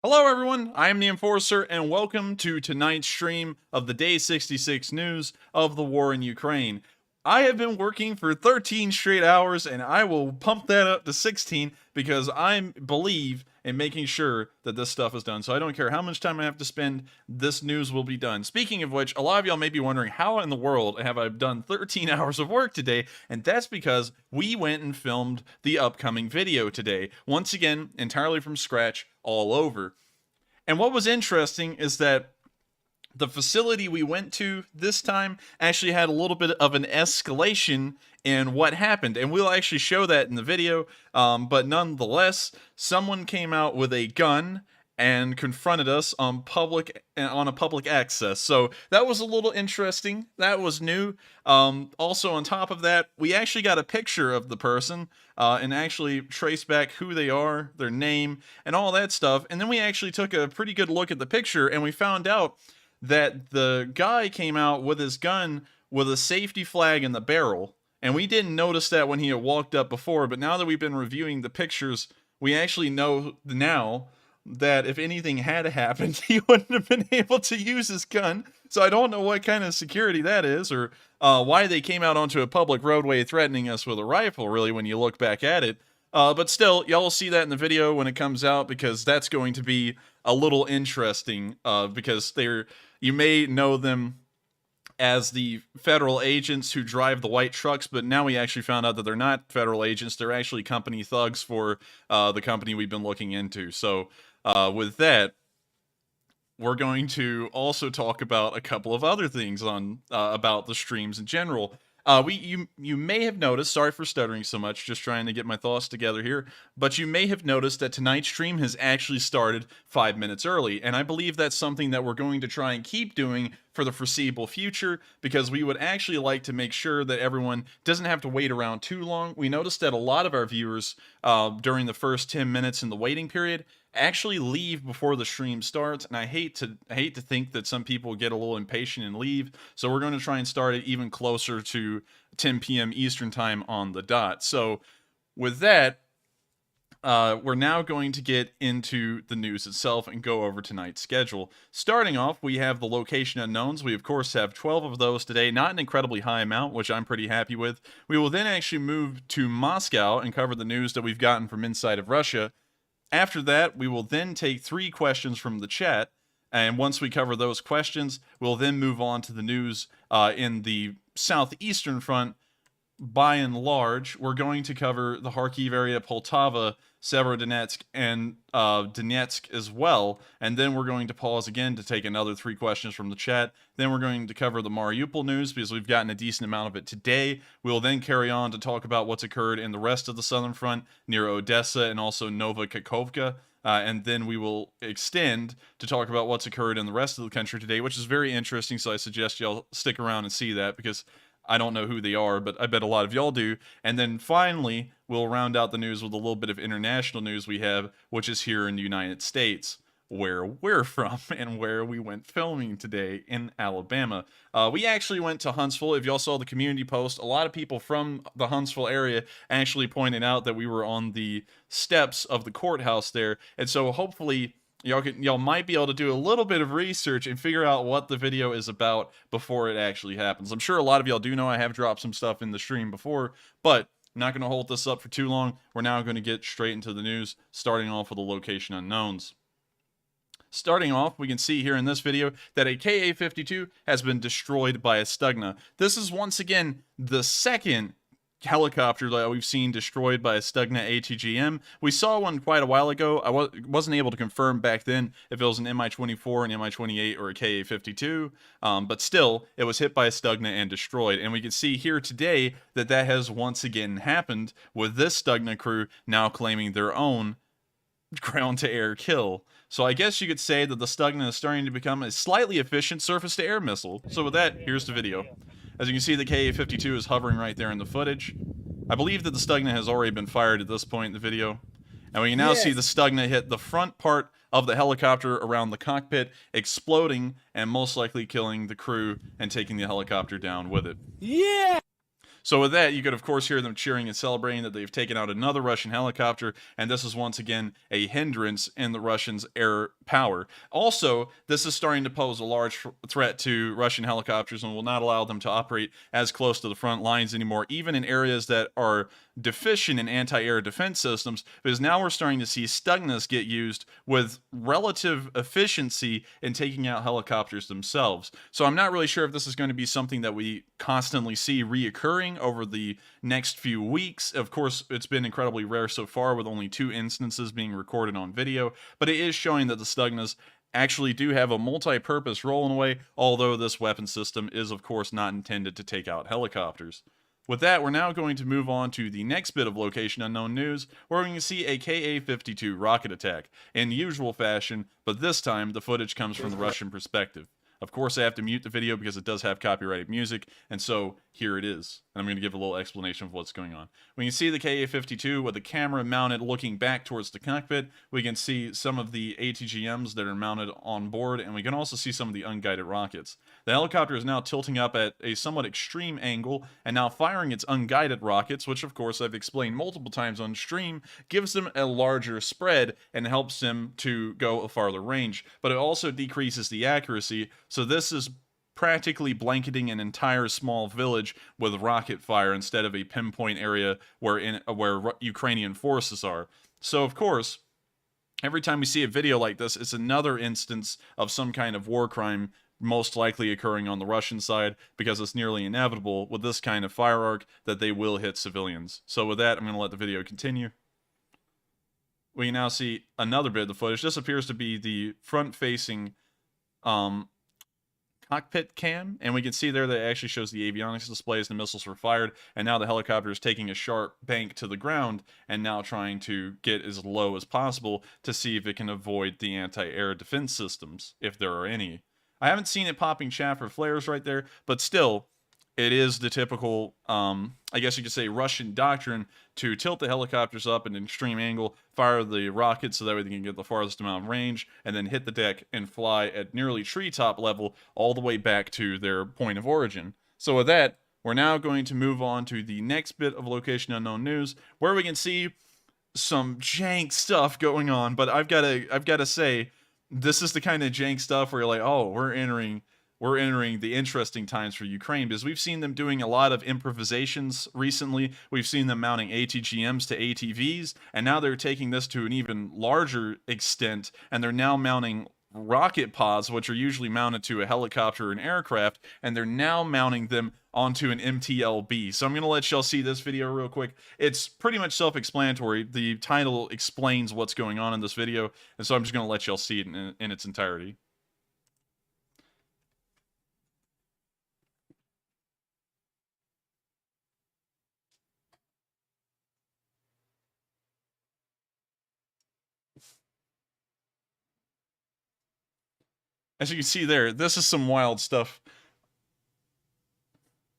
Hello everyone, I am the Enforcer, and welcome to tonight's stream of the Day 66 news of the war in Ukraine. I have been working for 13 straight hours, and I will pump that up to 16 because I believe in making sure that this stuff is done. So I don't care how much time I have to spend, this news will be done. Speaking of which, a lot of y'all may be wondering, how in the world have I done 13 hours of work today? And that's because we went and filmed the upcoming video today. Once again, entirely from scratch, all over. And what was interesting is that the facility we went to this time actually had a little bit of an escalation in what happened. And we'll actually show that in the video. But nonetheless, someone came out with a gun and confronted us on a public access. So that was a little interesting. That was new. Also on top of that, we actually got a picture of the person and actually traced back who they are, their name, and all that stuff. And then we actually took a pretty good look at the picture, and we found out that the guy came out with his gun with a safety flag in the barrel. And we didn't notice that when he had walked up before, but now that we've been reviewing the pictures, we actually know now that if anything had happened, he wouldn't have been able to use his gun. So I don't know what kind of security that is, or why they came out onto a public roadway threatening us with a rifle, really, when you look back at it. But still, y'all will see that in the video when it comes out, because that's going to be a little interesting, because you may know them as the federal agents who drive the white trucks, but now we actually found out that they're not federal agents. They're actually company thugs for the company we've been looking into. So with that, we're going to also talk about a couple of other things on about the streams in general. You may have noticed, sorry for stuttering so much, just trying to get my thoughts together here, but you may have noticed that tonight's stream has actually started 5 minutes early, and I believe that's something that we're going to try and keep doing for the foreseeable future, because we would actually like to make sure that everyone doesn't have to wait around too long. We noticed that a lot of our viewers during the first 10 minutes in the waiting period actually leave before the stream starts, and I hate to think that some people get a little impatient and leave. So we're going to try and start it even closer to 10 p.m. Eastern time on the dot. So with that, we're now going to get into the news itself and go over tonight's schedule. Starting off, we have the location unknowns. We, of course, have 12 of those today. Not an incredibly high amount, which I'm pretty happy with. We will then actually move to Moscow and cover the news that we've gotten from inside of Russia. After that, we will then take 3 questions from the chat, and once we cover those questions, we'll then move on to the news in the southeastern front. By and large, we're going to cover the Kharkiv area, Poltava, Severodonetsk, and Donetsk as well, and then we're going to pause again to take another 3 questions from the chat. Then we're going to cover the Mariupol news, because we've gotten a decent amount of it today. We'll then carry on to talk about what's occurred in the rest of the southern front, near Odessa and also Novokakhovka, and then we will extend to talk about what's occurred in the rest of the country today, which is very interesting, so I suggest y'all stick around and see that, because I don't know who they are, but I bet a lot of y'all do. And then finally, we'll round out the news with a little bit of international news we have, which is here in the United States, where we're from and where we went filming today in Alabama. We actually went to Huntsville. If y'all saw the community post, a lot of people from the Huntsville area actually pointed out that we were on the steps of the courthouse there. And so hopefully y'all might be able to do a little bit of research and figure out what the video is about before it actually happens. I'm sure a lot of y'all do know I have dropped some stuff in the stream before, but I'm not going to hold this up for too long. We're now going to get straight into the news, starting off with the location unknowns. Starting off, we can see here in this video that a Ka-52 has been destroyed by a Stugna. This is once again the second helicopter that we've seen destroyed by a Stugna ATGM. We saw one quite a while ago. I wasn't able to confirm back then if it was an Mi-24, an Mi-28, or a Ka-52, but still, it was hit by a Stugna and destroyed. And we can see here today that that has once again happened, with this Stugna crew now claiming their own ground-to-air kill. So I guess you could say that the Stugna is starting to become a slightly efficient surface-to-air missile. So with that, here's the video. As you can see, the Ka-52 is hovering right there in the footage. I believe that the Stugna has already been fired at this point in the video. And we can now see the Stugna hit the front part of the helicopter around the cockpit, exploding and most likely killing the crew and taking the helicopter down with it. Yeah! So with that, you could of course hear them cheering and celebrating that they've taken out another Russian helicopter, and this is once again a hindrance in the Russians' air power. Also, this is starting to pose a large threat to Russian helicopters and will not allow them to operate as close to the front lines anymore, even in areas that are deficient in anti-air defense systems, because now we're starting to see Stugnas get used with relative efficiency in taking out helicopters themselves. So I'm not really sure if this is going to be something that we constantly see reoccurring over the next few weeks. Of course, it's been incredibly rare so far, with only 2 instances being recorded on video, but it is showing that the Stugnas actually do have a multi-purpose role in a way, although this weapon system is of course not intended to take out helicopters. With that, we're now going to move on to the next bit of location unknown news, where we can see a Ka-52 rocket attack, in usual fashion, but this time the footage comes from the Russian perspective. Of course, I have to mute the video because it does have copyrighted music, and so here it is. And I'm going to give a little explanation of what's going on. We can see the Ka-52 with the camera mounted looking back towards the cockpit. We can see some of the ATGMs that are mounted on board, and we can also see some of the unguided rockets. The helicopter is now tilting up at a somewhat extreme angle, and now firing its unguided rockets, which of course I've explained multiple times on stream, gives them a larger spread and helps them to go a farther range. But it also decreases the accuracy, so this is practically blanketing an entire small village with rocket fire instead of a pinpoint area where Ukrainian forces are. So of course, every time we see a video like this, it's another instance of some kind of war crime most likely occurring on the Russian side, because it's nearly inevitable with this kind of fire arc that they will hit civilians. So with that, I'm going to let the video continue. We can now see another bit of the footage. This appears to be the front-facing cockpit cam, and we can see there that it actually shows the avionics display as the missiles were fired, and now the helicopter is taking a sharp bank to the ground and now trying to get as low as possible to see if it can avoid the anti-air defense systems, if there are any. I haven't seen it popping chaff or flares right there, but still, it is the typical, I guess you could say, Russian doctrine to tilt the helicopters up at an extreme angle, fire the rockets so that way they can get the farthest amount of range, and then hit the deck and fly at nearly treetop level all the way back to their point of origin. So with that, we're now going to move on to the next bit of location unknown news, where we can see some jank stuff going on. But I've got to say, this is the kind of jank stuff where you're like, oh, we're entering the interesting times for Ukraine, because we've seen them doing a lot of improvisations recently. We've seen them mounting ATGMs to ATVs, and now they're taking this to an even larger extent, and they're now mounting rocket pods, which are usually mounted to a helicopter or an aircraft, and they're now mounting them onto an MTLB. So I'm going to let y'all see this video real quick. It's pretty much self-explanatory. The title explains what's going on in this video, and so I'm just going to let y'all see it in its entirety. As you can see there, this is some wild stuff.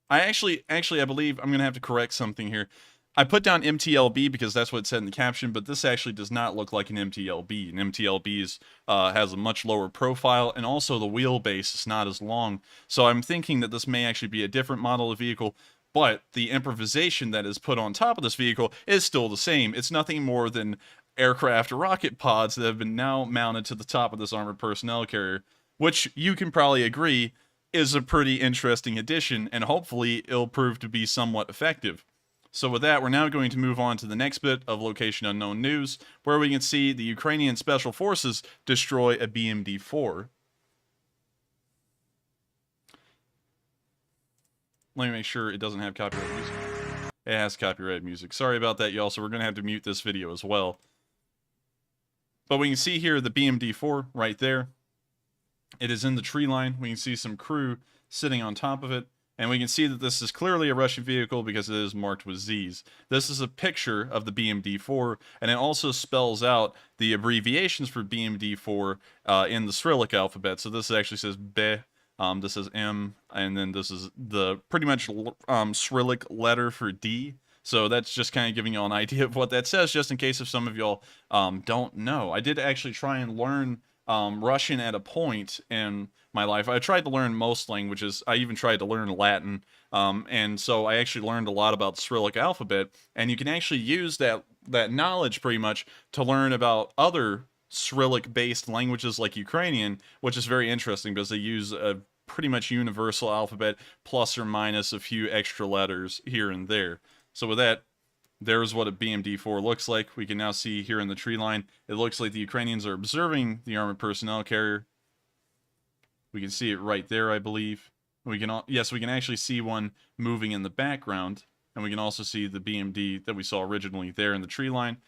I believe I'm going to have to correct something here. I put down MTLB because that's what it said in the caption, but this actually does not look like an MTLB. An MTLB has a much lower profile, and also the wheelbase is not as long. So I'm thinking that this may actually be a different model of vehicle, but the improvisation that is put on top of this vehicle is still the same. It's nothing more than aircraft rocket pods that have been now mounted to the top of this armored personnel carrier, which you can probably agree is a pretty interesting addition, and hopefully it'll prove to be somewhat effective. So with that, we're now going to move on to the next bit of location unknown news, where we can see the Ukrainian Special Forces destroy a BMD-4. Let me make sure it doesn't have copyright music. It has copyrighted music. Sorry about that, y'all, so we're going to have to mute this video as well. But we can see here the BMD-4 right there. It is in the tree line. We can see some crew sitting on top of it. And we can see that this is clearly a Russian vehicle because it is marked with Z's. This is a picture of the BMD-4, and it also spells out the abbreviations for BMD-4 in the Cyrillic alphabet. So this actually says B, this is M, and then this is the pretty much Cyrillic letter for D. So that's just kind of giving you all an idea of what that says, just in case if some of y'all don't know. I did actually try and learn Russian at a point in my life. I tried to learn most languages. I even tried to learn Latin. And so I actually learned a lot about the Cyrillic alphabet. And you can actually use that knowledge pretty much to learn about other Cyrillic-based languages like Ukrainian, which is very interesting because they use a pretty much universal alphabet plus or minus a few extra letters here and there. So with that, there's what a BMD-4 looks like. We can now see here in the tree line, it looks like the Ukrainians are observing the armored personnel carrier. We can see it right there, I believe. We can actually see one moving in the background, and we can also see the BMD that we saw originally there in the tree line.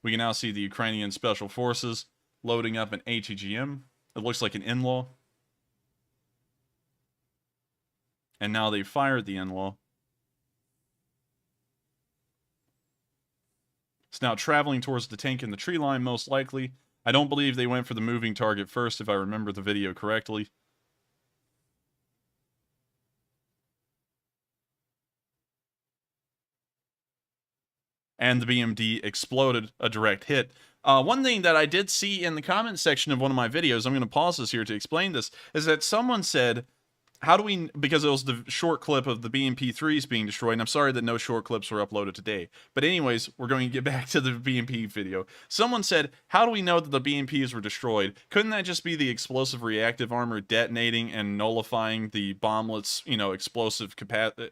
We can now see the Ukrainian Special Forces loading up an ATGM. It looks like an in-law. And now they fired the in-law. It's now traveling towards the tank in the tree line, most likely. I don't believe they went for the moving target first, if I remember the video correctly. And the BMD exploded, a direct hit. One thing that I did see in the comment section of one of my videos, I'm going to pause this here to explain this, is that someone said, how do we, because it was the short clip of the BMP-3s being destroyed, and I'm sorry that no short clips were uploaded today. But anyways, we're going to get back to the BMP video. Someone said, how do we know that the BMPs were destroyed? Couldn't that just be the explosive reactive armor detonating and nullifying the bomblet's, explosive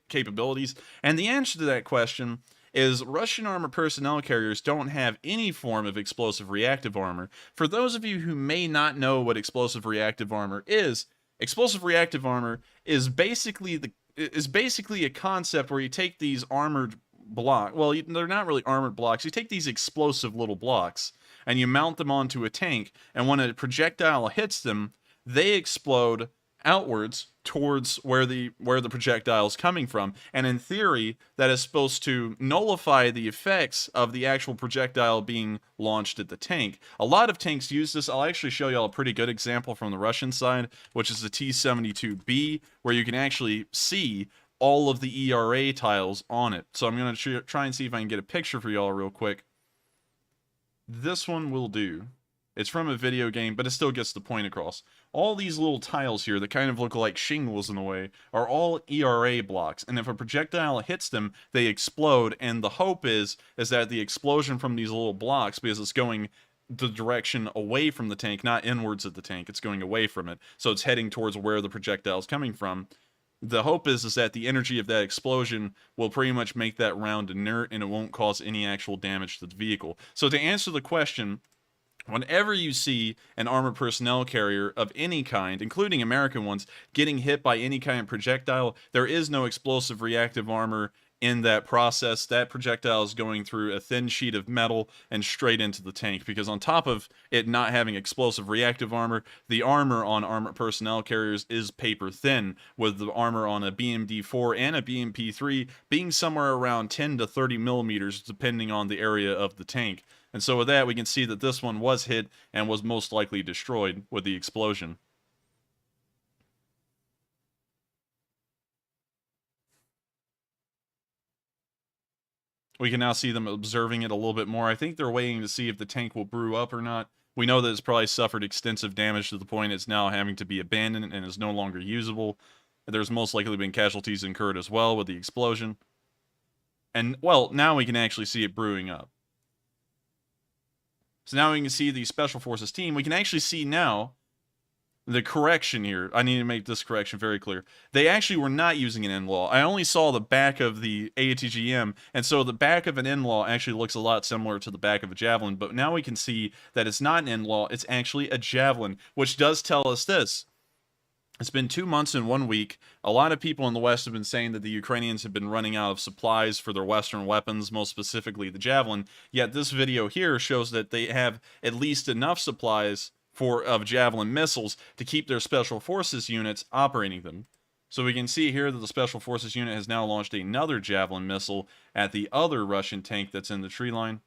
capabilities? And the answer to that question is Russian armored personnel carriers don't have any form of explosive reactive armor. For those of you who may not know what explosive reactive armor is, explosive reactive armor is basically a concept where you take these armored blocks. Well, they're not really armored blocks. You take these explosive little blocks and you mount them onto a tank, and when a projectile hits them, they explode outwards towards where the projectile is coming from. And in theory, that is supposed to nullify the effects of the actual projectile being launched at the tank. A lot of tanks use this. I'll actually show y'all a pretty good example from the Russian side, which is the T-72B, where you can actually see all of the ERA tiles on it. So I'm going to try and see if I can get a picture for y'all real quick. This one will do. It's from a video game, but it still gets the point across. All these little tiles here that kind of look like shingles in a way are all ERA blocks, and if a projectile hits them, they explode, and the hope is that the explosion from these little blocks, because it's going the direction away from the tank, not inwards at the tank, it's going away from it, so it's heading towards where the projectile is coming from. The hope is that the energy of that explosion will pretty much make that round inert, and it won't cause any actual damage to the vehicle. So to answer the question, whenever you see an armored personnel carrier of any kind, including American ones, getting hit by any kind of projectile, there is no explosive reactive armor in that process. That projectile is going through a thin sheet of metal and straight into the tank, because on top of it not having explosive reactive armor, the armor on armored personnel carriers is paper thin, with the armor on a BMD-4 and a BMP-3 being somewhere around 10 to 30 millimeters, depending on the area of the tank. And so with that, we can see that this one was hit and was most likely destroyed with the explosion. We can now see them observing it a little bit more. I think they're waiting to see if the tank will brew up or not. We know that it's probably suffered extensive damage to the point it's now having to be abandoned and is no longer usable. There's most likely been casualties incurred as well with the explosion. And, well, now we can actually see it brewing up. So now we can see the Special Forces team. We can actually see now the correction here. I need to make this correction very clear. They actually were not using an in-law. I only saw the back of the ATGM, and so the back of an in-law actually looks a lot similar to the back of a javelin, but now we can see that it's not an in-law, it's actually a javelin, which does tell us this. It's been 2 months and 1 week. A lot of people in the West have been saying that the Ukrainians have been running out of supplies for their Western weapons, most specifically the Javelin. Yet this video here shows that they have at least enough supplies of Javelin missiles to keep their Special Forces units operating them. So we can see here that the Special Forces unit has now launched another Javelin missile at the other Russian tank that's in the tree line.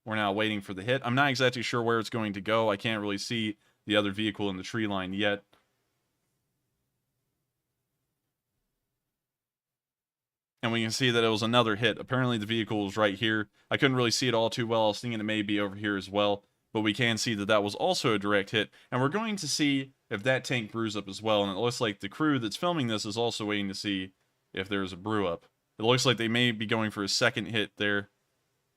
We're now waiting for the hit. I'm not exactly sure where it's going to go. I can't really see the other vehicle in the tree line yet. And we can see that it was another hit. Apparently the vehicle was right here. I couldn't really see it all too well. I was thinking it may be over here as well. But we can see that that was also a direct hit. And we're going to see if that tank brews up as well. And it looks like the crew that's filming this is also waiting to see if there's a brew up. It looks like they may be going for a second hit there.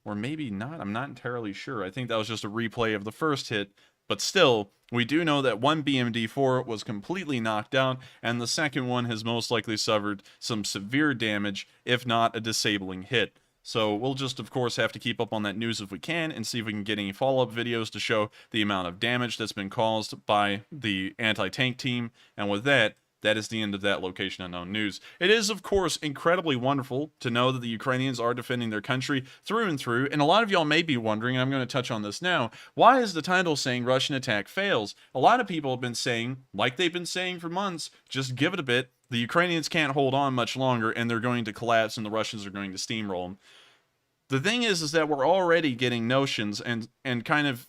Or maybe not. I'm not entirely sure. I think that was just a replay of the first hit. But still, we do know that one BMD-4 was completely knocked down, and the second one has most likely suffered some severe damage, if not a disabling hit. So we'll just, of course, have to keep up on that news if we can, and see if we can get any follow-up videos to show the amount of damage that's been caused by the anti-tank team. And with that, that is the end of that Location Unknown news. It is, of course, incredibly wonderful to know that the Ukrainians are defending their country through and through, and a lot of y'all may be wondering, and I'm going to touch on this now, why is the title saying Russian attack fails? A lot of people have been saying, like they've been saying for months, just give it a bit, the Ukrainians can't hold on much longer, and they're going to collapse, and the Russians are going to steamroll them. The thing is that we're already getting notions and kind of,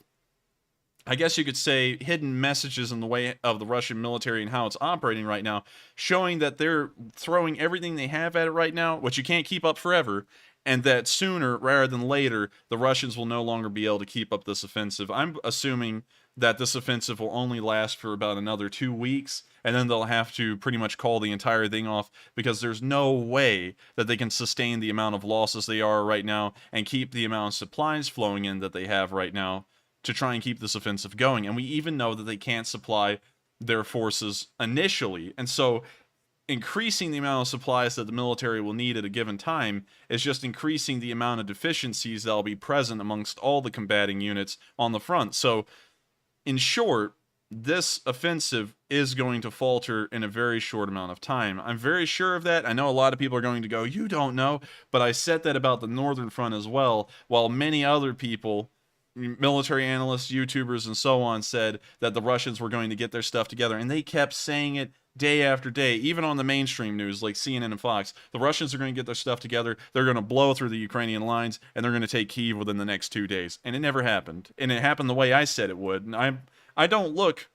I guess you could say, hidden messages in the way of the Russian military and how it's operating right now, showing that they're throwing everything they have at it right now, which you can't keep up forever, and that sooner rather than later, the Russians will no longer be able to keep up this offensive. I'm assuming that this offensive will only last for about another 2 weeks, and then they'll have to pretty much call the entire thing off, because there's no way that they can sustain the amount of losses they are right now and keep the amount of supplies flowing in that they have right now to try and keep this offensive going. And we even know that they can't supply their forces initially. And so increasing the amount of supplies that the military will need at a given time is just increasing the amount of deficiencies that will be present amongst all the combating units on the front. So in short, this offensive is going to falter in a very short amount of time. I'm very sure of that. I know a lot of people are going to go, you don't know, but I said that about the northern front as well, while many other people, military analysts, YouTubers, and so on, said that the Russians were going to get their stuff together, and they kept saying it day after day, even on the mainstream news like CNN and Fox. The Russians are going to get their stuff together, they're going to blow through the Ukrainian lines, and they're going to take Kyiv within the next 2 days. And it never happened. And it happened the way I said it would. And I don't look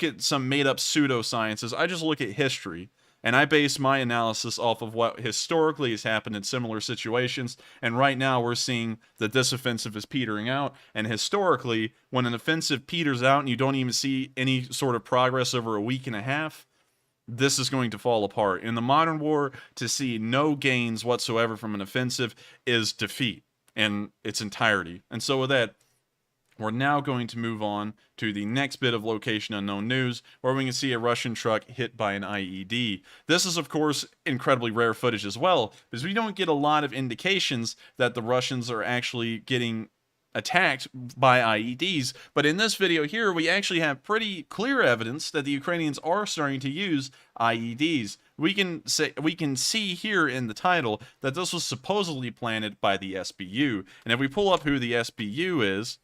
at some made-up pseudosciences. I just look at history. And I base my analysis off of what historically has happened in similar situations. And right now we're seeing that this offensive is petering out. And historically, when an offensive peters out and you don't even see any sort of progress over a week and a half, this is going to fall apart. In the modern war, to see no gains whatsoever from an offensive is defeat in its entirety. And so with that, we're now going to move on to the next bit of Location Unknown news, where we can see a Russian truck hit by an IED. This is, of course, incredibly rare footage as well, because we don't get a lot of indications that the Russians are actually getting attacked by IEDs. But in this video here, we actually have pretty clear evidence that the Ukrainians are starting to use IEDs. We can see here in the title that this was supposedly planted by the SBU. And if we pull up who the SBU is,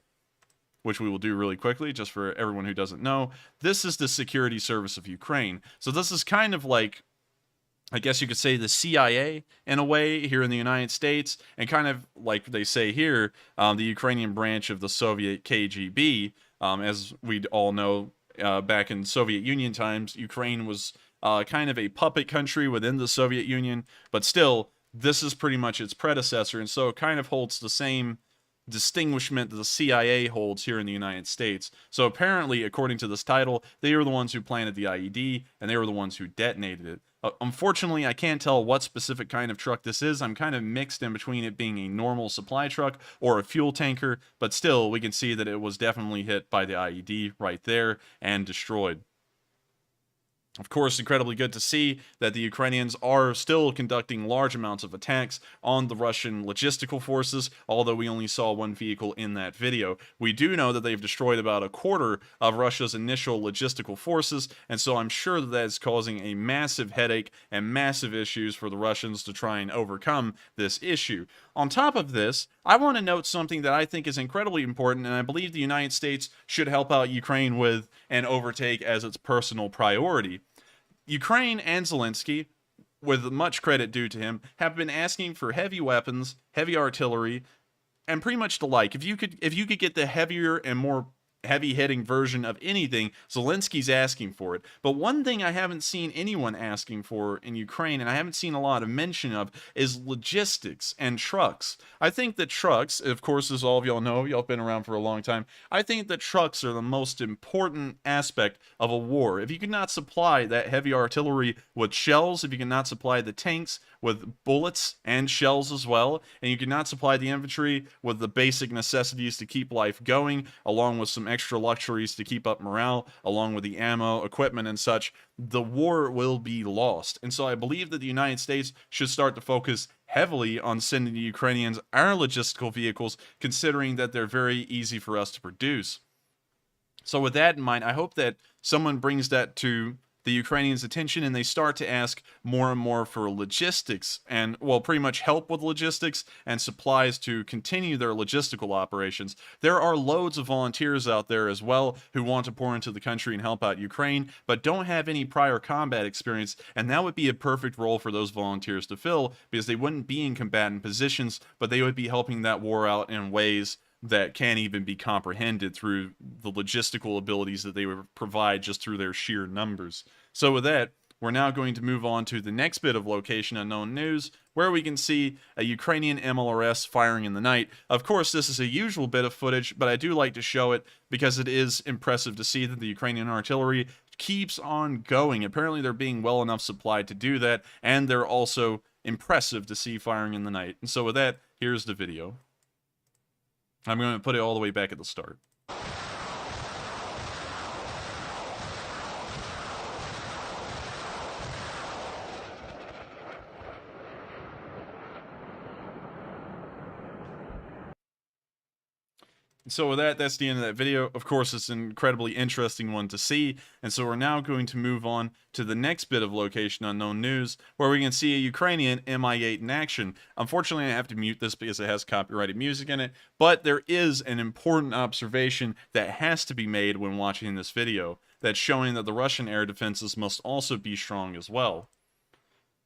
which we will do really quickly, just for everyone who doesn't know, this is the Security Service of Ukraine. So this is kind of like, I guess you could say, the CIA in a way here in the United States, and kind of like they say here, the Ukrainian branch of the Soviet KGB. As we all know, back in Soviet Union times, Ukraine was kind of a puppet country within the Soviet Union, but still, this is pretty much its predecessor, and so it kind of holds the same distinguishment that the CIA holds here in the United States. So apparently, according to this title, they were the ones who planted the IED, and they were the ones who detonated it. Unfortunately, I can't tell what specific kind of truck this is. I'm kind of mixed in between it being a normal supply truck or a fuel tanker, but still, we can see that it was definitely hit by the IED right there and destroyed. Of course, incredibly good to see that the Ukrainians are still conducting large amounts of attacks on the Russian logistical forces, although we only saw one vehicle in that video. We do know that they've destroyed about a quarter of Russia's initial logistical forces, and so I'm sure that that is causing a massive headache and massive issues for the Russians to try and overcome this issue. On top of this, I want to note something that I think is incredibly important, and I believe the United States should help out Ukraine with and overtake as its personal priority. Ukraine and Zelensky, with much credit due to him, have been asking for heavy weapons, heavy artillery, and pretty much the like. If you could get the heavier and more heavy-hitting version of anything, Zelensky's asking for it. But one thing I haven't seen anyone asking for in Ukraine, and I haven't seen a lot of mention of, is logistics and trucks. I think that trucks, of course, as all of y'all know, y'all have been around for a long time, I think that trucks are the most important aspect of a war. If you cannot supply that heavy artillery with shells, if you cannot supply the tanks with bullets and shells as well, and you cannot supply the infantry with the basic necessities to keep life going, along with some extra luxuries to keep up morale, along with the ammo, equipment, and such, the war will be lost. And so I believe that the United States should start to focus heavily on sending the Ukrainians our logistical vehicles, considering that they're very easy for us to produce. So with that in mind, I hope that someone brings that to the Ukrainians' attention and they start to ask more and more for logistics and, well, pretty much help with logistics and supplies to continue their logistical operations. There are loads of volunteers out there as well who want to pour into the country and help out Ukraine, but don't have any prior combat experience, and that would be a perfect role for those volunteers to fill because they wouldn't be in combatant positions, but they would be helping that war out in ways that can't even be comprehended through the logistical abilities that they would provide just through their sheer numbers. So with that, we're now going to move on to the next bit of location unknown news, where we can see a Ukrainian MLRS firing in the night. Of course, this is a usual bit of footage, but I do like to show it because it is impressive to see that the Ukrainian artillery keeps on going. Apparently, they're being well enough supplied to do that, and they're also impressive to see firing in the night. And so with that, here's the video. I'm going to put it all the way back at the start. So with that, that's the end of that video. Of course, it's an incredibly interesting one to see, and so we're now going to move on to the next bit of location unknown news, where we can see a Ukrainian Mi-8 in action. Unfortunately, I have to mute this because it has copyrighted music in it, but there is an important observation that has to be made when watching this video, that's showing that the Russian air defenses must also be strong as well.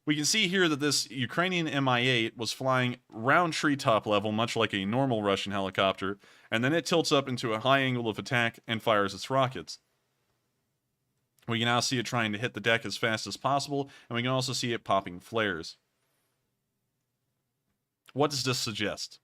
We can see here that this Ukrainian Mi-8 was flying round treetop level, much like a normal Russian helicopter, and then it tilts up into a high angle of attack and fires its rockets. We can now see it trying to hit the deck as fast as possible, and we can also see it popping flares. What does this suggest?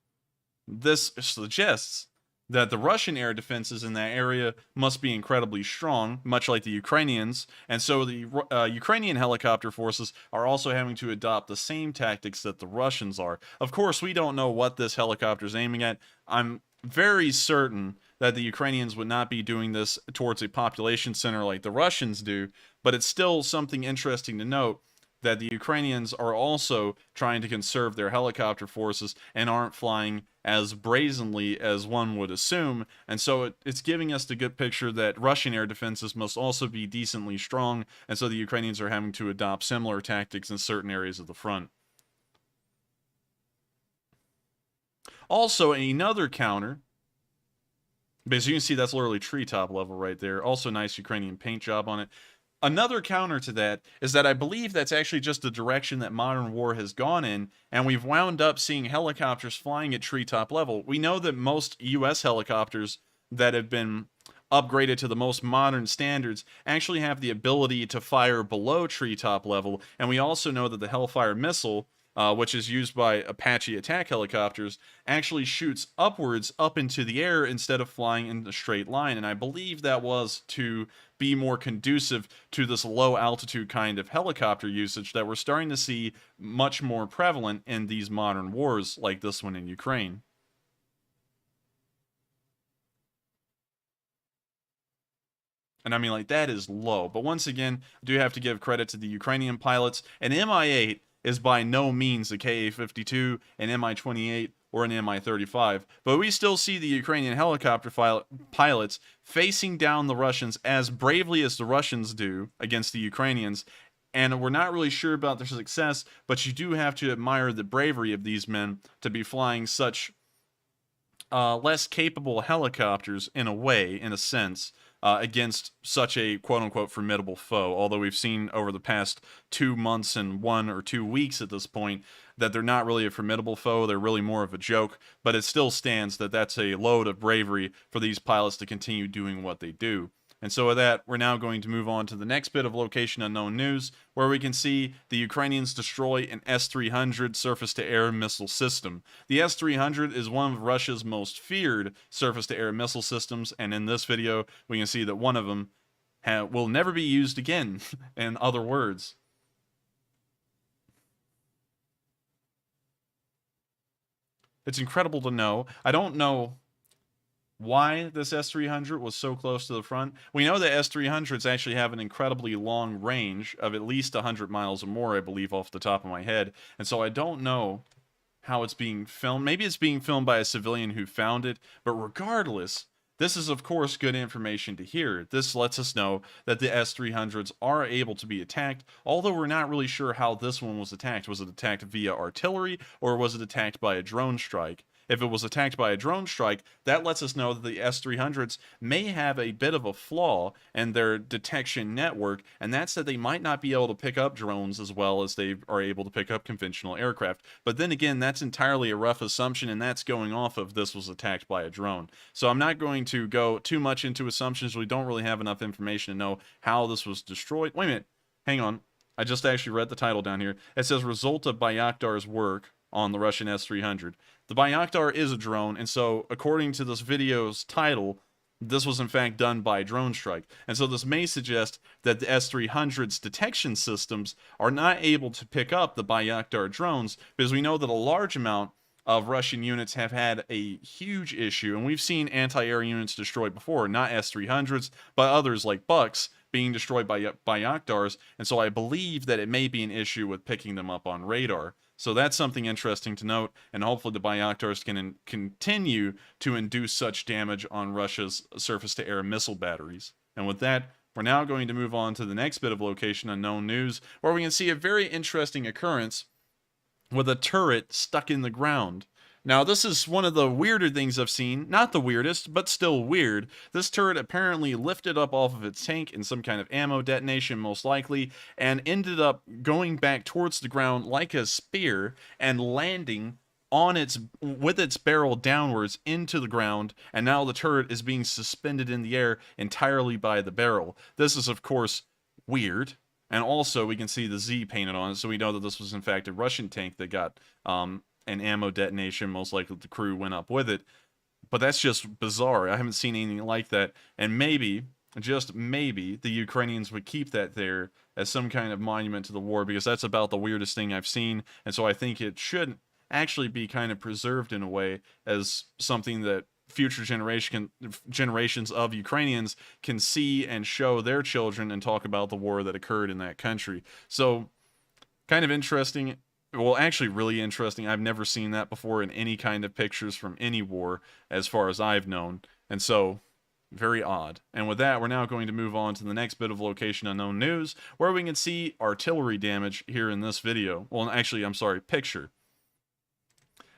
This suggests that the Russian air defenses in that area must be incredibly strong, much like the Ukrainians, and so the Ukrainian helicopter forces are also having to adopt the same tactics that the Russians are. Of course, we don't know what this helicopter is aiming at. I'm very certain that the Ukrainians would not be doing this towards a population center like the Russians do, but it's still something interesting to note that the Ukrainians are also trying to conserve their helicopter forces and aren't flying as brazenly as one would assume, and so it's giving us the good picture that Russian air defenses must also be decently strong, and so the Ukrainians are having to adopt similar tactics in certain areas of the front. Also, another counter, because you can see that's literally treetop level right there, also nice Ukrainian paint job on it. Another counter to that is that I believe that's actually just the direction that modern war has gone in, and we've wound up seeing helicopters flying at treetop level. We know that most US helicopters that have been upgraded to the most modern standards actually have the ability to fire below treetop level, and we also know that the Hellfire missile, which is used by Apache attack helicopters, actually shoots upwards up into the air instead of flying in a straight line, and I believe that was to be more conducive to this low altitude kind of helicopter usage that we're starting to see much more prevalent in these modern wars like this one in Ukraine. And I mean, like, that is low. But once again, I do have to give credit to the Ukrainian pilots. An Mi-8 is by no means a Ka-52, an Mi-28, or an Mi-35. But we still see the Ukrainian helicopter pilots facing down the Russians as bravely as the Russians do against the Ukrainians. And we're not really sure about their success, but you do have to admire the bravery of these men to be flying such less capable helicopters in a sense, against such a quote-unquote formidable foe, although we've seen over the past 2 months and 1 or 2 weeks at this point that they're not really a formidable foe, they're really more of a joke, but it still stands that that's a load of bravery for these pilots to continue doing what they do. And so with that, we're now going to move on to the next bit of location unknown news, where we can see the Ukrainians destroy an S-300 surface-to-air missile system. The S-300 is one of Russia's most feared surface-to-air missile systems, and in this video, we can see that one of them will never be used again, in other words. It's incredible to know. I don't know why this S-300 was so close to the front. We know that S-300s actually have an incredibly long range of at least 100 miles or more, I believe, off the top of my head. And so I don't know how it's being filmed. Maybe it's being filmed by a civilian who found it. But regardless, this is, of course, good information to hear. This lets us know that the S-300s are able to be attacked, although we're not really sure how this one was attacked. Was it attacked via artillery, or was it attacked by a drone strike? If it was attacked by a drone strike, that lets us know that the S-300s may have a bit of a flaw in their detection network, and that's that they might not be able to pick up drones as well as they are able to pick up conventional aircraft. But then again, that's entirely a rough assumption, and that's going off of this was attacked by a drone. So I'm not going to go too much into assumptions. We don't really have enough information to know how this was destroyed. Wait a minute. Hang on. I just actually read the title down here. It says, result of Bayraktar's work on the Russian S-300. The Bayraktar is a drone, and so according to this video's title, this was in fact done by a drone strike. And so this may suggest that the S-300's detection systems are not able to pick up the Bayraktar drones, because we know that a large amount of Russian units have had a huge issue, and we've seen anti-air units destroyed before, not S-300s, but others like Bucks being destroyed by Bayraktars, and so I believe that it may be an issue with picking them up on radar. So that's something interesting to note, and hopefully the Bayraktars can continue to induce such damage on Russia's surface-to-air missile batteries. And with that, we're now going to move on to the next bit of location unknown news, where we can see a very interesting occurrence with a turret stuck in the ground. Now, this is one of the weirder things I've seen. Not the weirdest, but still weird. This turret apparently lifted up off of its tank in some kind of ammo detonation, most likely, and ended up going back towards the ground like a spear and landing on with its barrel downwards into the ground, and now the turret is being suspended in the air entirely by the barrel. This is, of course, weird. And also, we can see the Z painted on it, so we know that this was, in fact, a Russian tank that got an ammo detonation. Most likely the crew went up with it. But that's just bizarre. I haven't seen anything like that. And maybe, just maybe, the Ukrainians would keep that there as some kind of monument to the war, because that's about the weirdest thing I've seen. And so I think it should actually be kind of preserved in a way as something that future generations of Ukrainians can see and show their children and talk about the war that occurred in that country. So, kind of interesting. Well, actually really interesting. I've never seen that before in any kind of pictures from any war, as far as I've known. And so, very odd. And with that, we're now going to move on to the next bit of location unknown news, where we can see artillery damage here in this video. Well, actually, I'm sorry, picture.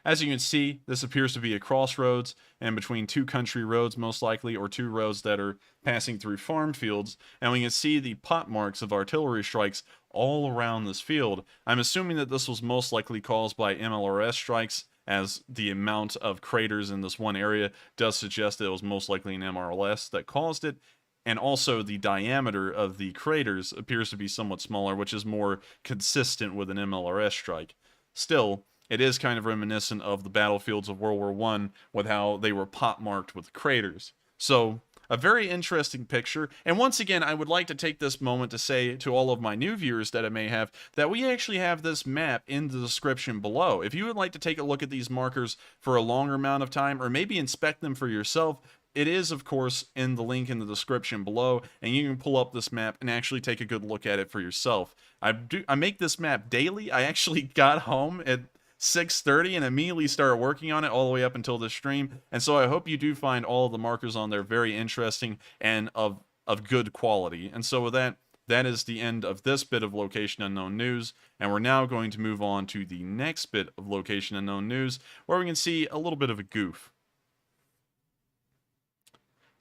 As you can see, this appears to be a crossroads, and between two country roads most likely, or two roads that are passing through farm fields, and we can see the pot marks of artillery strikes all around this field. I'm assuming that this was most likely caused by MLRS strikes, as the amount of craters in this one area does suggest that it was most likely an MLRS that caused it. And also the diameter of the craters appears to be somewhat smaller, which is more consistent with an MLRS strike. Still, it is kind of reminiscent of the battlefields of World War I with how they were pot-marked with craters. So, a very interesting picture. And once again, I would like to take this moment to say to all of my new viewers that I may have, that we actually have this map in the description below. If you would like to take a look at these markers for a longer amount of time, or maybe inspect them for yourself, it is, of course, in the link in the description below, and you can pull up this map and actually take a good look at it for yourself. I make this map daily. I actually got home at 6:30 and immediately started working on it all the way up until this stream, and so I hope you do find all of the markers on there very interesting and of good quality. And so with that, that is the end of this bit of Location Unknown news, and we're now going to move on to the next bit of Location Unknown news, where we can see a little bit of a goof.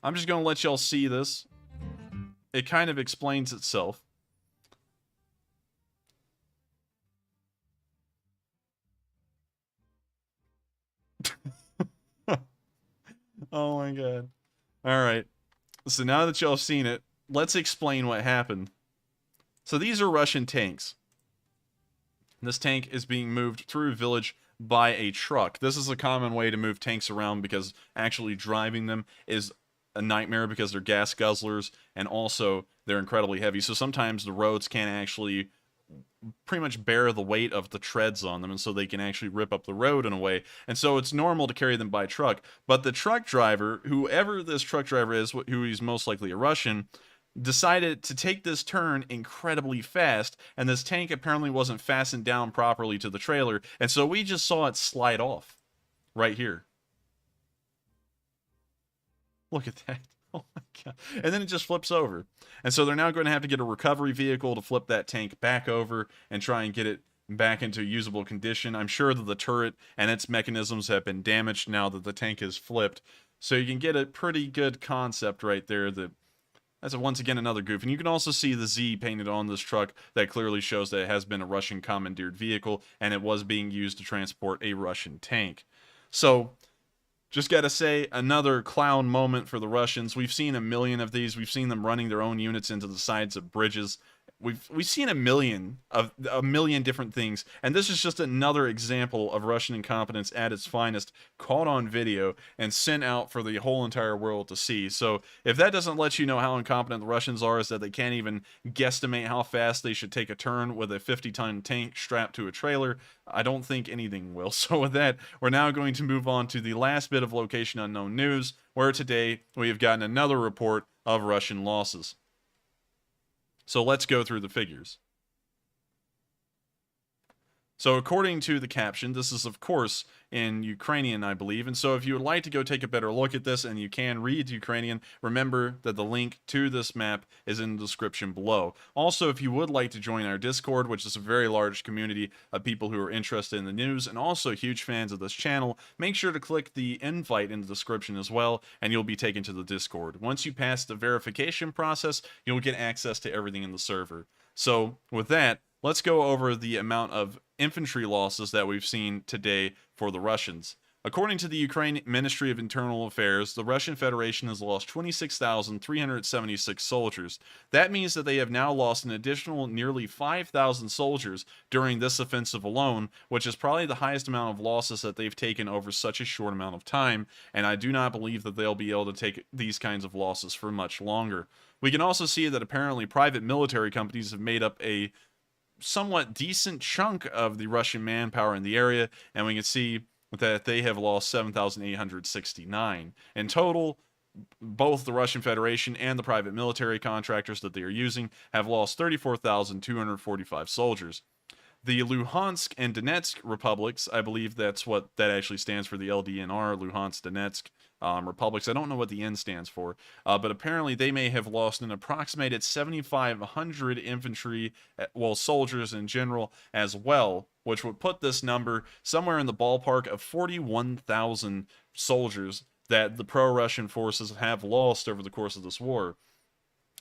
I'm just going to let y'all see this. It kind of explains itself. Oh my god. Alright. So now that y'all have seen it, let's explain what happened. So these are Russian tanks. This tank is being moved through a village by a truck. This is a common way to move tanks around because actually driving them is a nightmare because they're gas guzzlers and also they're incredibly heavy. So sometimes the roads can't actually pretty much bear the weight of the treads on them, and so they can actually rip up the road in a way. And so it's normal to carry them by truck. But the truck driver, whoever this truck driver is, who he's most likely a Russian, decided to take this turn incredibly fast, and this tank apparently wasn't fastened down properly to the trailer, and so we just saw it slide off right here. Look at that. Oh my god. And then it just flips over. And so they're now going to have to get a recovery vehicle to flip that tank back over and try and get it back into usable condition. I'm sure that the turret and its mechanisms have been damaged now that the tank is flipped. So you can get a pretty good concept right there. That's once again another goof. And you can also see the Z painted on this truck that clearly shows that it has been a Russian commandeered vehicle and it was being used to transport a Russian tank. So just gotta say, another clown moment for the Russians. We've seen a million of these. We've seen them running their own units into the sides of bridges. We've seen a million different things, and this is just another example of Russian incompetence at its finest, caught on video and sent out for the whole entire world to see. So if that doesn't let you know how incompetent the Russians are, is that they can't even guesstimate how fast they should take a turn with a 50-ton tank strapped to a trailer, I don't think anything will. So with that, we're now going to move on to the last bit of Location Unknown news, where today we have gotten another report of Russian losses. So let's go through the figures. So according to the caption, this is of course in Ukrainian, I believe, and so if you would like to go take a better look at this and you can read Ukrainian, remember that the link to this map is in the description below. Also, if you would like to join our Discord, which is a very large community of people who are interested in the news and also huge fans of this channel, make sure to click the invite in the description as well, and you'll be taken to the Discord. Once you pass the verification process, you'll get access to everything in the server. So with that, let's go over the amount of infantry losses that we've seen today for the Russians. According to the Ukraine Ministry of Internal Affairs, the Russian Federation has lost 26,376 soldiers. That means that they have now lost an additional nearly 5,000 soldiers during this offensive alone, which is probably the highest amount of losses that they've taken over such a short amount of time, and I do not believe that they'll be able to take these kinds of losses for much longer. We can also see that apparently private military companies have made up a somewhat decent chunk of the Russian manpower in the area, and we can see that they have lost 7,869. In total, both the Russian Federation and the private military contractors that they are using have lost 34,245 soldiers. The Luhansk and Donetsk republics, I believe that's what that actually stands for, the LDNR, Luhansk, Donetsk republics. I don't know what the N stands for, but apparently they may have lost an approximated 7,500 infantry, well, soldiers in general as well, which would put this number somewhere in the ballpark of 41,000 soldiers that the pro-Russian forces have lost over the course of this war.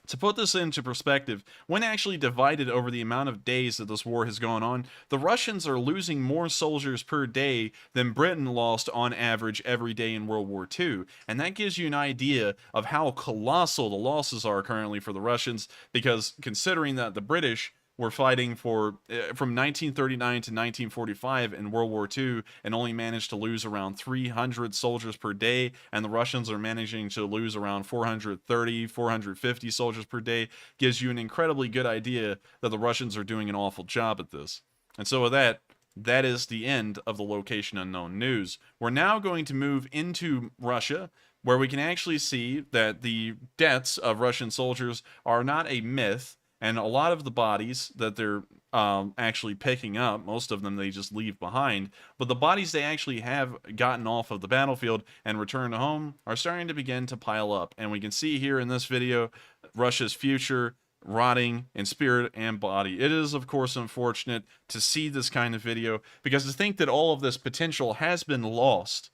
To put this into perspective, when actually divided over the amount of days that this war has gone on, the Russians are losing more soldiers per day than Britain lost on average every day in World War II. And that gives you an idea of how colossal the losses are currently for the Russians, because considering that the British were fighting for from 1939 to 1945 in World War II and only managed to lose around 300 soldiers per day, and the Russians are managing to lose around 430, 450 soldiers per day, gives you an incredibly good idea that the Russians are doing an awful job at this. And so with that, that is the end of the Location Unknown news. We're now going to move into Russia, where we can actually see that the deaths of Russian soldiers are not a myth, and a lot of the bodies that they're actually picking up, most of them they just leave behind, but the bodies they actually have gotten off of the battlefield and returned home are starting to begin to pile up. And we can see here in this video Russia's future rotting in spirit and body. It is, of course, unfortunate to see this kind of video, because to think that all of this potential has been lost,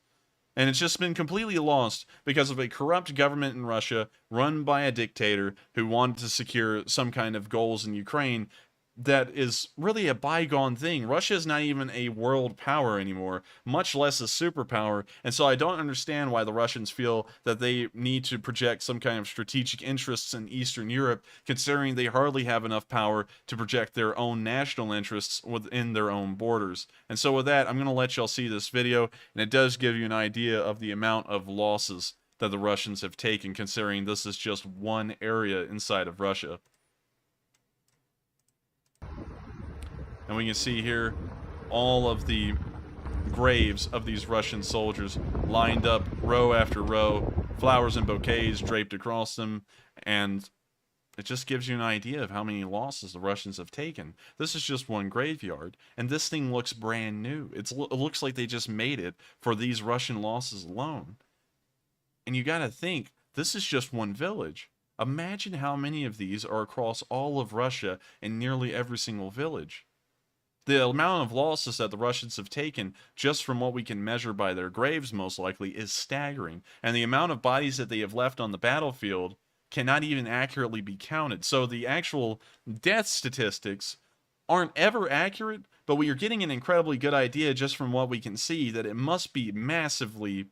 and it's just been completely lost because of a corrupt government in Russia run by a dictator who wanted to secure some kind of goals in Ukraine, that is really a bygone thing. Russia is not even a world power anymore, much less a superpower, and so I don't understand why the Russians feel that they need to project some kind of strategic interests in Eastern Europe, considering they hardly have enough power to project their own national interests within their own borders. And so with that, I'm going to let y'all see this video, and it does give you an idea of the amount of losses that the Russians have taken, considering this is just one area inside of Russia. And we can see here all of the graves of these Russian soldiers lined up row after row, flowers and bouquets draped across them, and it just gives you an idea of how many losses the Russians have taken. This is just one graveyard, and this thing looks brand new. It looks like they just made it for these Russian losses alone. And you gotta think, this is just one village. Imagine how many of these are across all of Russia in nearly every single village. The amount of losses that the Russians have taken, just from what we can measure by their graves most likely, is staggering. And the amount of bodies that they have left on the battlefield cannot even accurately be counted. So the actual death statistics aren't ever accurate, but we are getting an incredibly good idea just from what we can see that it must be massively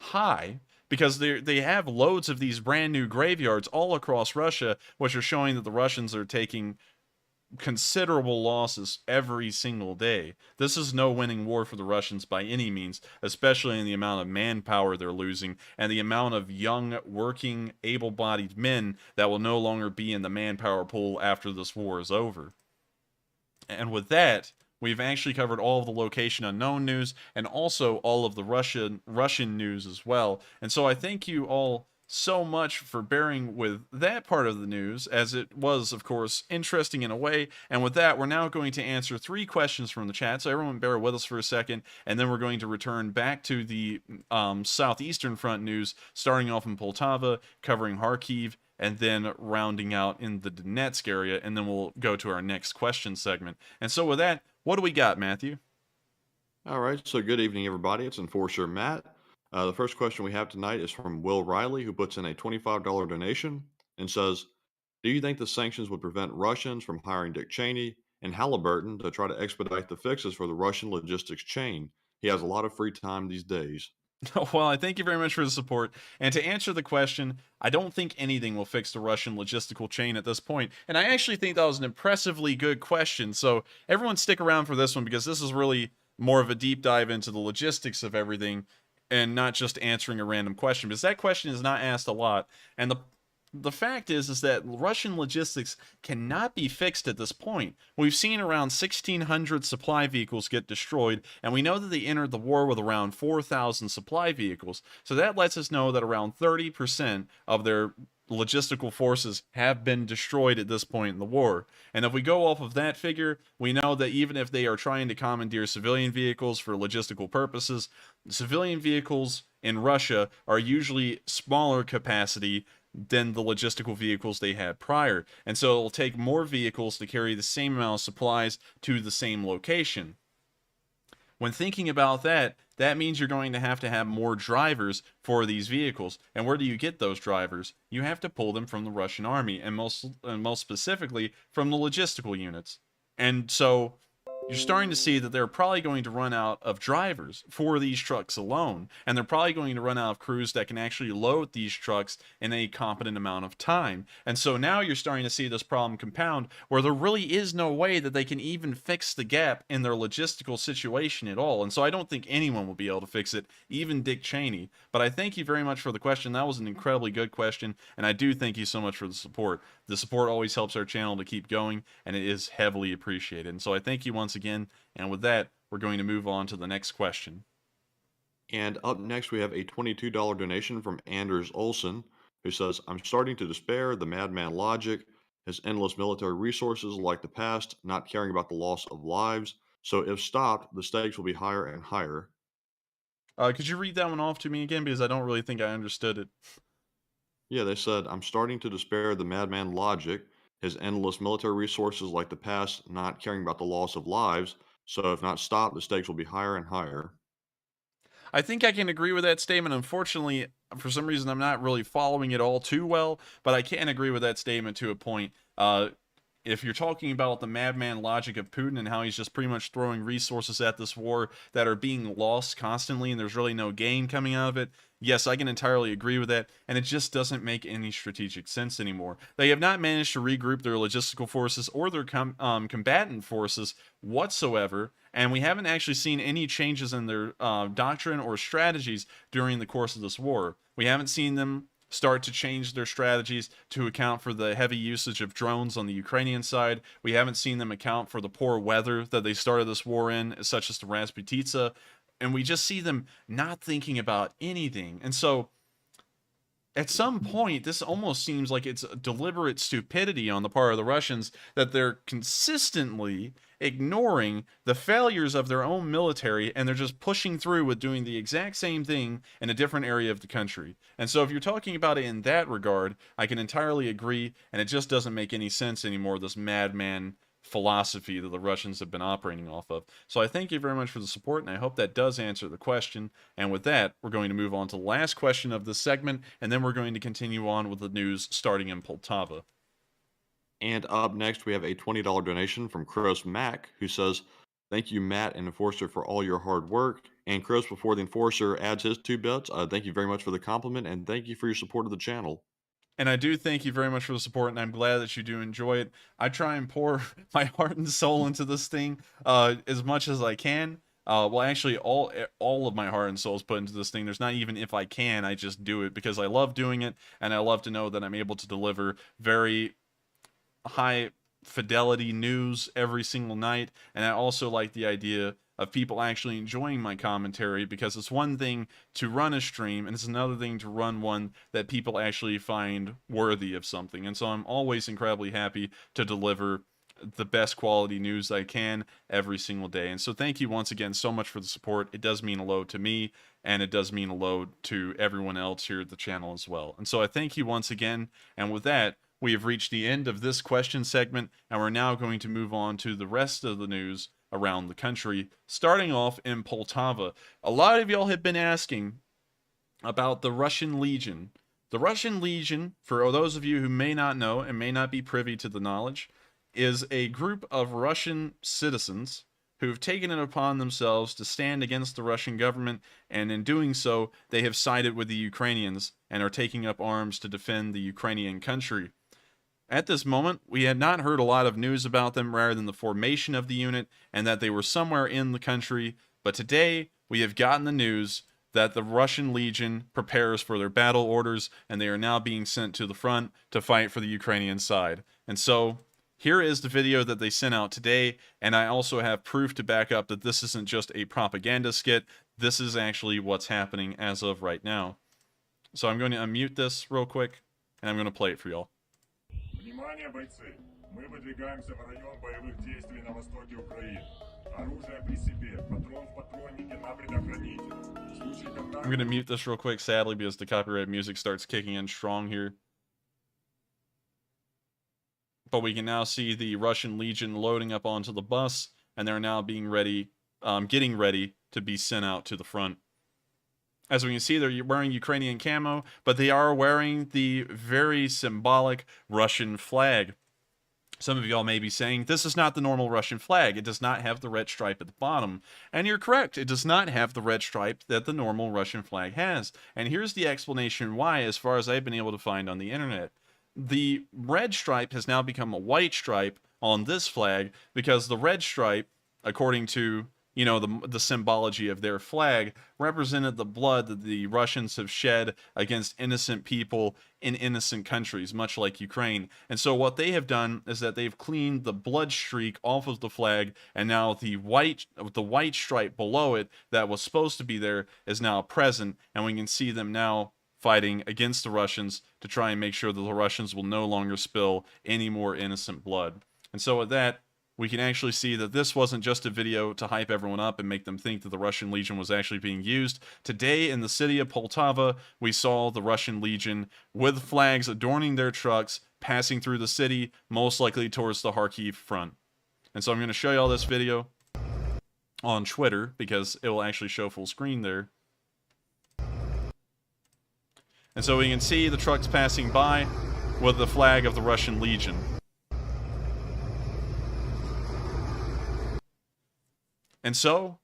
high, because they have loads of these brand new graveyards all across Russia, which are showing that the Russians are taking considerable losses every single day. This is no winning war for the Russians by any means, especially in the amount of manpower they're losing and the amount of young, working, able-bodied men that will no longer be in the manpower pool after this war is over. And with that, we've actually covered all of the location unknown news and also all of the Russian news as well. And so I thank you all so much for bearing with that part of the news, as it was, of course, interesting in a way. And with that, we're now going to answer 3 questions from the chat, so everyone bear with us for a second, and then we're going to return back to the southeastern front news, starting off in Poltava, covering Kharkiv, and then rounding out in the Donetsk area, and then we'll go to our next question segment. And so with that, what do we got, Matthew? All right, so good evening, everybody. It's Enforcer Matt. The first question we have tonight is from Will Riley, who puts in a $25 donation and says, do you think the sanctions would prevent Russians from hiring Dick Cheney and Halliburton to try to expedite the fixes for the Russian logistics chain? He has a lot of free time these days. Well, I thank you very much for the support. And to answer the question, I don't think anything will fix the Russian logistical chain at this point. And I actually think that was an impressively good question. So everyone stick around for this one, because this is really more of a deep dive into the logistics of everything and not just answering a random question, because that question is not asked a lot. And the fact is that Russian logistics cannot be fixed at this point. We've seen around 1,600 supply vehicles get destroyed, and we know that they entered the war with around 4,000 supply vehicles. So that lets us know that around 30% of their logistical forces have been destroyed at this point in the war. And if we go off of that figure, we know that even if they are trying to commandeer civilian vehicles for logistical purposes, civilian vehicles in Russia are usually smaller capacity than the logistical vehicles they had prior. And so it'll take more vehicles to carry the same amount of supplies to the same location. When thinking about that, that means you're going to have more drivers for these vehicles. And where do you get those drivers? You have to pull them from the Russian army, and most specifically from the logistical units. And so you're starting to see that they're probably going to run out of drivers for these trucks alone, and they're probably going to run out of crews that can actually load these trucks in a competent amount of time. And so now you're starting to see this problem compound, where there really is no way that they can even fix the gap in their logistical situation at all. And so I don't think anyone will be able to fix it, even Dick Cheney. But I thank you very much for the question. That was an incredibly good question, and I do thank you so much for the support. The support always helps our channel to keep going, and it is heavily appreciated. And so I thank you once again, and with that, we're going to move on to the next question. And up next, we have a $22 donation from Anders Olson, who says, I'm starting to despair. The madman logic has endless military resources like the past, not caring about the loss of lives. So if stopped, the stakes will be higher and higher. Could you read that one off to me again? Because I don't really think I understood it. Yeah, they said, I'm starting to despair. The madman logic has endless military resources like the past, not caring about the loss of lives. So if not stopped, the stakes will be higher and higher. I think I can agree with that statement. Unfortunately, for some reason, I'm not really following it all too well, but I can agree with that statement to a point. If you're talking about the madman logic of Putin and how he's just pretty much throwing resources at this war that are being lost constantly and there's really no gain coming out of it, yes, I can entirely agree with that. And it just doesn't make any strategic sense anymore. They have not managed to regroup their logistical forces or their combatant forces whatsoever. And we haven't actually seen any changes in their doctrine or strategies during the course of this war. We haven't seen them start to change their strategies to account for the heavy usage of drones on the Ukrainian side. We haven't seen them account for the poor weather that they started this war in, such as the Rasputitsa. And we just see them not thinking about anything. And so at some point, this almost seems like it's a deliberate stupidity on the part of the Russians that they're consistently ignoring the failures of their own military and they're just pushing through with doing the exact same thing in a different area of the country. And so, if you're talking about it in that regard, I can entirely agree, and it just doesn't make any sense anymore, this madman philosophy that the Russians have been operating off of. So I thank you very much for the support, and I hope that does answer the question. And with that, we're going to move on to the last question of this segment, and then we're going to continue on with the news starting in Poltava. And up next, we have a $20 donation from Chris Mack, who says, thank you, Matt and Enforcer, for all your hard work. And Chris, before the Enforcer adds his 2 bits, thank you very much for the compliment and thank you for your support of the channel. And I do thank you very much for the support, and I'm glad that you do enjoy it. I try and pour my heart and soul into this thing as much as I can. Well, actually, all of my heart and soul is put into this thing. There's not even if I can. I just do it because I love doing it, and I love to know that I'm able to deliver very high fidelity news every single night. And I also like the idea of people actually enjoying my commentary, because it's one thing to run a stream and it's another thing to run one that people actually find worthy of something. And so I'm always incredibly happy to deliver the best quality news I can every single day. And so thank you once again so much for the support. It does mean a lot to me, and it does mean a lot to everyone else here at the channel as well. And so I thank you once again. And with that, we have reached the end of this question segment, and we're now going to move on to the rest of the news around the country, starting off in Poltava. A lot of y'all have been asking about the Russian Legion. The Russian Legion, for those of you who may not know and may not be privy to the knowledge, is a group of Russian citizens who've taken it upon themselves to stand against the Russian government, and in doing so, they have sided with the Ukrainians and are taking up arms to defend the Ukrainian country. At this moment, we had not heard a lot of news about them rather than the formation of the unit and that they were somewhere in the country, but today we have gotten the news that the Russian Legion prepares for their battle orders and they are now being sent to the front to fight for the Ukrainian side. And so, here is the video that they sent out today, and I also have proof to back up that this isn't just a propaganda skit. This is actually what's happening as of right now. So I'm going to unmute this real quick, and I'm going to play it for y'all. Внимание, бойцы! Мы выдвигаемся в район боевых действий на востоке Украины. Оружие при себе, патрон в патроннике на предохранителе. В случае контакта... I'm going to mute this real quick, sadly, because the copyright music starts kicking in strong here. But we can now see the Russian Legion loading up onto the bus, and they're now being ready, getting ready to be sent out to the front. As we can see, they're wearing Ukrainian camo, but they are wearing the very symbolic Russian flag. Some of y'all may be saying, this is not the normal Russian flag. It does not have the red stripe at the bottom. And you're correct. It does not have the red stripe that the normal Russian flag has. And here's the explanation why, as far as I've been able to find on the internet. The red stripe has now become a white stripe on this flag because the red stripe, according to the symbology of their flag represented the blood that the Russians have shed against innocent people in innocent countries, much like Ukraine. And so what they have done is that they've cleaned the blood streak off of the flag, and now the white stripe below it that was supposed to be there is now present, and we can see them now fighting against the Russians to try and make sure that the Russians will no longer spill any more innocent blood. And so with that, we can actually see that this wasn't just a video to hype everyone up and make them think that the Russian Legion was actually being used. Today in the city of Poltava, we saw the Russian Legion with flags adorning their trucks, passing through the city, most likely towards the Kharkiv front. And so I'm going to show you all this video on Twitter, because it will actually show full screen there. And so we can see the trucks passing by with the flag of the Russian Legion. And so,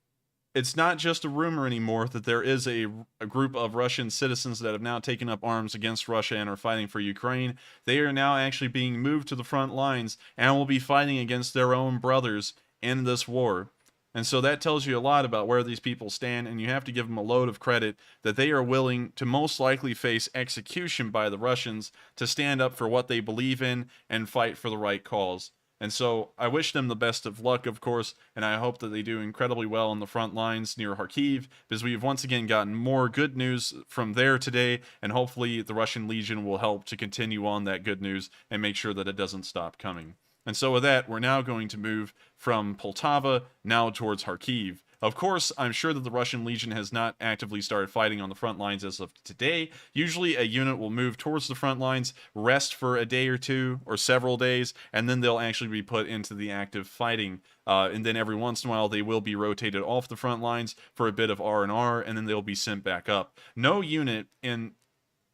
it's not just a rumor anymore that there is a group of Russian citizens that have now taken up arms against Russia and are fighting for Ukraine. They are now actually being moved to the front lines and will be fighting against their own brothers in this war. And so that tells you a lot about where these people stand, and you have to give them a load of credit that they are willing to most likely face execution by the Russians to stand up for what they believe in and fight for the right cause. And so I wish them the best of luck, of course, and I hope that they do incredibly well on the front lines near Kharkiv, because we've once again gotten more good news from there today, and hopefully the Russian Legion will help to continue on that good news and make sure that it doesn't stop coming. And so with that, we're now going to move from Poltava now towards Kharkiv. Of course, I'm sure that the Russian Legion has not actively started fighting on the front lines as of today. Usually a unit will move towards the front lines, rest for a day or two or several days, and then they'll actually be put into the active fighting. And then every once in a while they will be rotated off the front lines for a bit of R&R, and then they'll be sent back up. No unit in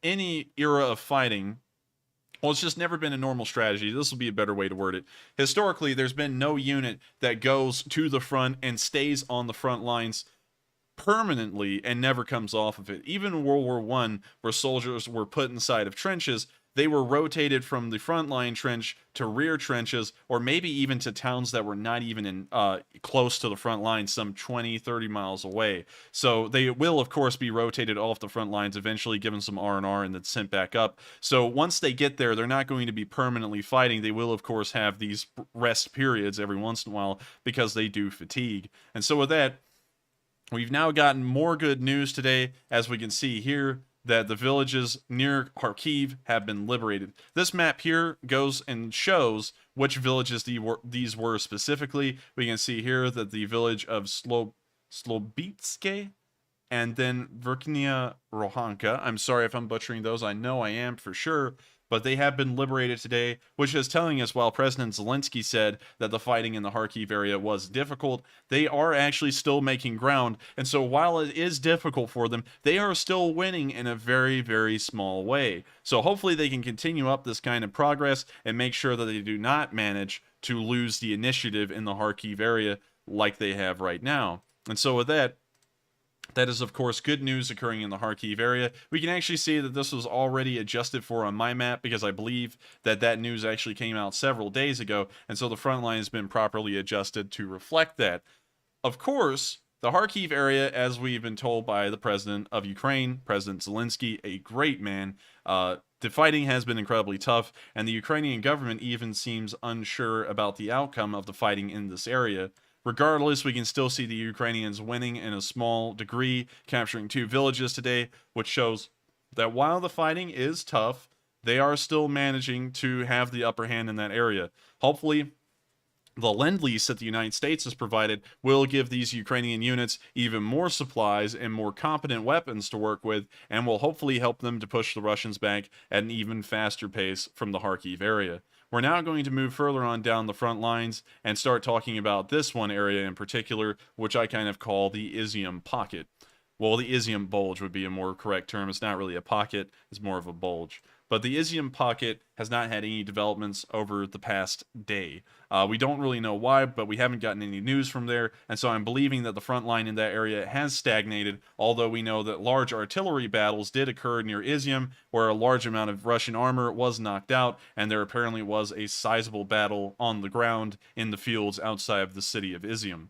any era of fighting, well, it's just never been a normal strategy. This will be a better way to word it. Historically, there's been no unit that goes to the front and stays on the front lines permanently and never comes off of it. Even in World War I, where soldiers were put inside of trenches, they were rotated from the front line trench to rear trenches, or maybe even to towns that were not even in close to the front line, some 20, 30 miles away. So they will, of course, be rotated off the front lines, eventually given some R&R and then sent back up. So once they get there, they're not going to be permanently fighting. They will, of course, have these rest periods every once in a while because they do fatigue. And so with that, we've now gotten more good news today, as we can see here, that the villages near Kharkiv have been liberated. This map here goes and shows which villages these were specifically. We can see here that the village of Slobitske and then Verkhnya Rohanka. I'm sorry if I'm butchering those. I know I am for sure. But they have been liberated today, which is telling us while President Zelensky said that the fighting in the Kharkiv area was difficult, they are actually still making ground. And so while it is difficult for them, they are still winning in a very, very small way. So hopefully they can continue up this kind of progress and make sure that they do not manage to lose the initiative in the Kharkiv area like they have right now. And so with that, that is, of course, good news occurring in the Kharkiv area. We can actually see that this was already adjusted for on my map, because I believe that that news actually came out several days ago, and so the front line has been properly adjusted to reflect that. Of course, the Kharkiv area, as we've been told by the president of Ukraine, President Zelensky, a great man, the fighting has been incredibly tough, and the Ukrainian government even seems unsure about the outcome of the fighting in this area. Regardless, we can still see the Ukrainians winning in a small degree, capturing 2 villages today, which shows that while the fighting is tough, they are still managing to have the upper hand in that area. Hopefully, the Lend-Lease that the United States has provided will give these Ukrainian units even more supplies and more competent weapons to work with, and will hopefully help them to push the Russians back at an even faster pace from the Kharkiv area. We're now going to move further on down the front lines and start talking about this one area in particular, which I kind of call the Izium pocket. Well, the Izium bulge would be a more correct term. It's not really a pocket, it's more of a bulge. But the Izium pocket has not had any developments over the past day. We don't really know why, but we haven't gotten any news from there, and so I'm believing that the front line in that area has stagnated, although we know that large artillery battles did occur near Izium, where a large amount of Russian armor was knocked out, and there apparently was a sizable battle on the ground in the fields outside of the city of Izium.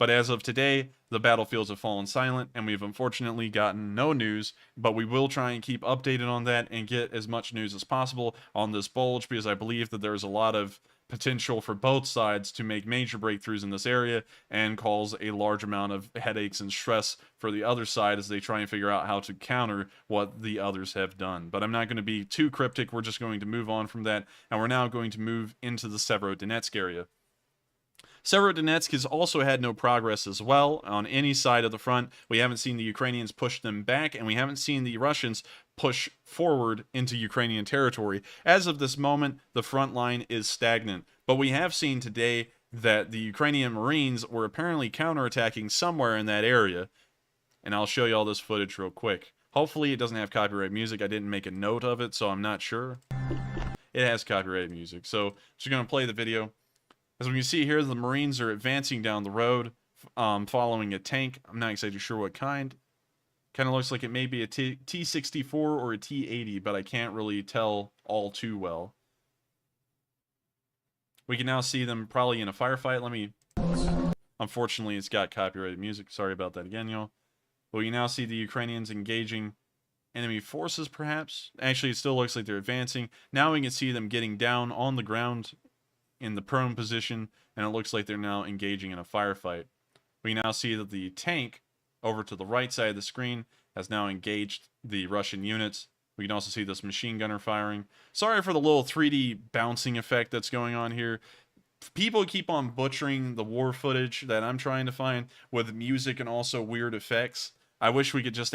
But as of today, the battlefields have fallen silent, and we've unfortunately gotten no news, but we will try and keep updated on that and get as much news as possible on this bulge, because I believe that there's a lot of potential for both sides to make major breakthroughs in this area and cause a large amount of headaches and stress for the other side as they try and figure out how to counter what the others have done. But I'm not going to be too cryptic. We're just going to move on from that, and we're now going to move into the Severodonetsk area. Severodonetsk has also had no progress as well on any side of the front. We haven't seen the Ukrainians push them back, and we haven't seen the Russians push forward into Ukrainian territory. As of this moment, the front line is stagnant. But we have seen today that the Ukrainian Marines were apparently counterattacking somewhere in that area. And I'll show you all this footage real quick. Hopefully it doesn't have copyright music. I didn't make a note of it, so I'm not sure. It has copyrighted music. So I'm just going to play the video. As we can see here, the Marines are advancing down the road, following a tank. I'm not exactly sure what kind. Kind of looks like it may be a T-64 or a T-80, but I can't really tell all too well. We can now see them probably in a firefight. Unfortunately, it's got copyrighted music. Sorry about that again, y'all. But we can now see the Ukrainians engaging enemy forces, perhaps. Actually, it still looks like they're advancing. Now we can see them getting down on the ground in the prone position, and it looks like they're now engaging in a firefight. We now see that the tank over to the right side of the screen has now engaged the Russian units. We can also see this machine gunner firing. Sorry for the little 3D bouncing effect that's going on here. People keep on butchering the war footage that I'm trying to find with music and also weird effects. I wish we could just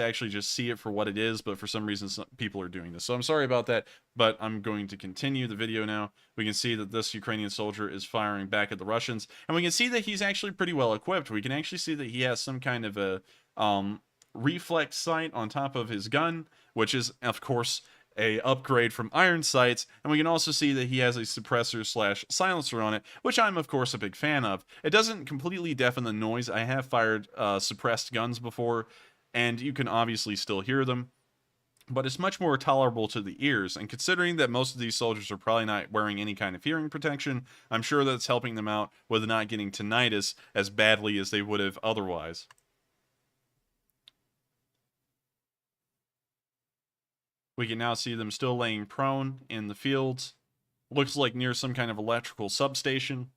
see it for what it is, but for some reason people are doing this. So I'm sorry about that, but I'm going to continue the video now. We can see that this Ukrainian soldier is firing back at the Russians, and we can see that he's actually pretty well equipped. We can actually see that he has some kind of a reflex sight on top of his gun, which is, of course, a upgrade from iron sights, and we can also see that he has a suppressor / silencer on it, which I'm of course a big fan of. It doesn't completely deafen the noise. I have fired suppressed guns before, and you can obviously still hear them, but it's much more tolerable to the ears, and considering that most of these soldiers are probably not wearing any kind of hearing protection, I'm sure that's helping them out with not getting tinnitus as badly as they would have otherwise. We can now see them still laying prone in the fields. Looks like near some kind of electrical substation.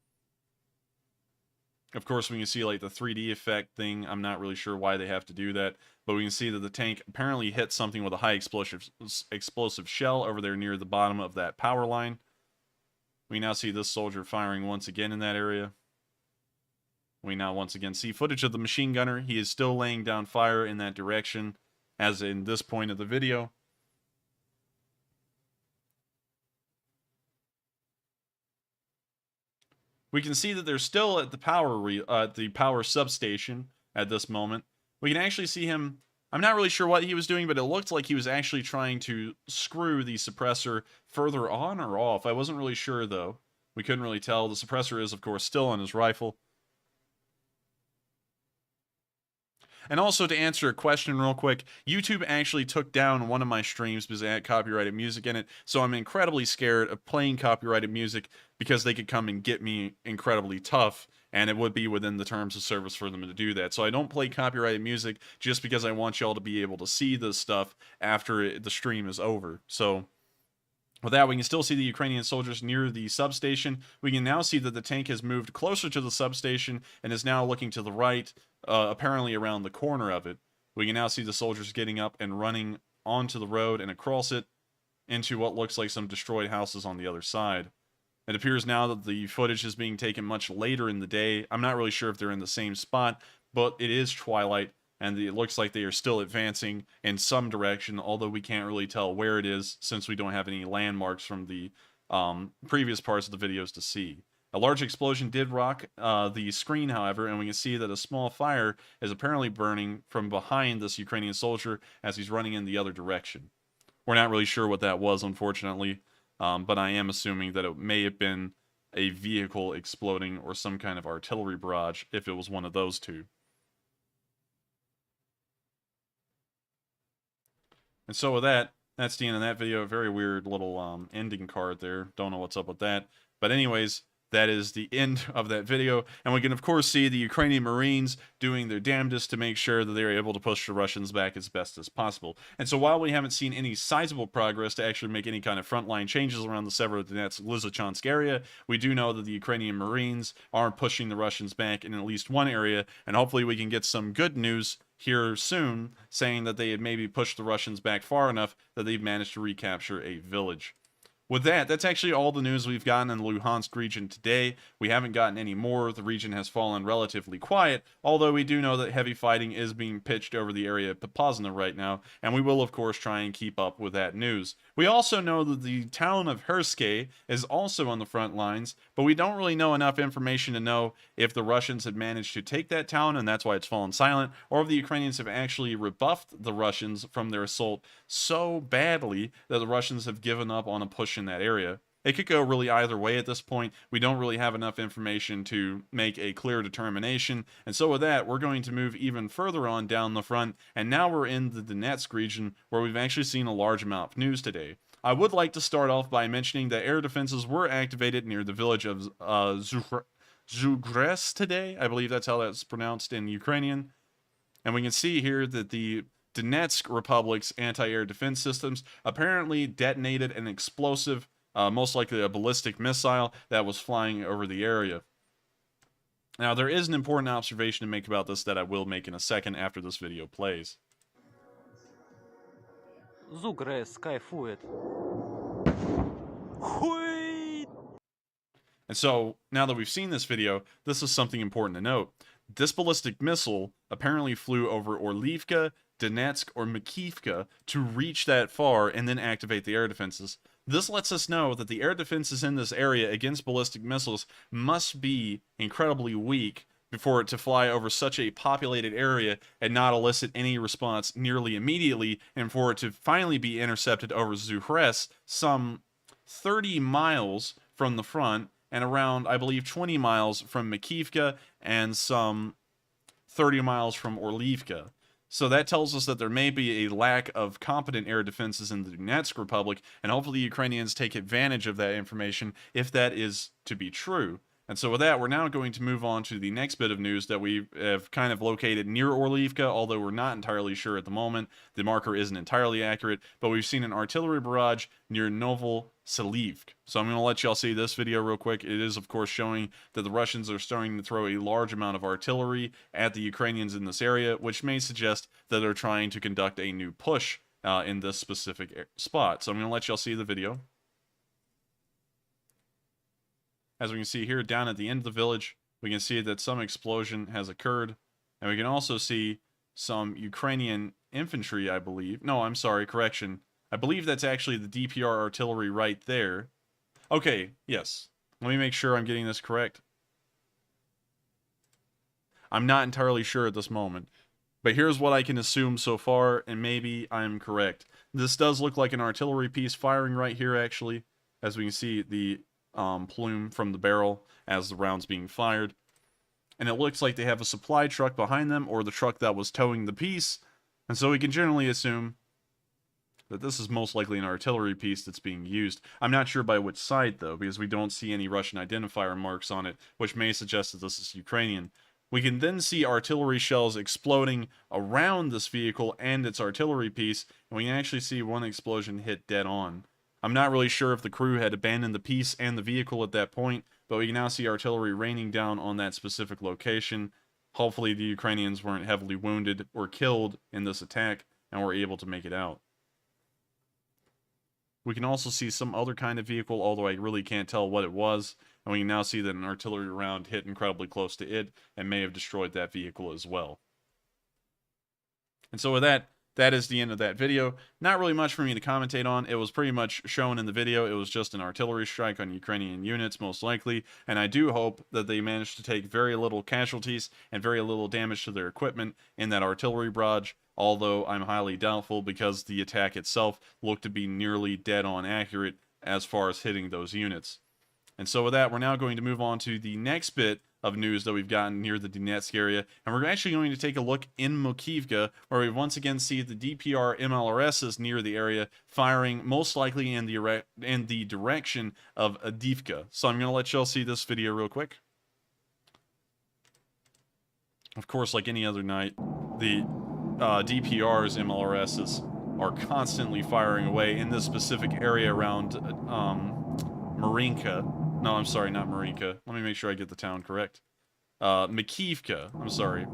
Of course, we can see like the 3D effect thing. I'm not really sure why they have to do that, but we can see that the tank apparently hit something with a high explosive shell over there near the bottom of that power line. We now see this soldier firing once again in that area. We now once again see footage of the machine gunner. He is still laying down fire in that direction, as in this point of the video. We can see that they're still at the power substation at this moment. We can actually see him. I'm not really sure what he was doing, but it looked like he was actually trying to screw the suppressor further on or off. I wasn't really sure, though. We couldn't really tell. The suppressor is, of course, still on his rifle. And also, to answer a question real quick, YouTube actually took down one of my streams because it had copyrighted music in it, so I'm incredibly scared of playing copyrighted music because they could come and get me incredibly tough, and it would be within the terms of service for them to do that. So I don't play copyrighted music just because I want y'all to be able to see this stuff after the stream is over. So with that, we can still see the Ukrainian soldiers near the substation. We can now see that the tank has moved closer to the substation and is now looking to the right, apparently around the corner of it. We can now see the soldiers getting up and running onto the road and across it into what looks like some destroyed houses on the other side. It appears now that the footage is being taken much later in the day. I'm not really sure if they're in the same spot, but it is twilight, and it looks like they are still advancing in some direction, although we can't really tell where it is since we don't have any landmarks from the previous parts of the videos to see. A large explosion did rock the screen, however, and we can see that a small fire is apparently burning from behind this Ukrainian soldier as he's running in the other direction. We're not really sure what that was, unfortunately, but I am assuming that it may have been a vehicle exploding or some kind of artillery barrage if it was one of those two. And so with that, that's the end of that video. A very weird little ending card there. Don't know what's up with that. But anyways, that is the end of that video. And we can, of course, see the Ukrainian Marines doing their damnedest to make sure that they're able to push the Russians back as best as possible. And so while we haven't seen any sizable progress to actually make any kind of frontline changes around the Severodonetsk Lysychansk area, we do know that the Ukrainian Marines are pushing the Russians back in at least one area. And hopefully we can get some good news here soon, saying that they had maybe pushed the Russians back far enough that they've managed to recapture a village. With that, that's actually all the news we've gotten in the Luhansk region today. We haven't gotten any more. The region has fallen relatively quiet, although we do know that heavy fighting is being pitched over the area of Popasna right now, and we will, of course, try and keep up with that news. We also know that the town of Kharkiv is also on the front lines, but we don't really know enough information to know if the Russians had managed to take that town, and that's why it's fallen silent, or if the Ukrainians have actually rebuffed the Russians from their assault so badly that the Russians have given up on a push in that area. It could go really either way at this point. We don't really have enough information to make a clear determination. And so with that, we're going to move even further on down the front. And now we're in the Donetsk region, where we've actually seen a large amount of news today. I would like to start off by mentioning that air defenses were activated near the village of Zugres today. I believe that's how that's pronounced in Ukrainian. And we can see here that the Donetsk Republic's anti-air defense systems apparently detonated an explosive, most likely a ballistic missile, that was flying over the area. Now, there is an important observation to make about this that I will make in a second after this video plays. Zugres кайфует. Hui! And so, now that we've seen this video, this is something important to note. This ballistic missile apparently flew over Orlivka, Donetsk, or Makivka to reach that far and then activate the air defenses. This lets us know that the air defenses in this area against ballistic missiles must be incredibly weak for it to fly over such a populated area and not elicit any response nearly immediately, and for it to finally be intercepted over Zugres, some 30 miles from the front, and around, I believe, 20 miles from Makivka, and some 30 miles from Orlivka. So that tells us that there may be a lack of competent air defenses in the Donetsk Republic, and hopefully the Ukrainians take advantage of that information if that is to be true. And so with that, we're now going to move on to the next bit of news that we have kind of located near Orlivka, although we're not entirely sure at the moment. The marker isn't entirely accurate, but we've seen an artillery barrage near Novoselivsk. So I'm going to let y'all see this video real quick. It is, of course, showing that the Russians are starting to throw a large amount of artillery at the Ukrainians in this area, which may suggest that they're trying to conduct a new push in this specific spot. So I'm going to let y'all see the video. As we can see here, down at the end of the village, we can see that some explosion has occurred. And we can also see some Ukrainian infantry, I believe. No, I'm sorry, correction. I believe that's actually the DPR artillery right there. Okay, yes. Let me make sure I'm getting this correct. I'm not entirely sure at this moment. But here's what I can assume so far, and maybe I'm correct. This does look like an artillery piece firing right here, actually. As we can see, the plume from the barrel as the rounds being fired. And it looks like they have a supply truck behind them, or the truck that was towing the piece. And so we can generally assume that this is most likely an artillery piece that's being used. I'm not sure by which side, though, because we don't see any Russian identifier marks on it, which may suggest that this is Ukrainian. We can then see artillery shells exploding around this vehicle and its artillery piece, and we can actually see one explosion hit dead on. I'm not really sure if the crew had abandoned the piece and the vehicle at that point, but we can now see artillery raining down on that specific location. Hopefully the Ukrainians weren't heavily wounded or killed in this attack and were able to make it out. We can also see some other kind of vehicle, although I really can't tell what it was, and we can now see that an artillery round hit incredibly close to it and may have destroyed that vehicle as well. And so with that, that is the end of that video. Not really much for me to commentate on. It was pretty much shown in the video. It was just an artillery strike on Ukrainian units, most likely. And I do hope that they managed to take very little casualties and very little damage to their equipment in that artillery barrage, although I'm highly doubtful because the attack itself looked to be nearly dead-on accurate as far as hitting those units. And so with that, we're now going to move on to the next bit of news that we've gotten near the Donetsk area, and we're actually going to take a look in Makivka, where we once again see the DPR MLRSs near the area firing, most likely in the direction of Avdiivka. So I'm going to let y'all see this video real quick. Of course, like any other night, the DPR's MLRSs are constantly firing away in this specific area around Marinka. No, I'm sorry, not Marinka. Let me make sure I get the town correct. Makivka, I'm sorry.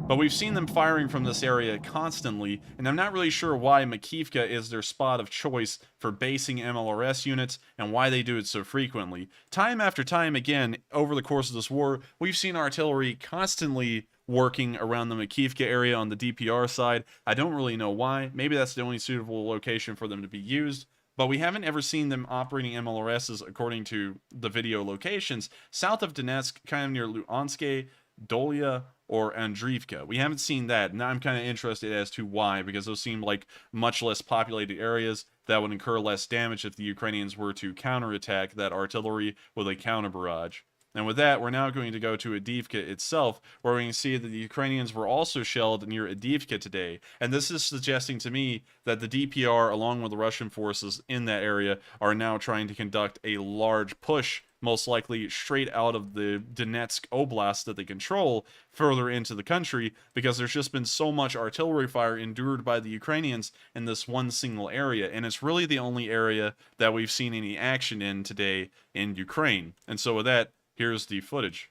But we've seen them firing from this area constantly, and I'm not really sure why Makivka is their spot of choice for basing MLRS units and why they do it so frequently. Time after time again, over the course of this war, we've seen artillery constantly working around the Makivka area on the DPR side. I don't really know why. Maybe that's the only suitable location for them to be used. But we haven't ever seen them operating MLRSs according to the video locations south of Donetsk, kind of near Luhansk, Dolia, or Andriivka. We haven't seen that, and I'm kind of interested as to why, because those seem like much less populated areas that would incur less damage if the Ukrainians were to counterattack that artillery with a counter barrage. And with that, we're now going to go to Avdiivka itself, where we can see that the Ukrainians were also shelled near Avdiivka today. And this is suggesting to me that the DPR, along with the Russian forces in that area, are now trying to conduct a large push, most likely straight out of the Donetsk Oblast that they control, further into the country, because there's just been so much artillery fire endured by the Ukrainians in this one single area. And it's really the only area that we've seen any action in today in Ukraine. And so with that, here's the footage.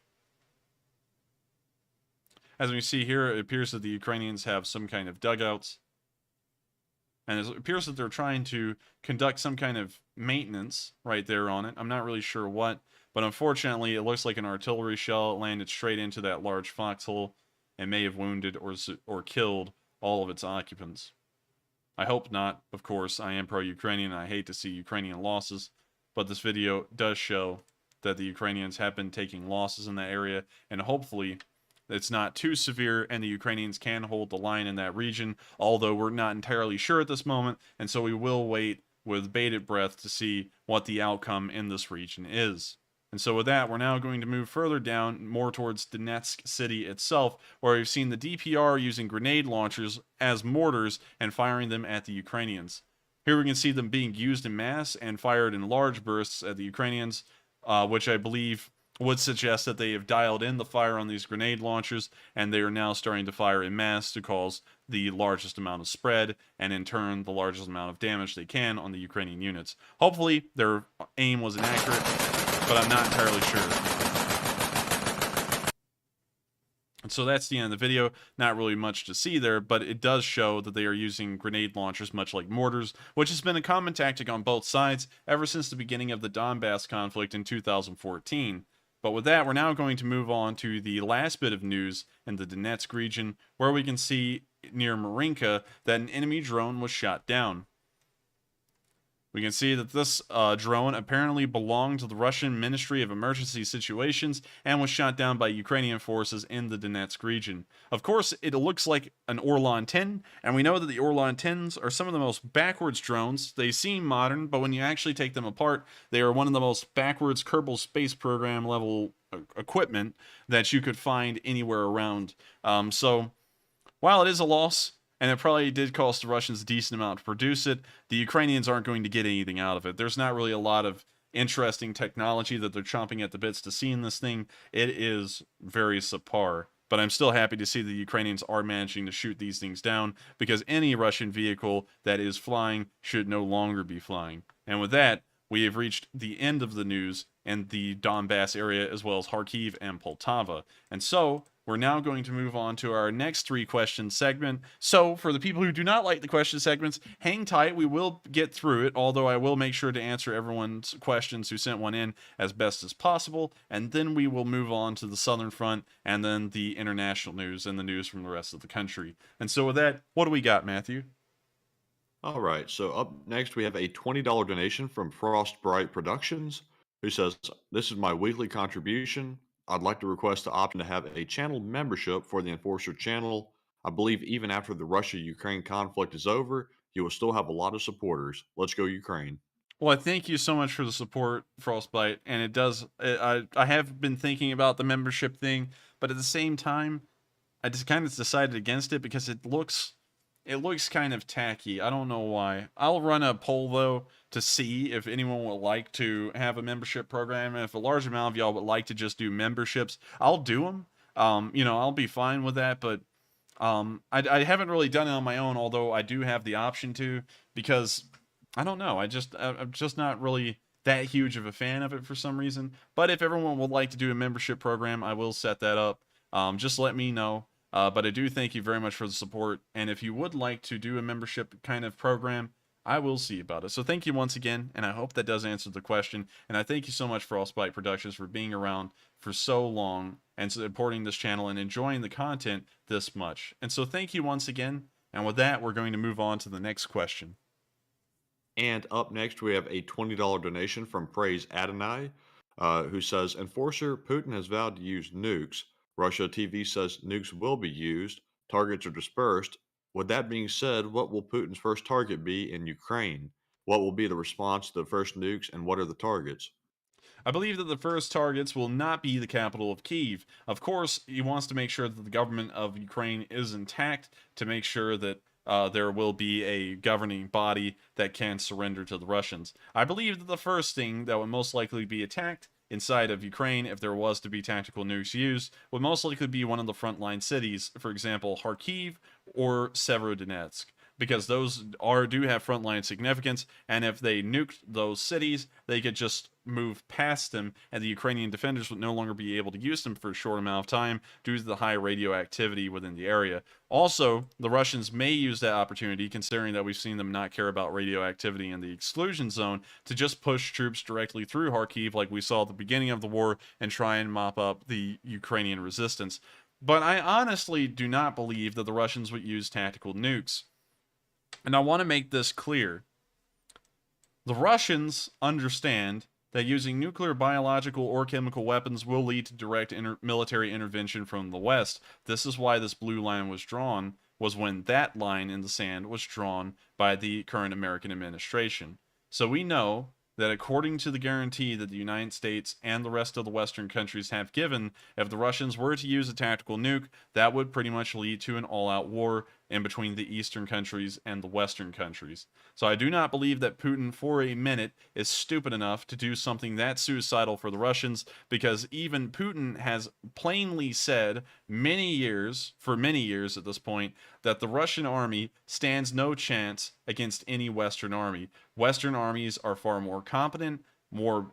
As we see here, it appears that the Ukrainians have some kind of dugouts. And it appears that they're trying to conduct some kind of maintenance right there on it. I'm not really sure what, but unfortunately, it looks like an artillery shell landed straight into that large foxhole and may have wounded or killed all of its occupants. I hope not. Of course, I am pro-Ukrainian and I hate to see Ukrainian losses, but this video does show that the Ukrainians have been taking losses in that area, and hopefully it's not too severe and the Ukrainians can hold the line in that region, although we're not entirely sure at this moment, and so we will wait with bated breath to see what the outcome in this region is. And so with that, we're now going to move further down, more towards Donetsk city itself, where we've seen the DPR using grenade launchers as mortars and firing them at the Ukrainians. Here we can see them being used in mass and fired in large bursts at the Ukrainians, which I believe would suggest that they have dialed in the fire on these grenade launchers, and they are now starting to fire in mass to cause the largest amount of spread, and in turn, the largest amount of damage they can on the Ukrainian units. Hopefully, their aim was inaccurate, but I'm not entirely sure. And so that's the end of the video. Not really much to see there, but it does show that they are using grenade launchers much like mortars, which has been a common tactic on both sides ever since the beginning of the Donbass conflict in 2014. But with that, we're now going to move on to the last bit of news in the Donetsk region, where we can see near Marinka that an enemy drone was shot down. We can see that this drone apparently belonged to the Russian Ministry of Emergency Situations and was shot down by Ukrainian forces in the Donetsk region. Of course, it looks like an Orlan 10, and we know that the Orlan 10s are some of the most backwards drones. They seem modern, but when you actually take them apart, they are one of the most backwards Kerbal Space Program level equipment that you could find anywhere around. So, while it is a loss, and it probably did cost the Russians a decent amount to produce it, the Ukrainians aren't going to get anything out of it. There's not really a lot of interesting technology that they're chomping at the bits to see in this thing. It is very subpar. But I'm still happy to see the Ukrainians are managing to shoot these things down, because any Russian vehicle that is flying should no longer be flying. And with that, we have reached the end of the news in the Donbass area, as well as Kharkiv and Poltava. And so, we're now going to move on to our next 3 question segment. So, for the people who do not like the question segments, hang tight. We will get through it, although I will make sure to answer everyone's questions who sent one in as best as possible. And then we will move on to the Southern Front and then the international news and the news from the rest of the country. And so with that, what do we got, Matthew? All right. So up next, we have a $20 donation from Frostbright Productions, who says, "This is my weekly contribution. I'd like to request the option to have a channel membership for the Enforcer channel. I believe even after the Russia-Ukraine conflict is over, you will still have a lot of supporters. Let's go Ukraine." Well, thank you so much for the support, Frostbite. And it does. I have been thinking about the membership thing, but at the same time, I just kind of decided against it because it looks kind of tacky. I don't know why. I'll run a poll though to see if anyone would like to have a membership program, and if a large amount of y'all would like to just do memberships, I'll do them. I'll be fine with that, but I haven't really done it on my own, although I do have the option to, because I don't know. I'm just not really that huge of a fan of it for some reason. But if everyone would like to do a membership program, I will set that up. Just let me know. But I do thank you very much for the support. And if you would like to do a membership kind of program, I will see about it. So thank you once again, and I hope that does answer the question. And I thank you so much for Allspite Productions for being around for so long and supporting this channel and enjoying the content this much. And so thank you once again. And with that, we're going to move on to the next question. And up next, we have a $20 donation from Praise Adonai, who says, Enforcer, Putin has vowed to use nukes. Russia TV says nukes will be used. Targets are dispersed. With that being said, what will Putin's first target be in Ukraine? What will be the response to the first nukes, and what are the targets? I believe that the first targets will not be the capital of Kyiv. Of course, he wants to make sure that the government of Ukraine is intact, to make sure that there will be a governing body that can surrender to the Russians. I believe that the first thing that would most likely be attacked inside of Ukraine, if there was to be tactical nukes used, would most likely be one of the frontline cities, for example, Kharkiv or Severodonetsk, because those do have frontline significance, and if they nuked those cities, they could just move past them, and the Ukrainian defenders would no longer be able to use them for a short amount of time due to the high radioactivity within the area. Also, the Russians may use that opportunity, considering that we've seen them not care about radioactivity in the exclusion zone, to just push troops directly through Kharkiv like we saw at the beginning of the war and try and mop up the Ukrainian resistance. But I honestly do not believe that the Russians would use tactical nukes. And I want to make this clear. The Russians understand that using nuclear, biological, or chemical weapons will lead to direct military intervention from the West. This is why this blue line was drawn, was when that line in the sand was drawn by the current American administration. So we know that according to the guarantee that the United States and the rest of the Western countries have given, if the Russians were to use a tactical nuke, that would pretty much lead to an all-out war in between the Eastern countries and the Western countries. So I do not believe that Putin, for a minute, is stupid enough to do something that suicidal for the Russians, because even Putin has plainly said for many years at this point, that the Russian army stands no chance against any Western army. Western armies are far more competent,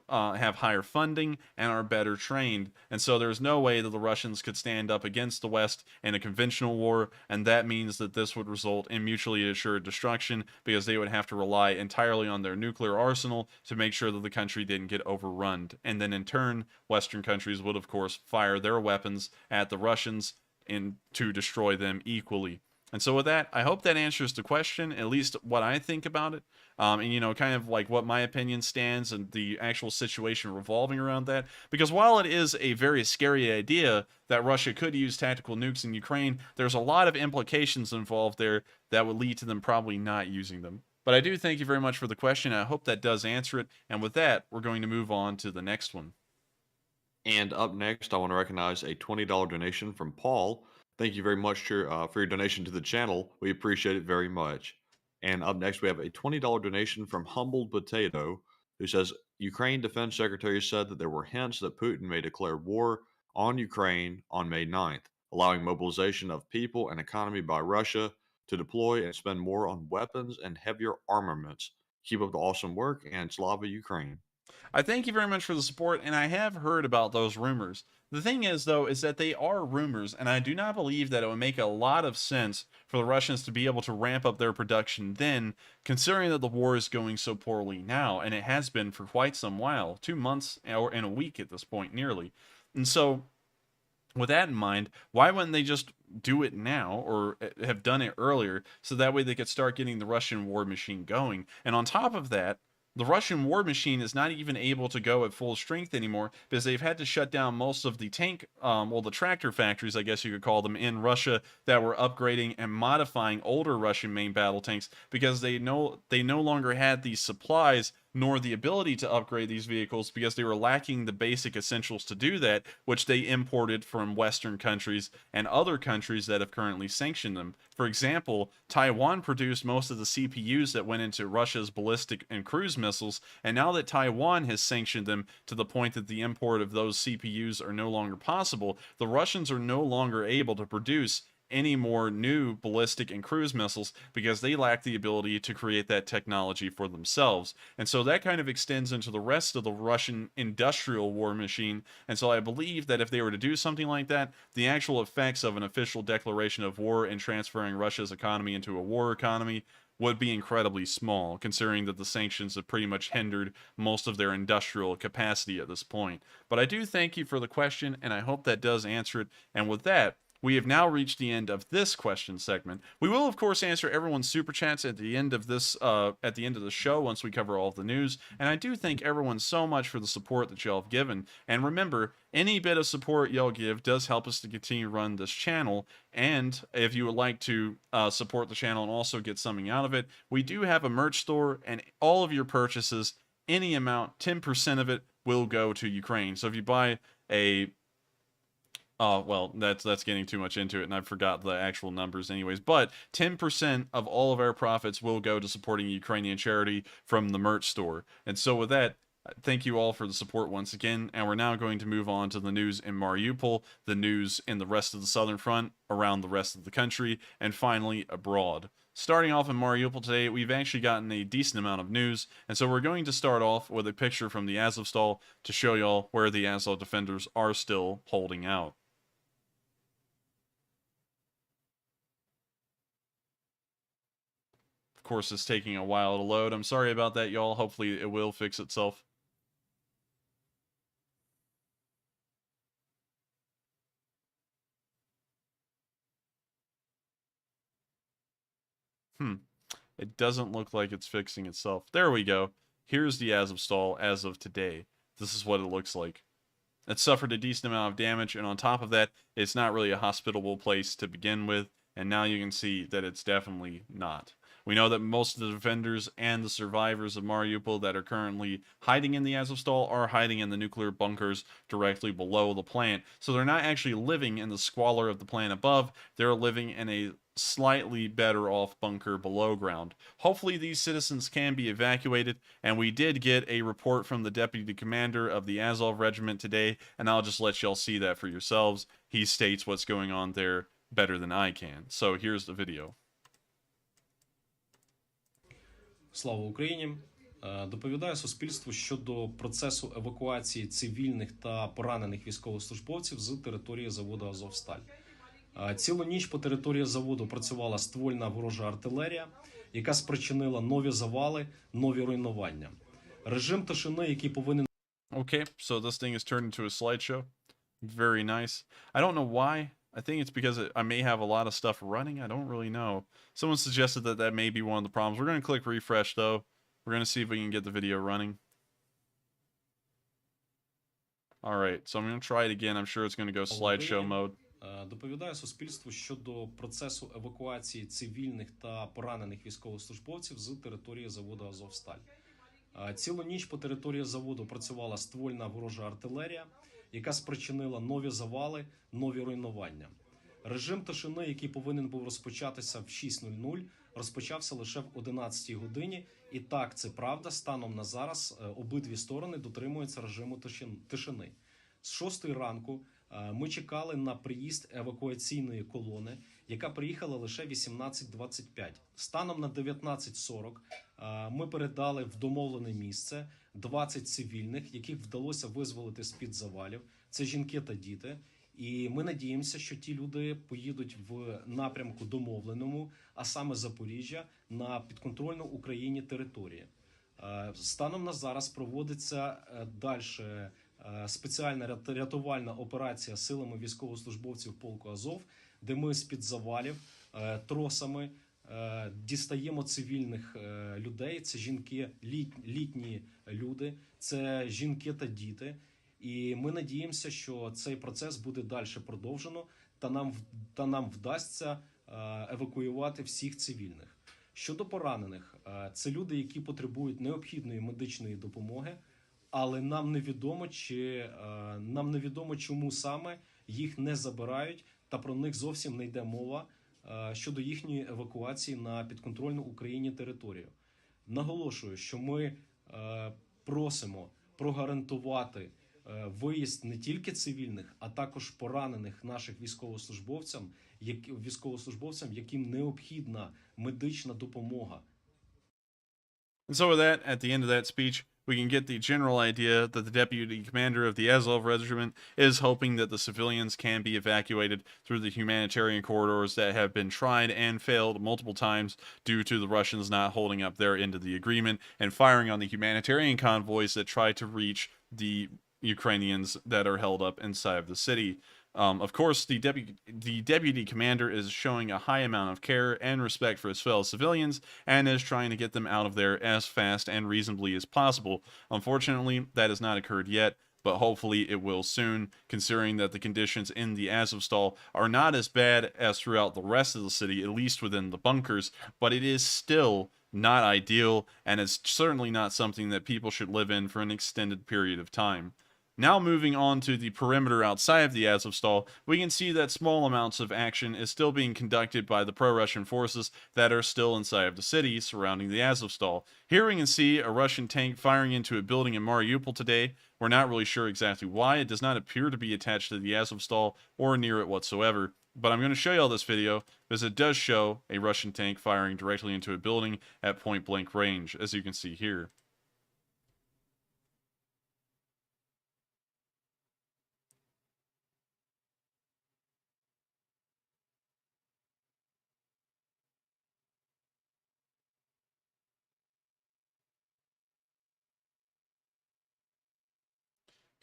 have higher funding, and are better trained. And so there's no way that the Russians could stand up against the West in a conventional war, and that means that this would result in mutually assured destruction, because they would have to rely entirely on their nuclear arsenal to make sure that the country didn't get overrun. And then in turn, Western countries would of course fire their weapons at the Russians to destroy them equally. And so with that, I hope that answers the question, at least what I think about it. And kind of like what my opinion stands and the actual situation revolving around that. Because while it is a very scary idea that Russia could use tactical nukes in Ukraine, there's a lot of implications involved there that would lead to them probably not using them. But I do thank you very much for the question. I hope that does answer it. And with that, we're going to move on to the next one. And up next, I want to recognize a $20 donation from Paul. Thank you very much for your donation to the channel. We appreciate it very much. And up next, we have a $20 donation from Humbled Potato, who says Ukraine Defense Secretary said that there were hints that Putin may declare war on Ukraine on May 9th, allowing mobilization of people and economy by Russia to deploy and spend more on weapons and heavier armaments. Keep up the awesome work, and Slava Ukraine. I thank you very much for the support, and I have heard about those rumors. The thing is, though, is that they are rumors, and I do not believe that it would make a lot of sense for the Russians to be able to ramp up their production then, considering that the war is going so poorly now, and it has been for quite some while, 2 months or in a week at this point, nearly. And so, with that in mind, why wouldn't they just do it now, or have done it earlier, so that way they could start getting the Russian war machine going? And on top of that, the Russian war machine is not even able to go at full strength anymore, because they've had to shut down most of the the tractor factories, I guess you could call them, in Russia, that were upgrading and modifying older Russian main battle tanks, because they no longer had the supplies nor the ability to upgrade these vehicles because they were lacking the basic essentials to do that, which they imported from Western countries and other countries that have currently sanctioned them. For example, Taiwan produced most of the CPUs that went into Russia's ballistic and cruise missiles, and now that Taiwan has sanctioned them to the point that the import of those CPUs are no longer possible, the Russians are no longer able to produce any more new ballistic and cruise missiles because they lack the ability to create that technology for themselves. And so that kind of extends into the rest of the Russian industrial war machine. And so I believe that if they were to do something like that, the actual effects of an official declaration of war and transferring Russia's economy into a war economy would be incredibly small, considering that the sanctions have pretty much hindered most of their industrial capacity at this point. But I do thank you for the question, and I hope that does answer it. And with that, we have now reached the end of this question segment. We will, of course, answer everyone's super chats at the end of this, at the end of the show once we cover all of the news. And I do thank everyone so much for the support that y'all have given. And remember, any bit of support y'all give does help us to continue to run this channel. And if you would like to support the channel and also get something out of it, we do have a merch store, and all of your purchases, any amount, 10% of it will go to Ukraine. So if you buy a oh, well, that's getting too much into it, and I forgot the actual numbers anyways. But 10% of all of our profits will go to supporting Ukrainian charity from the merch store. And so with that, thank you all for the support once again. And we're now going to move on to the news in Mariupol, the news in the rest of the southern front, around the rest of the country, and finally abroad. Starting off in Mariupol today, we've actually gotten a decent amount of news, and so we're going to start off with a picture from the Azovstal to show y'all where the Azov defenders are still holding out. Of course, it's taking a while to load. I'm sorry about that, y'all. Hopefully it will fix itself. It doesn't look like it's fixing itself. There we go. Here's the Azovstal as of today. This is what it looks like. It suffered a decent amount of damage, and on top of that, it's not really a hospitable place to begin with, and now you can see that it's definitely not. We know that most of the defenders and the survivors of Mariupol that are currently hiding in the Azovstal are hiding in the nuclear bunkers directly below the plant. So they're not actually living in the squalor of the plant above. They're living in a slightly better off bunker below ground. Hopefully these citizens can be evacuated, and we did get a report from the deputy commander of the Azov regiment today, and I'll just let y'all see that for yourselves. He states what's going on there better than I can. So here's the video. Слава Україні! Доповідаю суспільству щодо процесу евакуації цивільних та поранених військовослужбовців з території заводу «Азовсталь». Цілу ніч по території заводу працювала ствольна ворожа артилерія, яка спричинила нові завали, нові руйнування. Режим тишини, який повинен... Okay, so this thing is turned into a slideshow. Very nice. I don't know why. I think it's because I may have a lot of stuff running. I don't really know. Someone suggested that that may be one of the problems. We're going to click refresh, though. We're going to see if we can get the video running. All right, so I'm going to try it again. I'm sure it's going to go slideshow mode. Доповідаю суспільству щодо процесу евакуації цивільних та поранених військовослужбовців з території заводу «Азовсталь». Цілу ніч по території заводу працювала ствольна ворожа артилерія, яка спричинила нові завали, нові руйнування. Режим тишини, який повинен був розпочатися в 6:00, розпочався лише в 11 годині. І так, це правда, станом на зараз обидві сторони дотримуються режиму тишини. З 6 ранку ми чекали на приїзд евакуаційної колони, яка приїхала лише 18:25. Станом на 19:40 ми передали в домовлене місце 20 цивільних, яких вдалося визволити з-під завалів. Це жінки та діти. І ми надіємося, що ті люди поїдуть в напрямку домовленому, а саме Запоріжжя, на підконтрольну Україні території. Станом на зараз проводиться далі спеціальна рятувальна операція силами військовослужбовців полку Азов, де ми з-під завалів тросами дістаємо цивільних людей. Це жінки, літні люди, це жінки та діти. І ми надіємося, що цей процес буде далі продовжено та нам вдасться евакуювати всіх цивільних. Щодо поранених, це люди, які потребують необхідної медичної допомоги, але нам невідомо, чому саме їх не забирають, та про них зовсім не йде мова щодо їхньої евакуації на підконтрольну Україні територію. Наголошую, що ми просимо прогарантувати виїзд не тільки цивільних, а також поранених наших військовослужбовцям, яким необхідна медична допомога. And so with that, at the end of that speech, we can get the general idea that the deputy commander of the Azov regiment is hoping that the civilians can be evacuated through the humanitarian corridors that have been tried and failed multiple times due to the Russians not holding up their end of the agreement and firing on the humanitarian convoys that try to reach the Ukrainians that are held up inside of the city. Of course, the deputy commander is showing a high amount of care and respect for his fellow civilians and is trying to get them out of there as fast and reasonably as possible. Unfortunately, that has not occurred yet, but hopefully it will soon, considering that the conditions in the Azovstal are not as bad as throughout the rest of the city, at least within the bunkers, but it is still not ideal, and it's certainly not something that people should live in for an extended period of time. Now moving on to the perimeter outside of the Azovstal, we can see that small amounts of action is still being conducted by the pro-Russian forces that are still inside of the city surrounding the Azovstal. Here we can see a Russian tank firing into a building in Mariupol today. We're not really sure exactly why. It does not appear to be attached to the Azovstal or near it whatsoever. But I'm going to show you all this video because it does show a Russian tank firing directly into a building at point-blank range, as you can see here.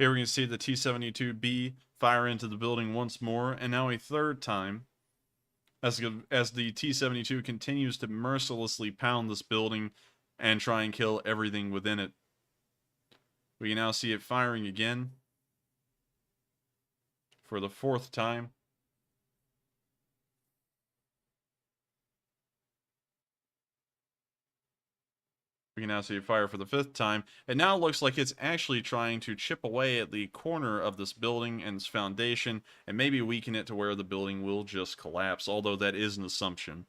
Here we can see the T-72B fire into the building once more, and now a third time, as the T-72 continues to mercilessly pound this building and try and kill everything within it. We can now see it firing again for the fourth time. We can now see it fire for the fifth time. It now looks like it's actually trying to chip away at the corner of this building and its foundation and maybe weaken it to where the building will just collapse, although that is an assumption.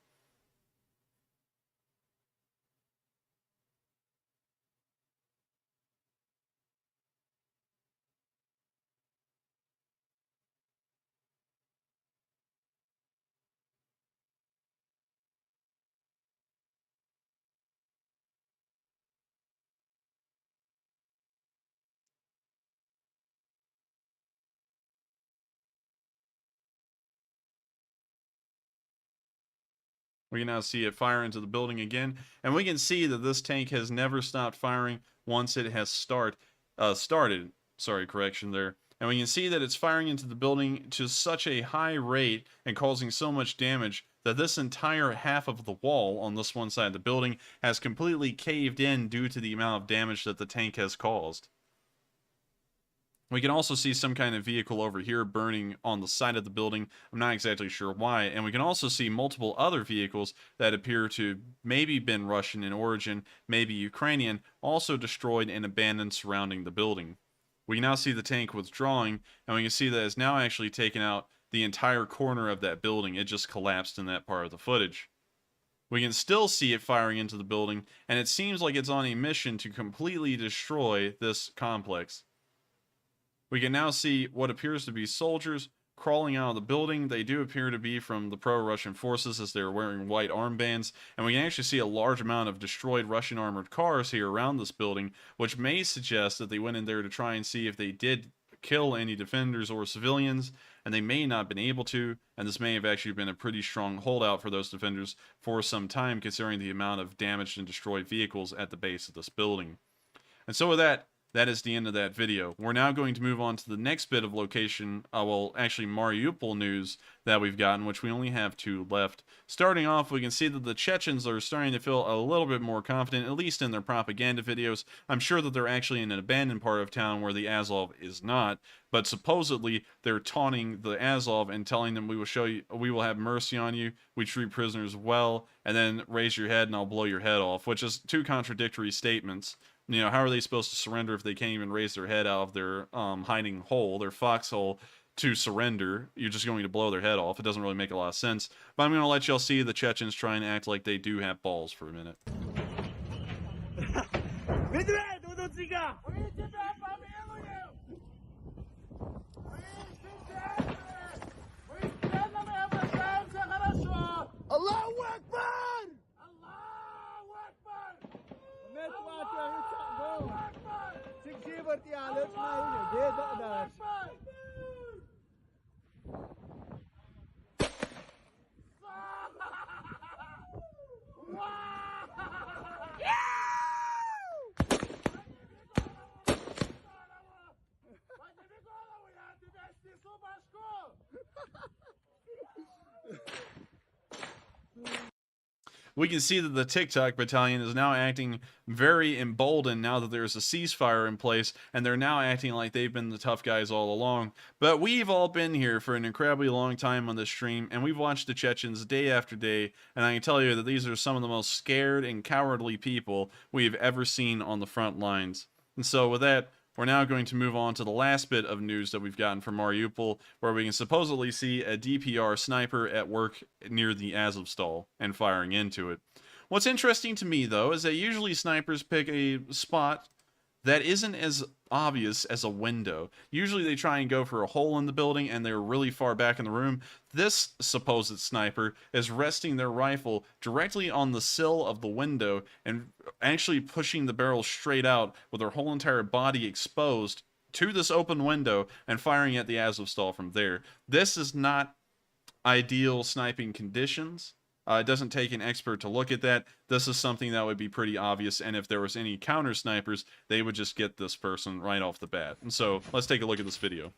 We can now see it fire into the building again, and we can see that this tank has never stopped firing once it has started. Sorry, correction there. And we can see that it's firing into the building to such a high rate and causing so much damage that this entire half of the wall on this one side of the building has completely caved in due to the amount of damage that the tank has caused. We can also see some kind of vehicle over here burning on the side of the building. I'm not exactly sure why. And we can also see multiple other vehicles that appear to maybe been Russian in origin, maybe Ukrainian, also destroyed and abandoned surrounding the building. We can now see the tank withdrawing, and we can see that it's now actually taken out the entire corner of that building. It just collapsed in that part of the footage. We can still see it firing into the building, and it seems like it's on a mission to completely destroy this complex. We can now see what appears to be soldiers crawling out of the building. They do appear to be from the pro-Russian forces as they're wearing white armbands. And we can actually see a large amount of destroyed Russian armored cars here around this building, which may suggest that they went in there to try and see if they did kill any defenders or civilians, and they may not have been able to, and this may have actually been a pretty strong holdout for those defenders for some time, considering the amount of damaged and destroyed vehicles at the base of this building. And so with that, that is the end of that video. We're now going to move on to the next bit of location, well, actually Mariupol news that we've gotten, which we only have 2 left. Starting off, we can see that the Chechens are starting to feel a little bit more confident, at least in their propaganda videos. I'm sure that they're actually in an abandoned part of town where the Azov is not, but supposedly they're taunting the Azov and telling them, we will have mercy on you, we treat prisoners well, and then raise your head and I'll blow your head off, which is 2 contradictory statements. You know, how are they supposed to surrender if they can't even raise their head out of their hiding hole, their foxhole, to surrender? You're just going to blow their head off. It doesn't really make a lot of sense. But I'm going to let y'all see the Chechens try and act like they do have balls for a minute. We can see that the TikTok battalion is now acting very emboldened now that there's a ceasefire in place, and they're now acting like they've been the tough guys all along. But we've all been here for an incredibly long time on this stream, and we've watched the Chechens day after day, and I can tell you that these are some of the most scared and cowardly people we've ever seen on the front lines. And so with that, we're now going to move on to the last bit of news that we've gotten from Mariupol, where we can supposedly see a DPR sniper at work near the Azovstal and firing into it. What's interesting to me, though, is that usually snipers pick a spot that isn't as obvious as a window. Usually they try and go for a hole in the building and they're really far back in the room. This supposed sniper is resting their rifle directly on the sill of the window and actually pushing the barrel straight out with their whole entire body exposed to this open window and firing at the Azovstal from there. This is not ideal sniping conditions. It doesn't take an expert to look at that. This is something that would be pretty obvious, and if there was any counter snipers, they would just get this person right off the bat. And so, let's take a look at this video.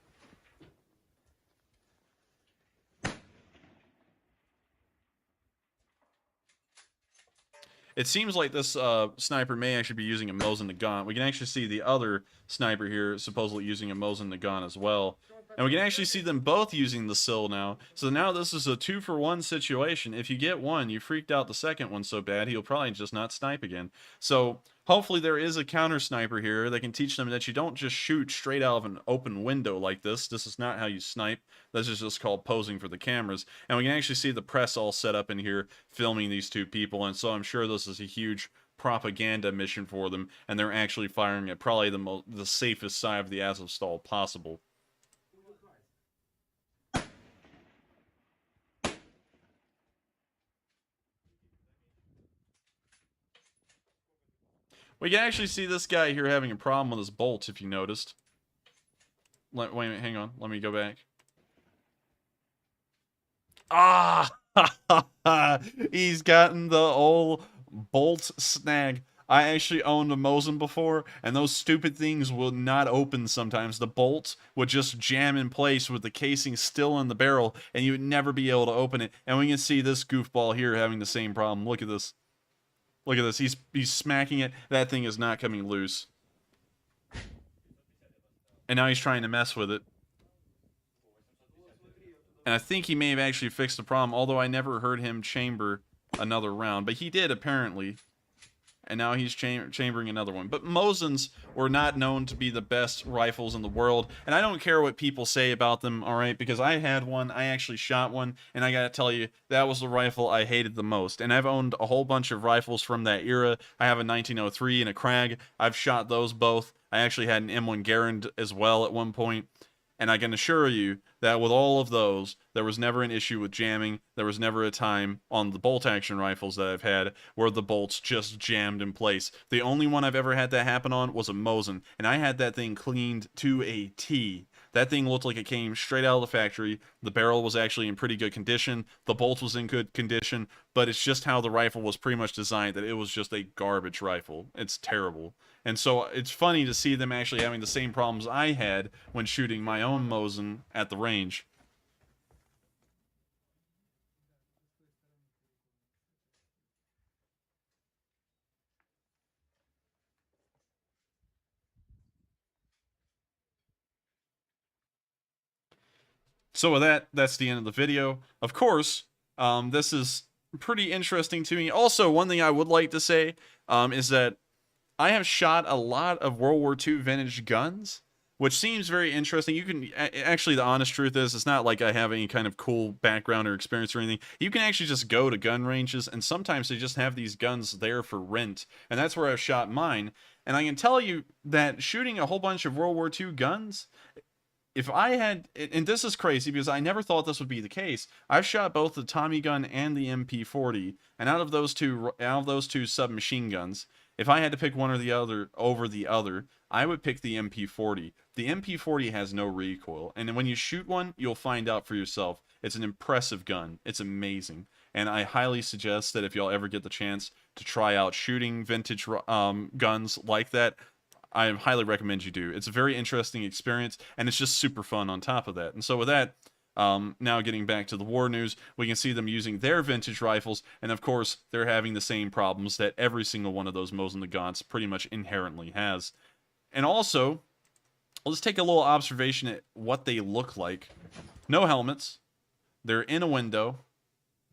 It seems like this sniper may actually be using a Mosin Nagant. We can actually see the other sniper here supposedly using a Mosin Nagant as well. And we can actually see them both using the sill now. So now this is a 2-for-1 situation. If you get one, you freaked out the second one so bad, he'll probably just not snipe again. So hopefully there is a counter sniper here that can teach them that you don't just shoot straight out of an open window like this. This is not how you snipe. This is just called posing for the cameras. And we can actually see the press all set up in here filming these 2 people. And so I'm sure this is a huge propaganda mission for them. And they're actually firing at probably the safest side of the Azovstal possible. We can actually see this guy here having a problem with his bolts, if you noticed. Wait a minute, hang on. Let me go back. Ah! He's gotten the old bolt snag. I actually owned a Mosin before, and those stupid things would not open sometimes. The bolts would just jam in place with the casing still in the barrel, and you would never be able to open it. And we can see this goofball here having the same problem. Look at this. Look at this. He's smacking it. That thing is not coming loose. And now he's trying to mess with it. And I think he may have actually fixed the problem, although I never heard him chamber another round. But he did, apparently. And now he's chambering another one. But Mosins were not known to be the best rifles in the world. And I don't care what people say about them, alright? Because I had one, I actually shot one, and I gotta tell you, that was the rifle I hated the most. And I've owned a whole bunch of rifles from that era. I have a 1903 and a Krag. I've shot those both. I actually had an M1 Garand as well at one point. And I can assure you that with all of those, there was never an issue with jamming. There was never a time on the bolt-action rifles that I've had where the bolts just jammed in place. The only one I've ever had that happen on was a Mosin, and I had that thing cleaned to a T. That thing looked like it came straight out of the factory. The barrel was actually in pretty good condition. The bolt was in good condition, but it's just how the rifle was pretty much designed that it was just a garbage rifle. It's terrible. And so it's funny to see them actually having the same problems I had when shooting my own Mosin at the range. So with that, that's the end of the video. Of course, this is pretty interesting to me. Also, one thing I would like to say is that I have shot a lot of World War II vintage guns, which seems very interesting. You can actually, the honest truth is, it's not like I have any kind of cool background or experience or anything. You can actually just go to gun ranges, and sometimes they just have these guns there for rent, and that's where I've shot mine. And I can tell you that shooting a whole bunch of World War II guns, if I had, and this is crazy because I never thought this would be the case. I've shot both the Tommy gun and the MP40, and out of those two submachine guns, if I had to pick one or the other over the other, I would pick the MP40. The MP40 has no recoil, and when you shoot one, you'll find out for yourself. It's an impressive gun. It's amazing, and I highly suggest that if y'all ever get the chance to try out shooting vintage guns like that, I highly recommend you do. It's a very interesting experience, and it's just super fun on top of that. And so with that, now getting back to the war news, we can see them using their vintage rifles, and of course, they're having the same problems that every single one of those Mosin Nagants pretty much inherently has. And also, let's take a little observation at what they look like. No helmets. They're in a window.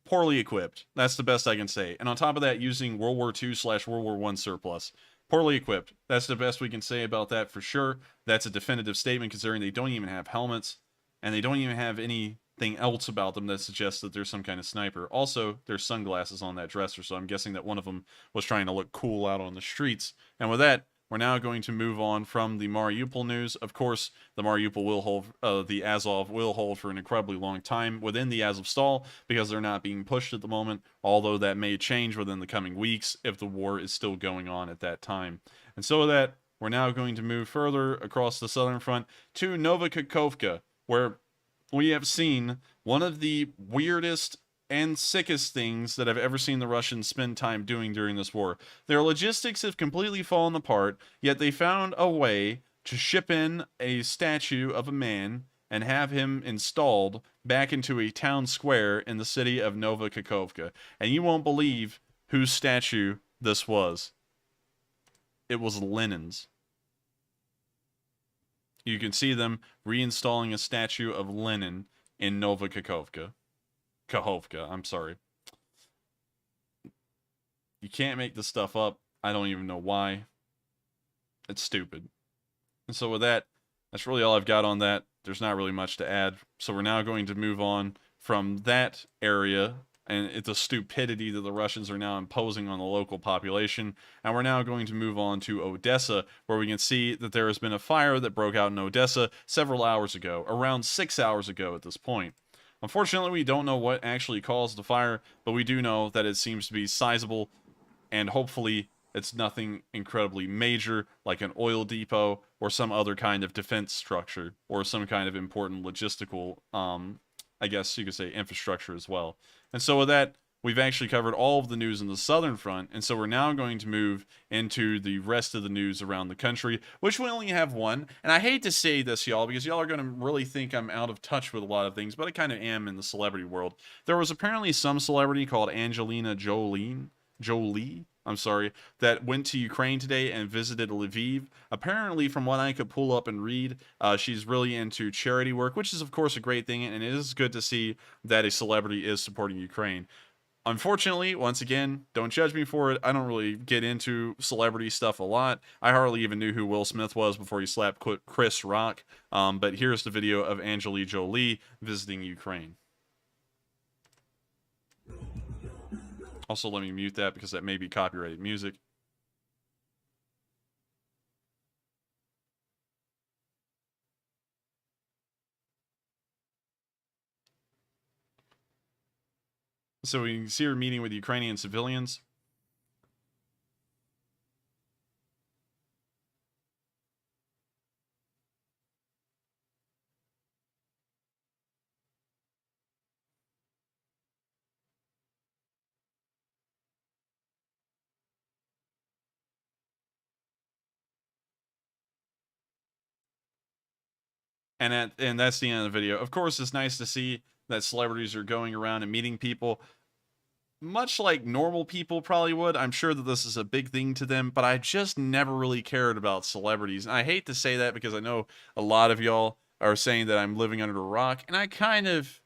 Poorly equipped. That's the best I can say. And on top of that, using World War II/World War I surplus. Poorly equipped. That's the best we can say about that for sure. That's a definitive statement considering they don't even have helmets, and they don't even have anything else about them that suggests that there's some kind of sniper. Also, there's sunglasses on that dresser, so I'm guessing that one of them was trying to look cool out on the streets. And with that, we're now going to move on from the Mariupol news. Of course, the Mariupol will hold, the Azov will hold for an incredibly long time within the Azovstal because they're not being pushed at the moment, although that may change within the coming weeks if the war is still going on at that time. And so with that, we're now going to move further across the southern front to Novokakhovka, where we have seen one of the weirdest and sickest things that I've ever seen the Russians spend time doing during this war. Their logistics have completely fallen apart, yet they found a way to ship in a statue of a man and have him installed back into a town square in the city of Novokakhovka. And you won't believe whose statue this was. It was Lenin's. You can see them reinstalling a statue of Lenin in Novokakhovka. I'm sorry. You can't make this stuff up. I don't even know why. It's stupid. And so with that, that's really all I've got on that. There's not really much to add. So we're now going to move on from that area and it's the stupidity that the Russians are now imposing on the local population. And we're now going to move on to Odessa, where we can see that there has been a fire that broke out in Odessa several hours ago, around 6 hours ago at this point. Unfortunately, we don't know what actually caused the fire, but we do know that it seems to be sizable, and hopefully it's nothing incredibly major, like an oil depot or some other kind of defense structure, or some kind of important logistical, I guess you could say, infrastructure as well. And so with that, we've actually covered all of the news in the southern front, and so we're now going to move into the rest of the news around the country, which we only have one. And I hate to say this, y'all, because y'all are going to really think I'm out of touch with a lot of things, but I kind of am in the celebrity world. There was apparently some celebrity called Angelina Jolie, that went to Ukraine today and visited Lviv. Apparently, from what I could pull up and read, she's really into charity work, which is, of course, a great thing, and it is good to see that a celebrity is supporting Ukraine. Unfortunately, once again, don't judge me for it. I don't really get into celebrity stuff a lot. I hardly even knew who Will Smith was before he slapped Chris Rock. But here's the video of Angelina Jolie visiting Ukraine. Also, let me mute that because that may be copyrighted music. So we can see her meeting with Ukrainian civilians. And that's the end of the video. Of course, it's nice to see that celebrities are going around and meeting people, much like normal people probably would. I'm sure that this is a big thing to them, but I just never really cared about celebrities. And I hate to say that because I know a lot of y'all are saying that I'm living under a rock, and I kind of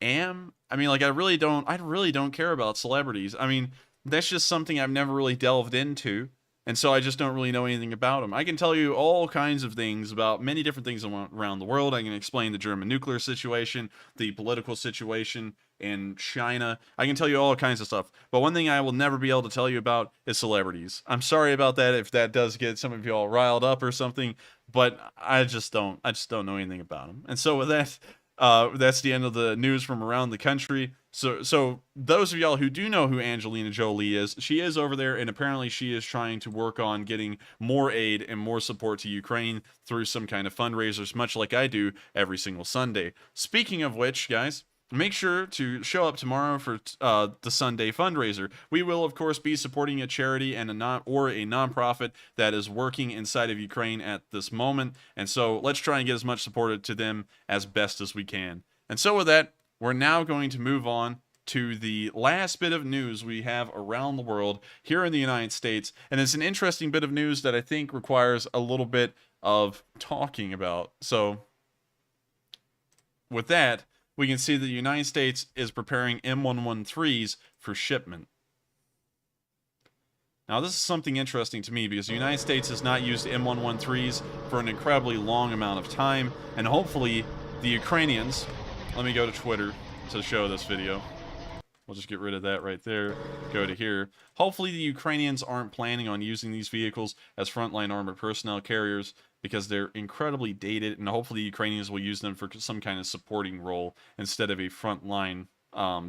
am. I mean, like, I really don't care about celebrities. I mean, that's just something I've never really delved into, and so I just don't really know anything about them. I can tell you all kinds of things about many different things around the world. I can explain the German nuclear situation, the political situation in China. I can tell you all kinds of stuff. But one thing I will never be able to tell you about is celebrities. I'm sorry about that if that does get some of you all riled up or something, but I just don't know anything about them. And so with that, that's the end of the news from around the country. So those of y'all who do know who Angelina Jolie is, she is over there, and apparently she is trying to work on getting more aid and more support to Ukraine through some kind of fundraisers, much like I do every single Sunday. Speaking of which, guys, make sure to show up tomorrow for the Sunday fundraiser. We will, of course, be supporting a charity and a nonprofit that is working inside of Ukraine at this moment. And so let's try and get as much support to them as best as we can. And so with that, we're now going to move on to the last bit of news we have around the world here in the United States. And it's an interesting bit of news that I think requires a little bit of talking about. So with that, we can see that the United States is preparing M113s for shipment. Now, this is something interesting to me because the United States has not used M113s for an incredibly long amount of time, and hopefully the Ukrainians... Let me go to Twitter to show this video. We'll just get rid of that right there. Go to here. Hopefully the Ukrainians aren't planning on using these vehicles as frontline armored personnel carriers because they're incredibly dated, and hopefully the Ukrainians will use them for some kind of supporting role instead of a frontline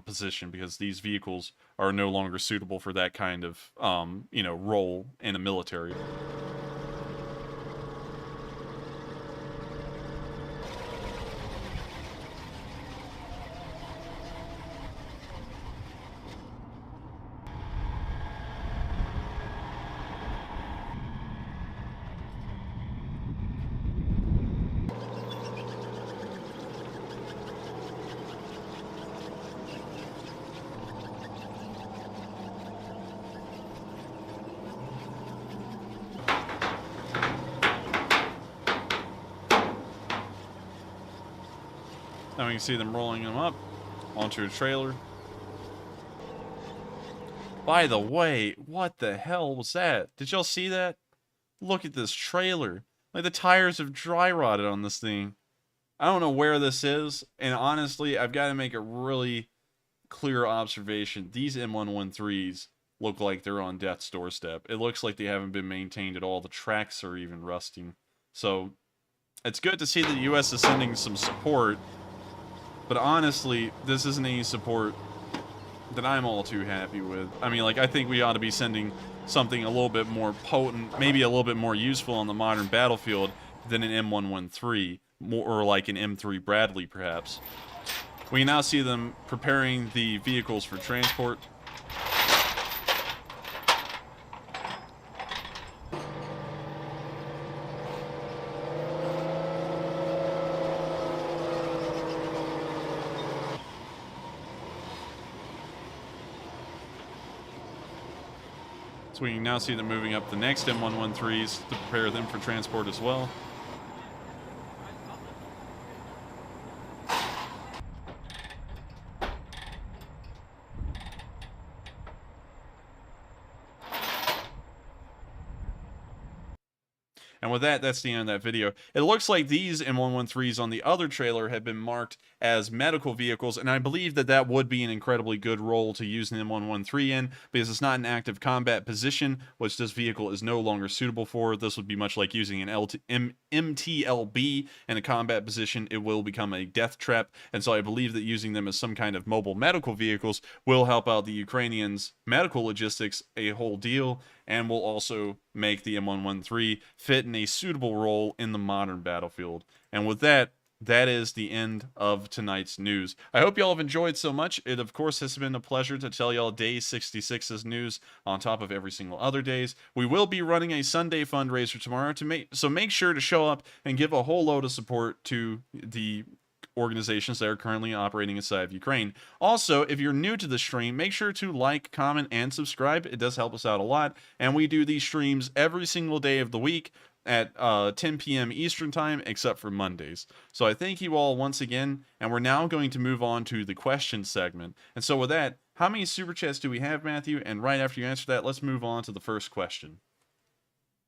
position, because these vehicles are no longer suitable for that kind of role in a military. Now we can see them rolling them up onto a trailer. By the way, what the hell was that? Did y'all see that? Look at this trailer. Like, the tires have dry rotted on this thing. I don't know where this is, and honestly, I've got to make a really clear observation. These M113s look like they're on death's doorstep. It looks like they haven't been maintained at all. The tracks are even rusting. So, it's good to see that the U.S. is sending some support. But honestly, this isn't any support that I'm all too happy with. I mean, like, I think we ought to be sending something a little bit more potent, maybe a little bit more useful on the modern battlefield than an M113, or like an M3 Bradley, perhaps. We now see them preparing the vehicles for transport. So we can now see them moving up the next M113s to prepare them for transport as well. And with that, that's the end of that video. It looks like these M113s on the other trailer have been marked as medical vehicles, and I believe that that would be an incredibly good role to use an M113 in, because it's not an active combat position, which this vehicle is no longer suitable for. This would be much like using an MTLB in a combat position. It will become a death trap, and so I believe that using them as some kind of mobile medical vehicles will help out the Ukrainians' medical logistics a whole deal, and will also make the M113 fit in a suitable role in the modern battlefield. And with that, that is the end of tonight's news. I hope y'all have enjoyed so much. It, of course, has been a pleasure to tell y'all Day 66's news on top of every single other days. We will be running a Sunday fundraiser tomorrow, so make sure to show up and give a whole load of support to the organizations that are currently operating inside of Ukraine. Also, if you're new to the stream, make sure to like, comment, and subscribe. It does help us out a lot. And we do these streams every single day of the week at 10 p.m. Eastern Time, except for Mondays. So I thank you all once again, and we're now going to move on to the question segment. And so with that, how many super chats do we have, Matthew? And right after you answer that, let's move on to the first question.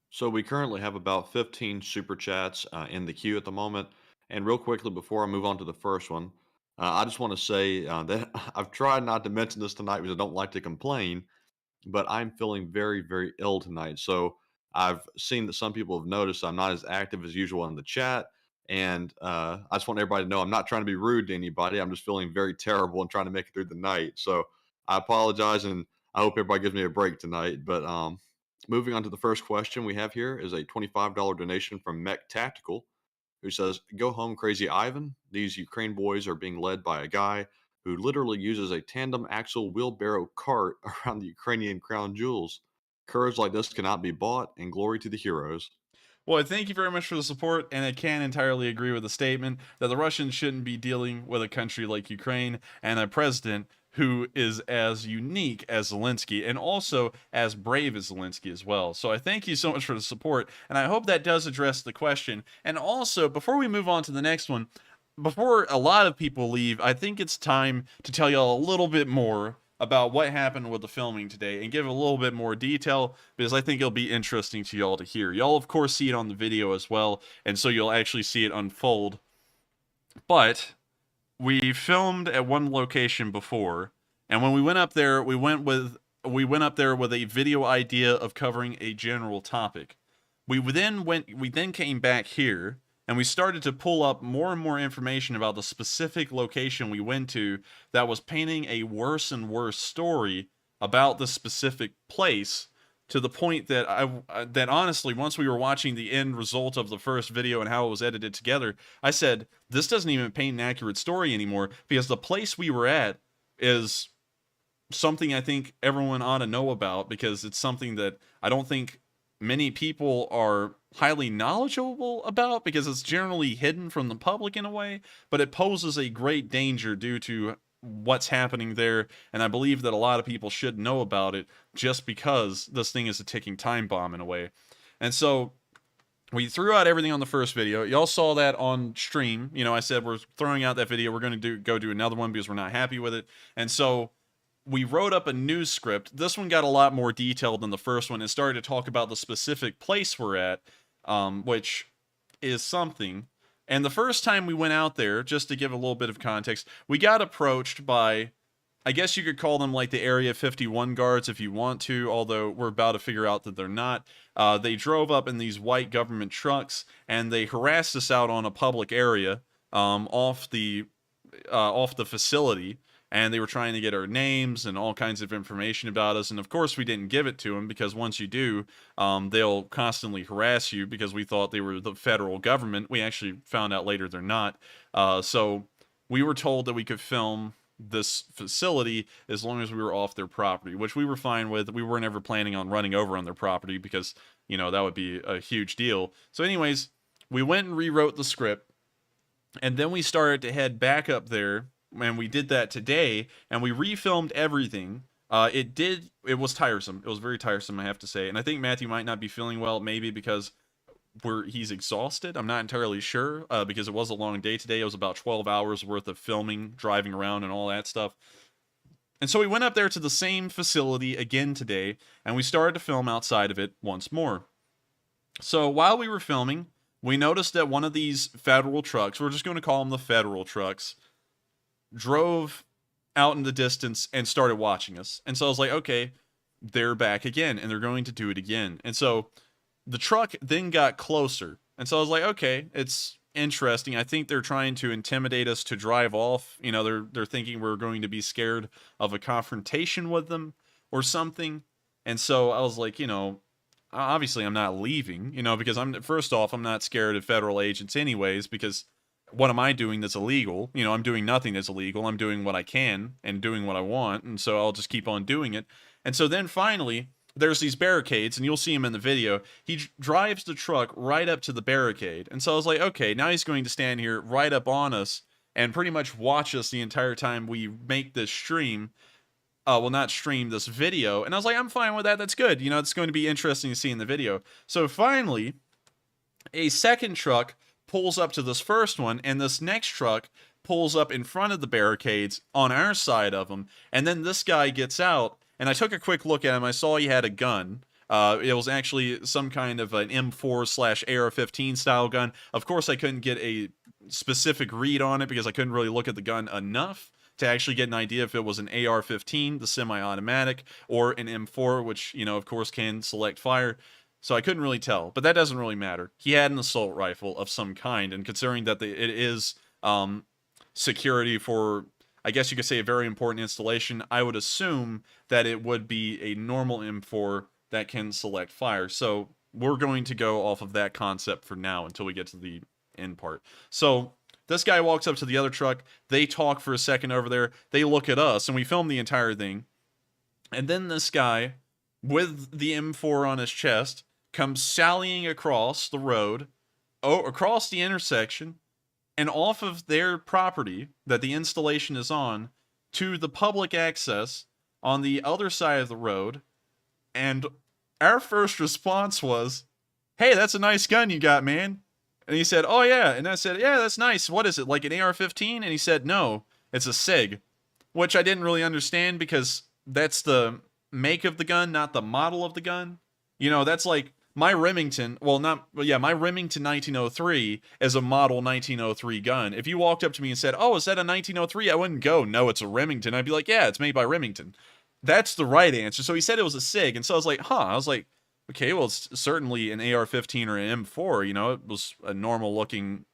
So we currently have about 15 super chats in the queue at the moment. And real quickly, before I move on to the first one, I just want to say that I've tried not to mention this tonight because I don't like to complain, but I'm feeling very, very ill tonight. So I've seen that some people have noticed I'm not as active as usual in the chat. And I just want everybody to know I'm not trying to be rude to anybody. I'm just feeling very terrible and trying to make it through the night. So I apologize, and I hope everybody gives me a break tonight. But moving on to the first question we have here is a $25 donation from Mech Tactical, who says, "Go home, crazy Ivan. These Ukraine boys are being led by a guy who literally uses a tandem axle wheelbarrow cart around the Ukrainian crown jewels. Courage like this cannot be bought, and glory to the heroes." Well, thank you very much for the support, and I can entirely agree with the statement that the Russians shouldn't be dealing with a country like Ukraine and a president who is as unique as Zelensky and also as brave as Zelensky as well. So I thank you so much for the support, and I hope that does address the question. And also, before we move on to the next one, before a lot of people leave, I think it's time to tell y'all a little bit more about what happened with the filming today and give a little bit more detail, because I think it'll be interesting to y'all to hear. Y'all, of course, see it on the video as well, and so you'll actually see it unfold. But we filmed at one location before, and when we went up there, we went up there with a video idea of covering a general topic. We then came back here, and we started to pull up more and more information about the specific location we went to that was painting a worse and worse story about the specific place, to the point that that honestly, once we were watching the end result of the first video and how it was edited together, I said, this doesn't even paint an accurate story anymore, because the place we were at is something I think everyone ought to know about, because it's something that I don't think many people are highly knowledgeable about, because it's generally hidden from the public in a way, but it poses a great danger due to what's happening there, and I believe that a lot of people should know about it, just because this thing is a ticking time bomb in a way. And so we threw out everything on the first video. Y'all saw that on stream. You know, I said we're throwing out that video, we're going to go do another one because we're not happy with it. And so we wrote up a news script. This one got a lot more detailed than the first one and started to talk about the specific place we're at, which is something. And the first time we went out there, just to give a little bit of context, we got approached by, I guess you could call them like the Area 51 guards if you want to, although we're about to figure out that they're not. They drove up in these white government trucks, and they harassed us out on a public area off the facility. And they were trying to get our names and all kinds of information about us. And of course, we didn't give it to them, because once you do, they'll constantly harass you, because we thought they were the federal government. We actually found out later they're not. So we were told that we could film this facility as long as we were off their property, which we were fine with. We weren't ever planning on running over on their property, because, you know, that would be a huge deal. So anyways, we went and rewrote the script, and then we started to head back up there. And we did that today, and we refilmed everything. It was tiresome. It was very tiresome, I have to say. And I think Matthew might not be feeling well, maybe because he's exhausted. I'm not entirely sure, because it was a long day today. It was about 12 hours worth of filming, driving around, and all that stuff. And so we went up there to the same facility again today, and we started to film outside of it once more. So while we were filming, we noticed that one of these federal trucks, we're just going to call them the federal trucks, drove out in the distance and started watching us. And so I was like, okay, they're back again, and they're going to do it again. And so the truck then got closer. And so I was like, okay, it's interesting. I think they're trying to intimidate us to drive off. You know, they're thinking we're going to be scared of a confrontation with them or something. And so I was like, you know, obviously I'm not leaving, you know, because first off, I'm not scared of federal agents anyways, because what am I doing that's illegal? You know, I'm doing nothing that's illegal. I'm doing what I can and doing what I want, and so I'll just keep on doing it. And so then finally, there's these barricades, and you'll see him in the video. He drives the truck right up to the barricade. And so I was like, okay, now he's going to stand here right up on us and pretty much watch us the entire time we make this stream. Well, not stream, this video. And I was like, I'm fine with that. That's good. You know, it's going to be interesting to see in the video. So finally, a second truck pulls up to this first one, and this next truck pulls up in front of the barricades on our side of them. And then this guy gets out, and I took a quick look at him. I saw he had a gun. It was actually some kind of an M4/AR-15 style gun. Of course, I couldn't get a specific read on it because I couldn't really look at the gun enough to actually get an idea if it was an AR-15, the semi-automatic, or an M4, which, you know, of course, can select fire. So I couldn't really tell, but that doesn't really matter. He had an assault rifle of some kind, and considering that it is security for, I guess you could say, a very important installation, I would assume that it would be a normal M4 that can select fire. So we're going to go off of that concept for now until we get to the end part. So this guy walks up to the other truck. They talk for a second over there. They look at us, and we film the entire thing. And then this guy, with the M4 on his chest, comes sallying across the road, across the intersection, and off of their property that the installation is on to the public access on the other side of the road. And our first response was, "Hey, that's a nice gun you got, man." And he said, "Oh, yeah." And I said, "Yeah, that's nice. What is it, like an AR-15? And he said, "No, it's a SIG," which I didn't really understand because that's the make of the gun, not the model of the gun. You know, that's like my Remington, my Remington 1903 is a model 1903 gun. If you walked up to me and said, "Oh, is that a 1903?" I wouldn't go, "No, it's a Remington." I'd be like, "Yeah, it's made by Remington." That's the right answer. So he said it was a SIG, and so I was like, I was like, okay, well, it's certainly an AR-15 or an M4, you know, it was a normal-looking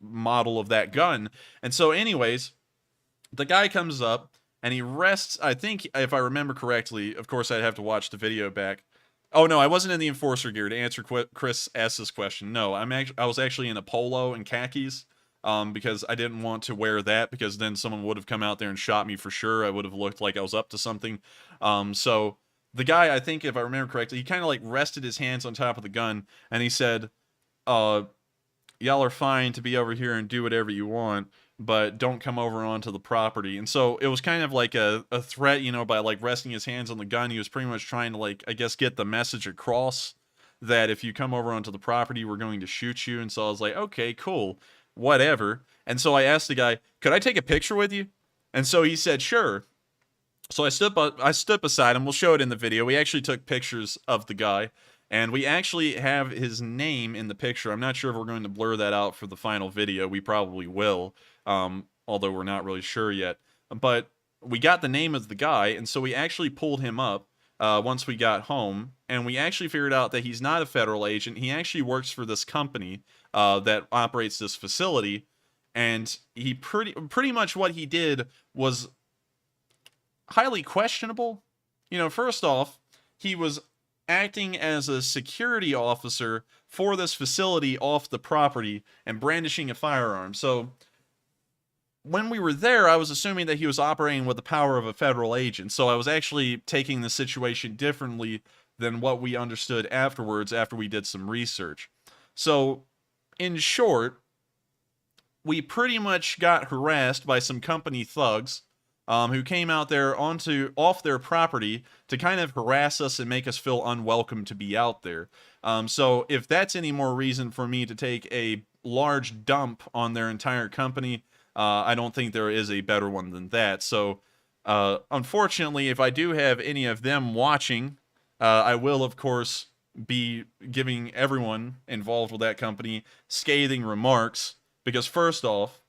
model of that gun. And so anyways, the guy comes up, and he rests, I think, if I remember correctly, of course, I'd have to watch the video back. Oh, no, I wasn't in the enforcer gear to answer Chris S.'s question. No, I was actually in a polo and khakis, because I didn't want to wear that, because then someone would have come out there and shot me for sure. I would have looked like I was up to something. So the guy, I think, if I remember correctly, he kind of like rested his hands on top of the gun, and he said, "Y'all are fine to be over here and do whatever you want, but don't come over onto the property." And so it was kind of like a threat, you know, by like resting his hands on the gun. He was pretty much trying to, like, I guess, get the message across that if you come over onto the property, we're going to shoot you. And so I was like, okay, cool, whatever. And so I asked the guy, "Could I take a picture with you?" And so he said, "Sure." So I stood beside him. We'll show it in the video. We actually took pictures of the guy, and we actually have his name in the picture. I'm not sure if we're going to blur that out for the final video. We probably will, although we're not really sure yet. But we got the name of the guy, and so we actually pulled him up once we got home, and we actually figured out that he's not a federal agent. He actually works for this company that operates this facility, and he pretty much what he did was highly questionable. You know, first off, he was acting as a security officer for this facility off the property and brandishing a firearm. So when we were there, I was assuming that he was operating with the power of a federal agent. So I was actually taking the situation differently than what we understood afterwards after we did some research. So in short, we pretty much got harassed by some company thugs who came out there off their property to kind of harass us and make us feel unwelcome to be out there. So if that's any more reason for me to take a large dump on their entire company, I don't think there is a better one than that. So unfortunately, if I do have any of them watching, I will, of course, be giving everyone involved with that company scathing remarks, because first off,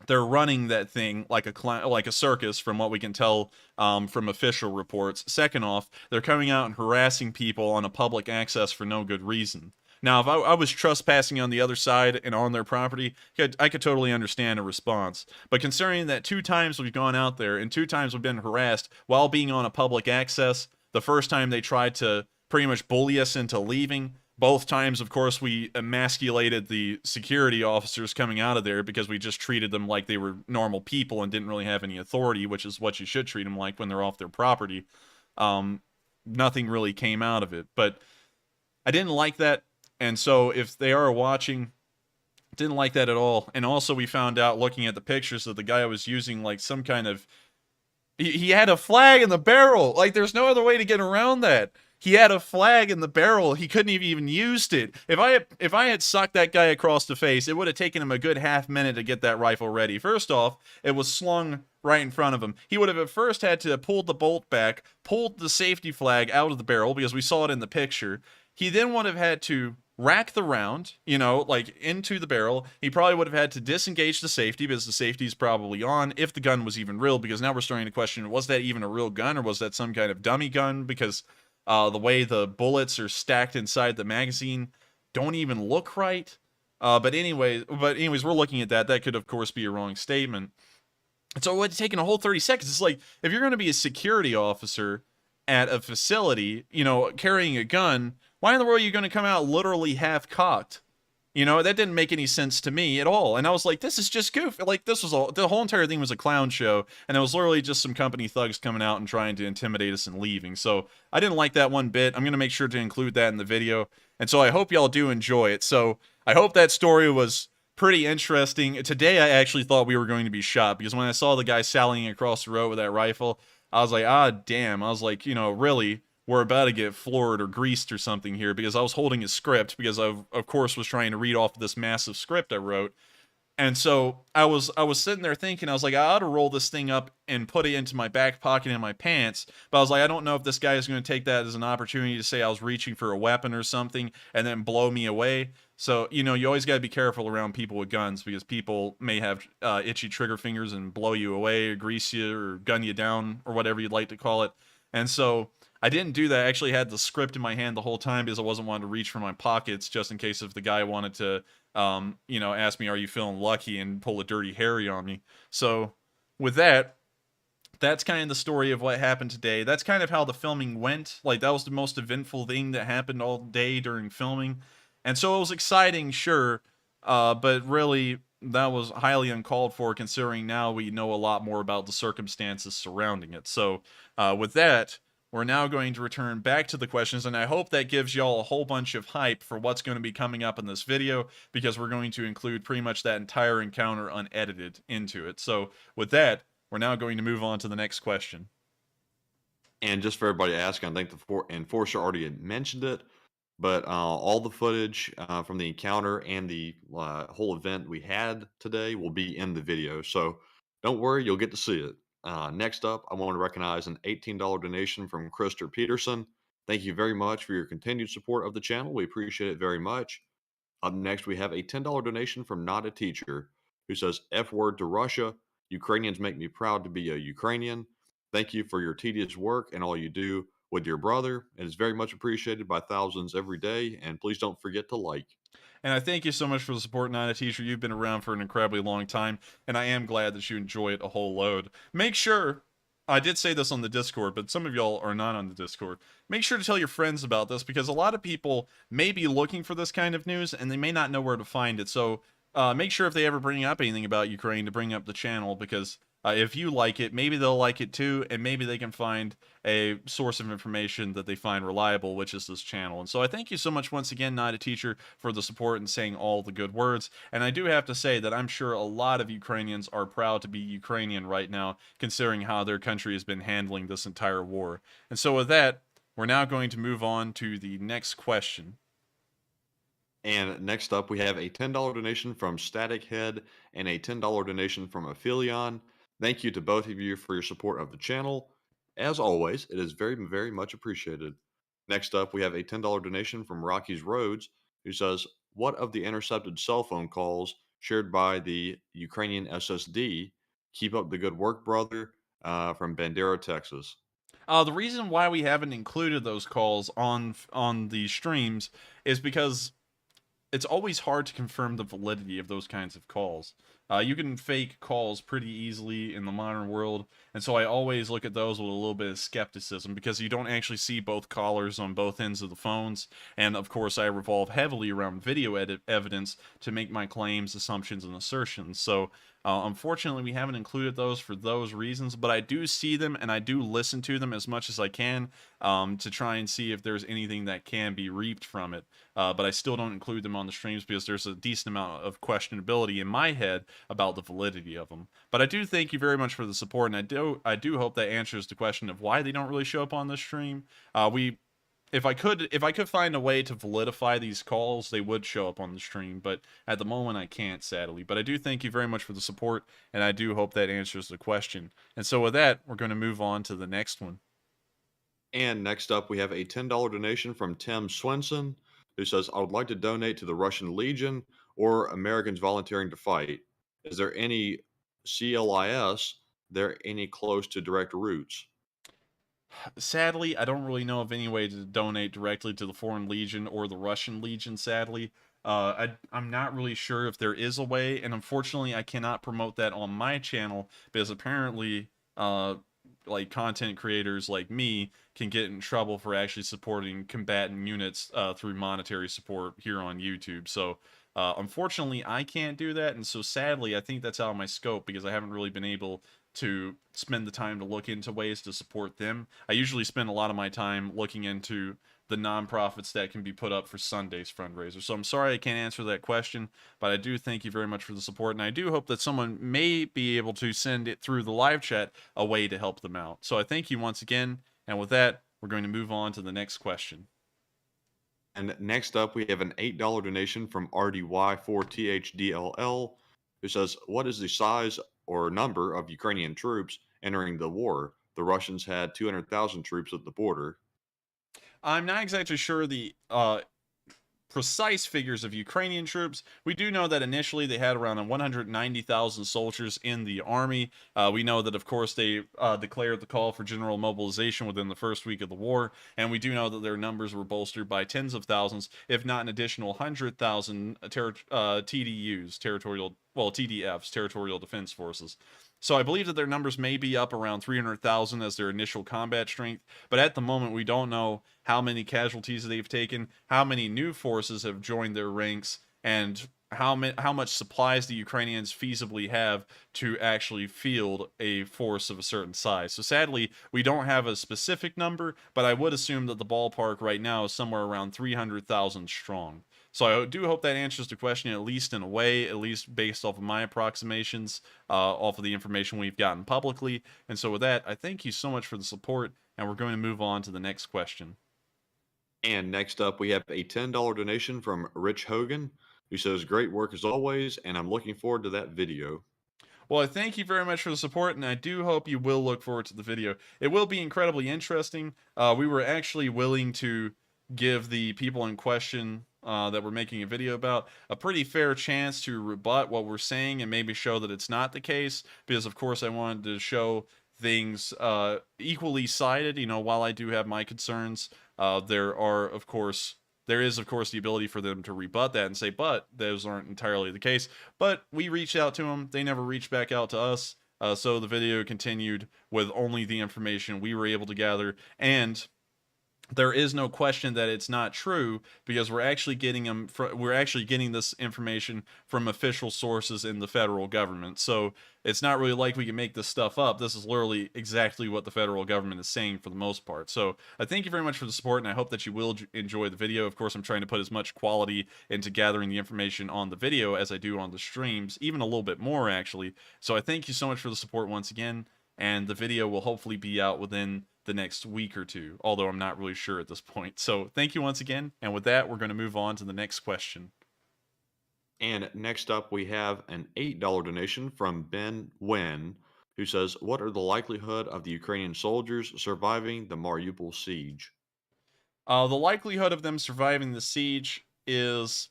they're running that thing like a circus, from what we can tell from official reports. Second off, they're coming out and harassing people on a public access for no good reason. Now, if I was trespassing on the other side and on their property, I could totally understand a response. But considering that 2 times we've gone out there and 2 times we've been harassed while being on a public access, the first time they tried to pretty much bully us into leaving, Both times, of course, we emasculated the security officers coming out of there because we just treated them like they were normal people and didn't really have any authority, which is what you should treat them like when they're off their property. Nothing really came out of it, but I didn't like that. And so if they are watching, didn't like that at all. And also we found out looking at the pictures that the guy was using like some kind of, he had a flag in the barrel. Like there's no other way to get around that. He had a flag in the barrel. He couldn't have even used it. If I had socked that guy across the face, it would have taken him a good half minute to get that rifle ready. First off, it was slung right in front of him. He would have at first had to pull the bolt back, pulled the safety flag out of the barrel because we saw it in the picture. He then would have had to rack the round, like into the barrel. He probably would have had to disengage the safety because the safety's probably on, if the gun was even real, because now we're starting to question, was that even a real gun or was that some kind of dummy gun? Because the way the bullets are stacked inside the magazine don't even look right. But anyways, we're looking at that. That could, of course, be a wrong statement. And so it would have taken a whole 30 seconds. It's like, if you're going to be a security officer at a facility, carrying a gun, why in the world are you going to come out literally half-cocked? That didn't make any sense to me at all. And I was like, this is just goof. Like, the whole entire thing was a clown show, and it was literally just some company thugs coming out and trying to intimidate us and leaving. So I didn't like that one bit. I'm going to make sure to include that in the video. And so I hope y'all do enjoy it. So I hope that story was pretty interesting. Today I actually thought we were going to be shot, because when I saw the guy sallying across the road with that rifle, I was like, ah, damn. I was like, really, we're about to get floored or greased or something here, because I was holding a script, because I, of course, was trying to read off this massive script I wrote. And so I was sitting there thinking, I was like, I ought to roll this thing up and put it into my back pocket in my pants. But I was like, I don't know if this guy is going to take that as an opportunity to say I was reaching for a weapon or something and then blow me away. So, you always got to be careful around people with guns, because people may have itchy trigger fingers and blow you away or grease you or gun you down or whatever you'd like to call it. And so I didn't do that. I actually had the script in my hand the whole time because I wasn't wanting to reach for my pockets, just in case if the guy wanted to, ask me, are you feeling lucky, and pull a dirty Harry on me. So with that, that's kind of the story of what happened today. That's kind of how the filming went. Like, that was the most eventful thing that happened all day during filming. And so it was exciting, sure, but really that was highly uncalled for, considering now we know a lot more about the circumstances surrounding it. So with that, we're now going to return back to the questions, and I hope that gives y'all a whole bunch of hype for what's going to be coming up in this video, because we're going to include pretty much that entire encounter unedited into it. So with that, we're now going to move on to the next question. And just for everybody asking, I think the enforcer already had mentioned it, but all the footage from the encounter and the whole event we had today will be in the video. So don't worry, you'll get to see it. Next up, I want to recognize an $18 donation from Krister Peterson. Thank you very much for your continued support of the channel. We appreciate it very much. Up next, we have a $10 donation from Not a Teacher, who says, F word to Russia. Ukrainians make me proud to be a Ukrainian. Thank you for your tedious work and all you do with your brother. It is very much appreciated by thousands every day. And please don't forget to like. And I thank you so much for the support, Not a Teacher. You've been around for an incredibly long time, and I am glad that you enjoy it a whole load. Make sure, I did say this on the Discord, but some of y'all are not on the Discord. Make sure to tell your friends about this, because a lot of people may be looking for this kind of news, and they may not know where to find it. So make sure if they ever bring up anything about Ukraine to bring up the channel, because if you like it, maybe they'll like it too, and maybe they can find a source of information that they find reliable, which is this channel. And so I thank you so much once again, Not a Teacher, for the support and saying all the good words. And I do have to say that I'm sure a lot of Ukrainians are proud to be Ukrainian right now, considering how their country has been handling this entire war. And so with that, we're now going to move on to the next question. And next up, we have a $10 donation from Static Head and a $10 donation from Aphelion. Thank you to both of you for your support of the channel. As always, it is very, very much appreciated. Next up, we have a $10 donation from Rocky's Roads, who says, what of the intercepted cell phone calls shared by the Ukrainian SSD? Keep up the good work, brother, from Bandera, Texas. The reason why we haven't included those calls on the streams is because it's always hard to confirm the validity of those kinds of calls. You can fake calls pretty easily in the modern world, and so I always look at those with a little bit of skepticism because you don't actually see both callers on both ends of the phones. And of course, I revolve heavily around video evidence to make my claims, assumptions, and assertions. So unfortunately, we haven't included those for those reasons, but I do see them and I do listen to them as much as I can to try and see if there's anything that can be reaped from it. But I still don't include them on the streams because there's a decent amount of questionability in my head about the validity of them. But I do thank you very much for the support, and I do hope that answers the question of why they don't really show up on the stream. If I could find a way to validify these calls, they would show up on the stream, but at the moment I can't, sadly. But I do thank you very much for the support, and I do hope that answers the question. And so with that, we're going to move on to the next one. And next up, we have a $10 donation from Tim Swenson, who says, I would like to donate to the Russian Legion or Americans volunteering to fight. Is there any CLIS there any close to direct routes? Sadly, I don't really know of any way to donate directly to the Foreign Legion or the Russian Legion, sadly. I'm not really sure if there is a way, and unfortunately, I cannot promote that on my channel because apparently, like content creators like me can get in trouble for actually supporting combatant units through monetary support here on YouTube. So unfortunately, I can't do that, and so sadly, I think that's out of my scope because I haven't really been able to spend the time to look into ways to support them. I usually spend a lot of my time looking into the nonprofits that can be put up for Sunday's fundraiser. So I'm sorry I can't answer that question, but I do thank you very much for the support, and I do hope that someone may be able to send it through the live chat a way to help them out. So I thank you once again, and with that, we're going to move on to the next question. And next up, we have an $8 donation from RDY4THDLL, who says, what is the size or number of Ukrainian troops entering the war? The Russians had 200,000 troops at the border. I'm not exactly sure the precise figures of Ukrainian troops. We do know that initially they had around 190,000 soldiers in the army. We know that, of course, they declared the call for general mobilization within the first week of the war, and we do know that their numbers were bolstered by tens of thousands, if not an additional 100,000 TDUs, TDFs, Territorial Defense Forces. So I believe that their numbers may be up around 300,000 as their initial combat strength, but at the moment we don't know how many casualties they've taken, how many new forces have joined their ranks, and how much supplies the Ukrainians feasibly have to actually field a force of a certain size. So sadly, we don't have a specific number, but I would assume that the ballpark right now is somewhere around 300,000 strong. So I do hope that answers the question, at least in a way, at least based off of my approximations, off of the information we've gotten publicly. And so with that, I thank you so much for the support, and we're going to move on to the next question. And next up, we have a $10 donation from Rich Hogan, who says, great work as always, and I'm looking forward to that video. Well, I thank you very much for the support, and I do hope you will look forward to the video. It will be incredibly interesting. We were actually willing to give the people in question that we're making a video about a pretty fair chance to rebut what we're saying and maybe show that it's not the case, because of course I wanted to show things equally sided. You know, while I do have my concerns, there is of course the ability for them to rebut that and say, but those aren't entirely the case. But we reached out to them, they never reached back out to us, so the video continued with only the information we were able to gather, and there is no question that it's not true because we're actually getting this information from official sources in the federal government. So it's not really like we can make this stuff up. This is literally exactly what the federal government is saying for the most part. So I thank you very much for the support, and I hope that you will enjoy the video. Of course, I'm trying to put as much quality into gathering the information on the video as I do on the streams, even a little bit more actually. So I thank you so much for the support once again, and the video will hopefully be out within the next week or two, although I'm not really sure at this point. So thank you once again, and with that, we're going to move on to the next question. And next up, we have an $8 donation from Ben Wen, who says, what are the likelihood of the Ukrainian soldiers surviving the Mariupol siege? The likelihood of them surviving the siege is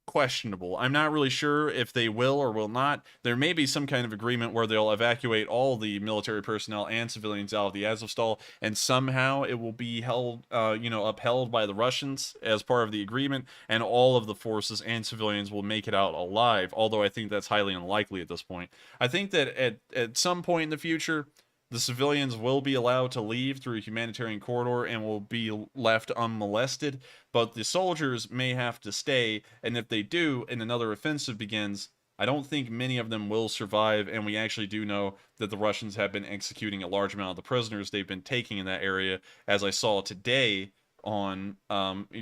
questionable. I'm not really sure if they will or will not. There may be some kind of agreement where they'll evacuate all the military personnel and civilians out of the Azovstal, and somehow it will be held, upheld by the Russians as part of the agreement, and all of the forces and civilians will make it out alive. Although I think that's highly unlikely at this point. I think that at some point in the future, the civilians will be allowed to leave through a humanitarian corridor and will be left unmolested, but the soldiers may have to stay, and if they do, and another offensive begins, I don't think many of them will survive, and we actually do know that the Russians have been executing a large amount of the prisoners they've been taking in that area, as I saw today on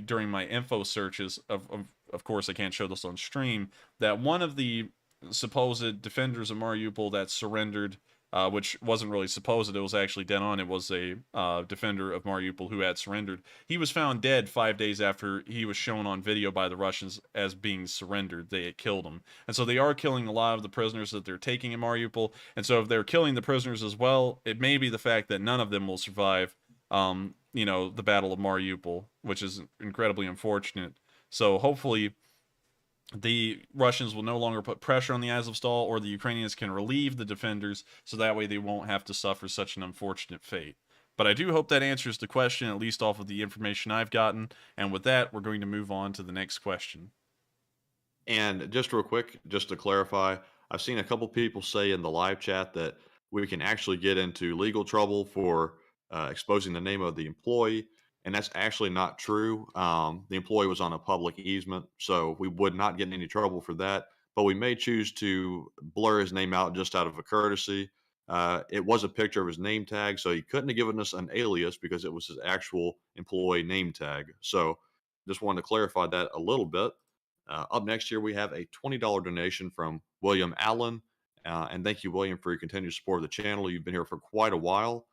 during my info searches. Of course, I can't show this on stream, that one of the supposed defenders of Mariupol that surrendered, which wasn't really supposed, it was actually dead on. It was a defender of Mariupol who had surrendered. He was found dead 5 days after he was shown on video by the Russians as being surrendered. They had killed him. And so they are killing a lot of the prisoners that they're taking in Mariupol. And so if they're killing the prisoners as well, it may be the fact that none of them will survive, the Battle of Mariupol, which is incredibly unfortunate. So hopefully the Russians will no longer put pressure on the Azovstal, or the Ukrainians can relieve the defenders, so that way they won't have to suffer such an unfortunate fate. But I do hope that answers the question, at least off of the information I've gotten. And with that, we're going to move on to the next question. And just real quick, just to clarify, I've seen a couple people say in the live chat that we can actually get into legal trouble for exposing the name of the employee. And that's actually not true. The employee was on a public easement, so we would not get in any trouble for that. But we may choose to blur his name out just out of a courtesy. It was a picture of his name tag, so he couldn't have given us an alias because it was his actual employee name tag. So just wanted to clarify that a little bit. Up next here, we have a $20 donation from William Allen. And thank you, William, for your continued support of the channel. You've been here for quite a while.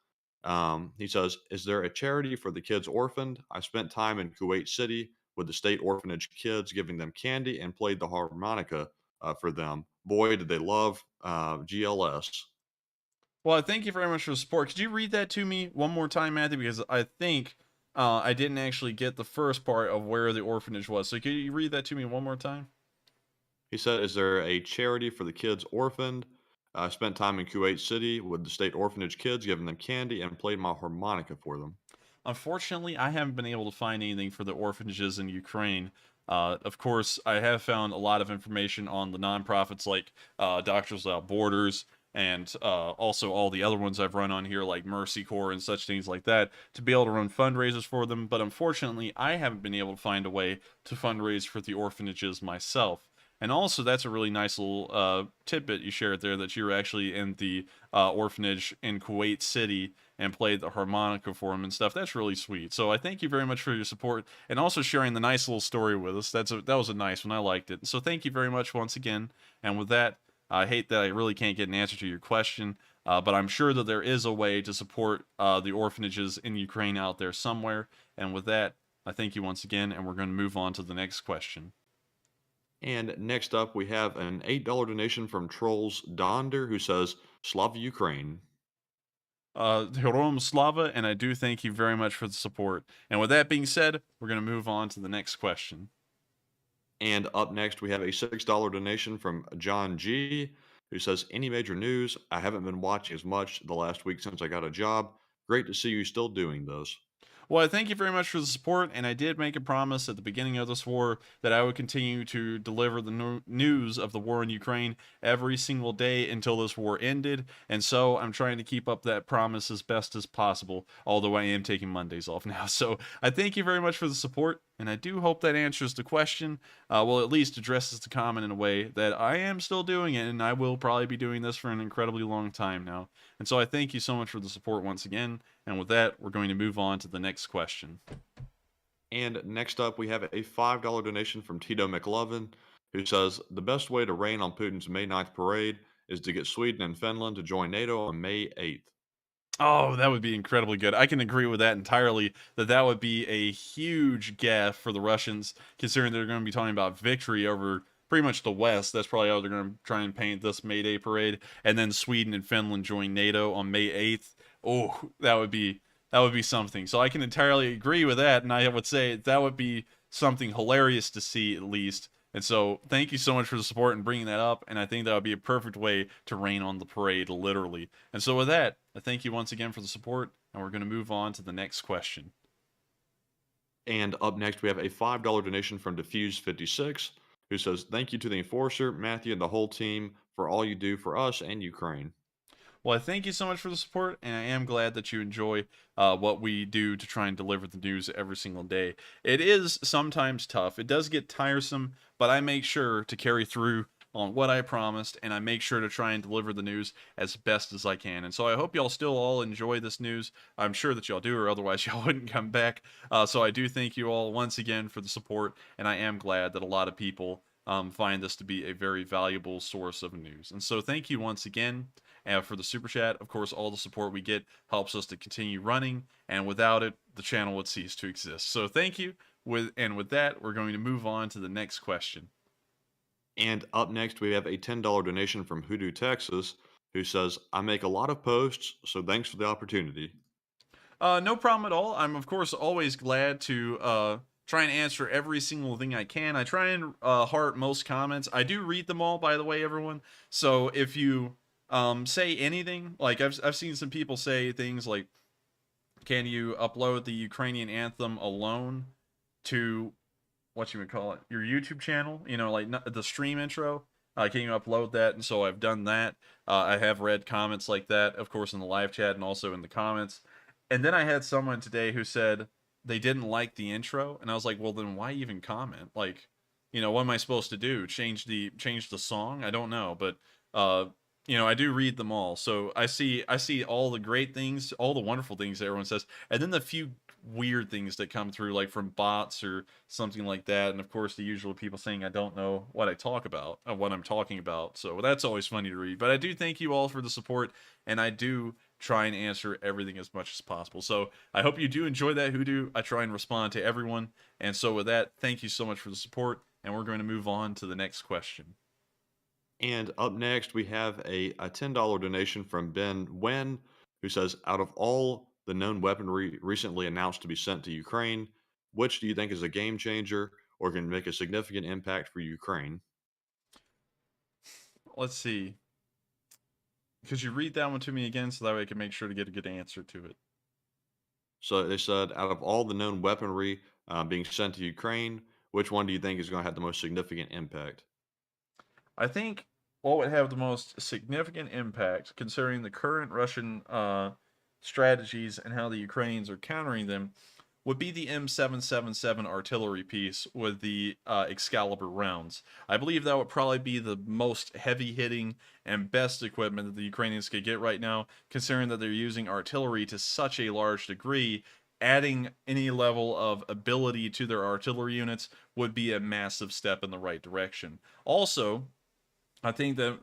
He says, is there a charity for the kids orphaned? I spent time in Kuwait City with the state orphanage kids, giving them candy and played the harmonica for them. Boy, did they love GLS. Well, thank you very much for the support. Could you read that to me one more time, Matthew? Because I think I didn't actually get the first part of where the orphanage was. So could you read that to me one more time? He said, is there a charity for the kids orphaned? I spent time in Kuwait City with the state orphanage kids, giving them candy and played my harmonica for them. Unfortunately, I haven't been able to find anything for the orphanages in Ukraine. Of course, I have found a lot of information on the nonprofits like Doctors Without Borders, and also all the other ones I've run on here like Mercy Corps and such things like that, to be able to run fundraisers for them. But unfortunately, I haven't been able to find a way to fundraise for the orphanages myself. And also, that's a really nice little tidbit you shared there, that you were actually in the orphanage in Kuwait City and played the harmonica for them and stuff. That's really sweet. So I thank you very much for your support, and also sharing the nice little story with us. That was a nice one. I liked it. So thank you very much once again. And with that, I hate that I really can't get an answer to your question, but I'm sure that there is a way to support the orphanages in Ukraine out there somewhere. And with that, I thank you once again, and we're going to move on to the next question. And next up, we have an $8 donation from Trolls Donder, who says, Slava Ukraine. Herom Slava, and I do thank you very much for the support. And with that being said, we're going to move on to the next question. And up next, we have a $6 donation from John G, who says, any major news? I haven't been watching as much the last week since I got a job. Great to see you still doing this. Well, I thank you very much for the support, and I did make a promise at the beginning of this war that I would continue to deliver the news of the war in Ukraine every single day until this war ended, and so I'm trying to keep up that promise as best as possible, although I am taking Mondays off now. So I thank you very much for the support, and I do hope that answers the question, well, at least addresses the comment in a way that I am still doing it, and I will probably be doing this for an incredibly long time now. And so I thank you so much for the support once again. And with that, we're going to move on to the next question. And next up, we have a $5 donation from Tito McLovin, who says, the best way to rain on Putin's May 9th parade is to get Sweden and Finland to join NATO on May 8th. Oh, that would be incredibly good. I can agree with that entirely, that would be a huge gaffe for the Russians, considering they're going to be talking about victory over pretty much the West. That's probably how they're going to try and paint this May Day parade. And then Sweden and Finland join NATO on May 8th. Oh, that would be something. So I can entirely agree with that, and I would say that would be something hilarious to see, at least. And so thank you so much for the support and bringing that up. And I think that would be a perfect way to rain on the parade, literally. And so with that, I thank you once again for the support. And we're going to move on to the next question. And up next, we have a $5 donation from Diffuse56, who says, "Thank you to the Enforcer, Matthew, and the whole team for all you do for us and Ukraine." Well, I thank you so much for the support, and I am glad that you enjoy what we do to try and deliver the news every single day. It is sometimes tough. It does get tiresome, but I make sure to carry through on what I promised, and I make sure to try and deliver the news as best as I can. And so I hope y'all still all enjoy this news. I'm sure that y'all do, or otherwise y'all wouldn't come back. So I do thank you all once again for the support, and I am glad that a lot of people find this to be a very valuable source of news. And so thank you once again. For the super chat, of course, all the support we get helps us to continue running, and without it, the channel would cease to exist. So thank you. With that, we're going to move on to the next question. And up next, we have a $10 donation from Hoodoo, Texas, who says, "I make a lot of posts, so thanks for the opportunity." No problem at all. I'm of course always glad to try and answer every single thing I can. I try and heart most comments. I do read them all, by the way, everyone. So if you say anything, like I've seen some people say things like, "Can you upload the Ukrainian anthem alone to what you would call it, your YouTube channel? You know, like the stream intro. Can you upload that?" And so I've done that. I have read comments like that, of course, in the live chat and also in the comments. And then I had someone today who said they didn't like the intro, and I was like, "Well, then why even comment? Like, what am I supposed to do? Change the song? I don't know." But I do read them all, so I see all the great things, all the wonderful things that everyone says, and then the few weird things that come through, like from bots or something like that, and of course the usual people saying I don't know what I talk about, what I'm talking about. So that's always funny to read. But I do thank you all for the support, and I do try and answer everything as much as possible. So I hope you do enjoy that, Hoodoo. I try and respond to everyone, and so with that, thank you so much for the support, and we're going to move on to the next question. And up next, we have a $10 donation from Ben Wen, who says, "Out of all the known weaponry recently announced to be sent to Ukraine, which do you think is a game changer or can make a significant impact for Ukraine?" Let's see. Could you read that one to me again so that way I can make sure to get a good answer to it? So they said, "Out of all the known weaponry being sent to Ukraine, which one do you think is going to have the most significant impact?" I think what would have the most significant impact, considering the current Russian strategies and how the Ukrainians are countering them, would be the M777 artillery piece with the Excalibur rounds. I believe that would probably be the most heavy-hitting and best equipment that the Ukrainians could get right now, considering that they're using artillery to such a large degree. Adding any level of ability to their artillery units would be a massive step in the right direction. Also, I think that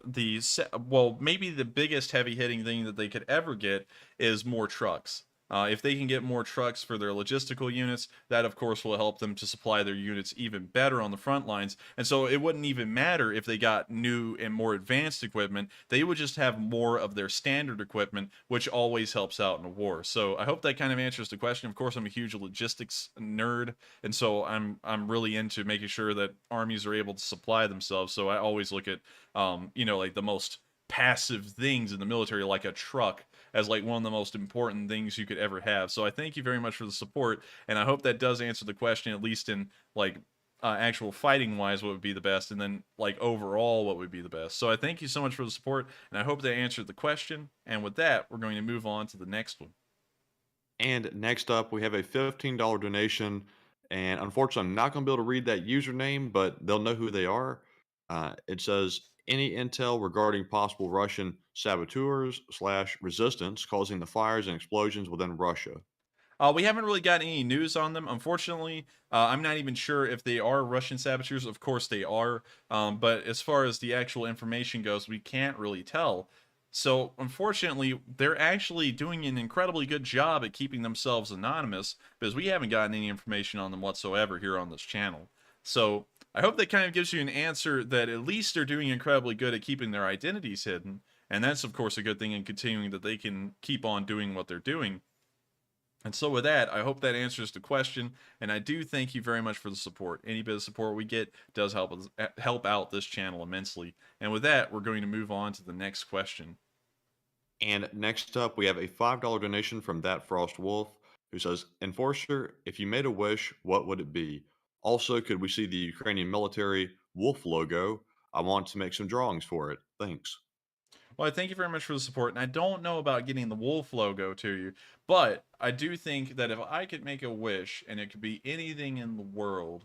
maybe the biggest heavy hitting thing that they could ever get is more trucks. If they can get more trucks for their logistical units, that of course will help them to supply their units even better on the front lines. And so it wouldn't even matter if they got new and more advanced equipment. They would just have more of their standard equipment, which always helps out in a war. So I hope that kind of answers the question. Of course, I'm a huge logistics nerd, and so I'm really into making sure that armies are able to supply themselves. So I always look at like the most passive things in the military, like a truck, as like one of the most important things you could ever have. So I thank you very much for the support, and I hope that does answer the question, at least in like actual fighting wise, what would be the best, and then like overall what would be the best. So I thank you so much for the support, and I hope that answered the question. And with that, we're going to move on to the next one. And next up, we have a $15 donation. And unfortunately, I'm not going to be able to read that username, but they'll know who they are. It says, "Any intel regarding possible Russian saboteurs / resistance causing the fires and explosions within Russia?" We haven't really got any news on them. Unfortunately, I'm not even sure if they are Russian saboteurs. Of course they are. But as far as the actual information goes, we can't really tell. So, unfortunately, they're actually doing an incredibly good job at keeping themselves anonymous because we haven't gotten any information on them whatsoever here on this channel. So, I hope that kind of gives you an answer that at least they're doing incredibly good at keeping their identities hidden. And that's, of course, a good thing in continuing that they can keep on doing what they're doing. And so with that, I hope that answers the question, and I do thank you very much for the support. Any bit of support we get does help out this channel immensely. And with that, we're going to move on to the next question. And next up, we have a $5 donation from That Frost Wolf, who says, Enforcer, if you made a wish, what would it be? Also, could we see the Ukrainian military wolf logo? I want to make some drawings for it. Thanks. Well, I thank you very much for the support, and I don't know about getting the wolf logo to you, but I do think that if I could make a wish, and it could be anything in the world,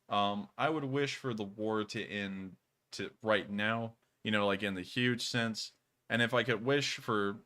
I would wish for the war to end to right now, like in the huge sense. And if I could wish for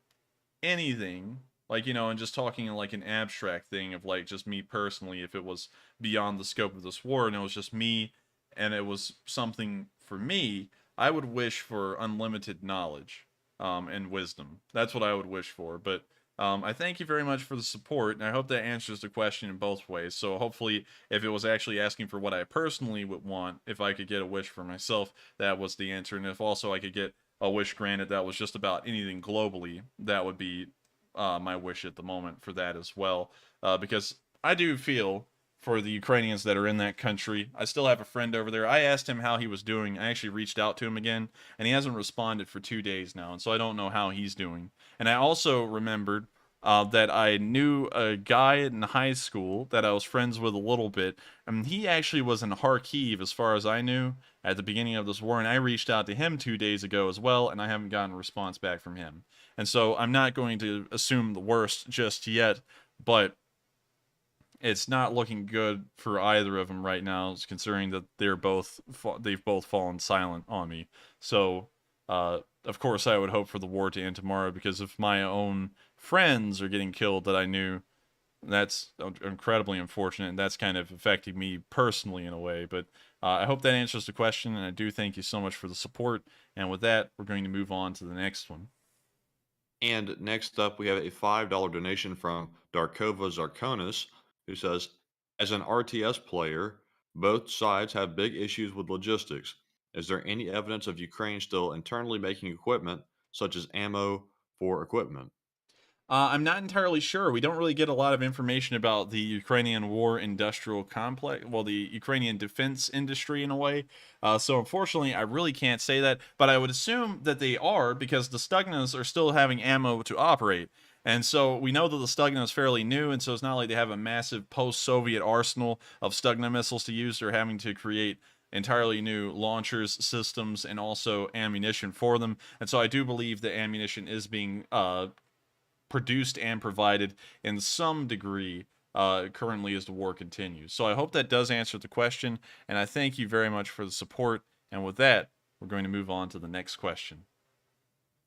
anything, like, and just talking in like an abstract thing of like just me personally, if it was beyond the scope of this war and it was just me and it was something for me, I would wish for unlimited knowledge and wisdom. That's what I would wish for. But I thank you very much for the support, and I hope that answers the question in both ways. So hopefully, if it was actually asking for what I personally would want, if I could get a wish for myself, that was the answer. And if also I could get a wish granted that was just about anything globally, that would be my wish at the moment for that as well. Because I do feel for the Ukrainians that are in that country. I still have a friend over there. I asked him how he was doing. I actually reached out to him again, and he hasn't responded for 2 days now, and so I don't know how he's doing. And I also remembered that I knew a guy in high school that I was friends with a little bit, and he actually was in Kharkiv, as far as I knew, at the beginning of this war, and I reached out to him 2 days ago as well, and I haven't gotten a response back from him. And so I'm not going to assume the worst just yet, but it's not looking good for either of them right now, considering that they've both fallen silent on me. So, of course, I would hope for the war to end tomorrow, because if my own friends are getting killed that I knew, that's incredibly unfortunate, and that's kind of affecting me personally in a way. But I hope that answers the question, and I do thank you so much for the support. And with that, we're going to move on to the next one. And next up, we have a $5 donation from Darkova Zarkonis, who says, as an RTS player, both sides have big issues with logistics. Is there any evidence of Ukraine still internally making equipment, such as ammo for equipment? I'm not entirely sure. We don't really get a lot of information about the Ukrainian war industrial complex, well, the Ukrainian defense industry in a way. So unfortunately, I really can't say that, but I would assume that they are, because the Stugnas are still having ammo to operate. And so we know that the Stugna is fairly new, and so it's not like they have a massive post-Soviet arsenal of Stugna missiles to use. They're having to create entirely new launchers, systems, and also ammunition for them. And so I do believe that ammunition is being produced and provided in some degree currently as the war continues. So I hope that does answer the question, and I thank you very much for the support. And with that, we're going to move on to the next question.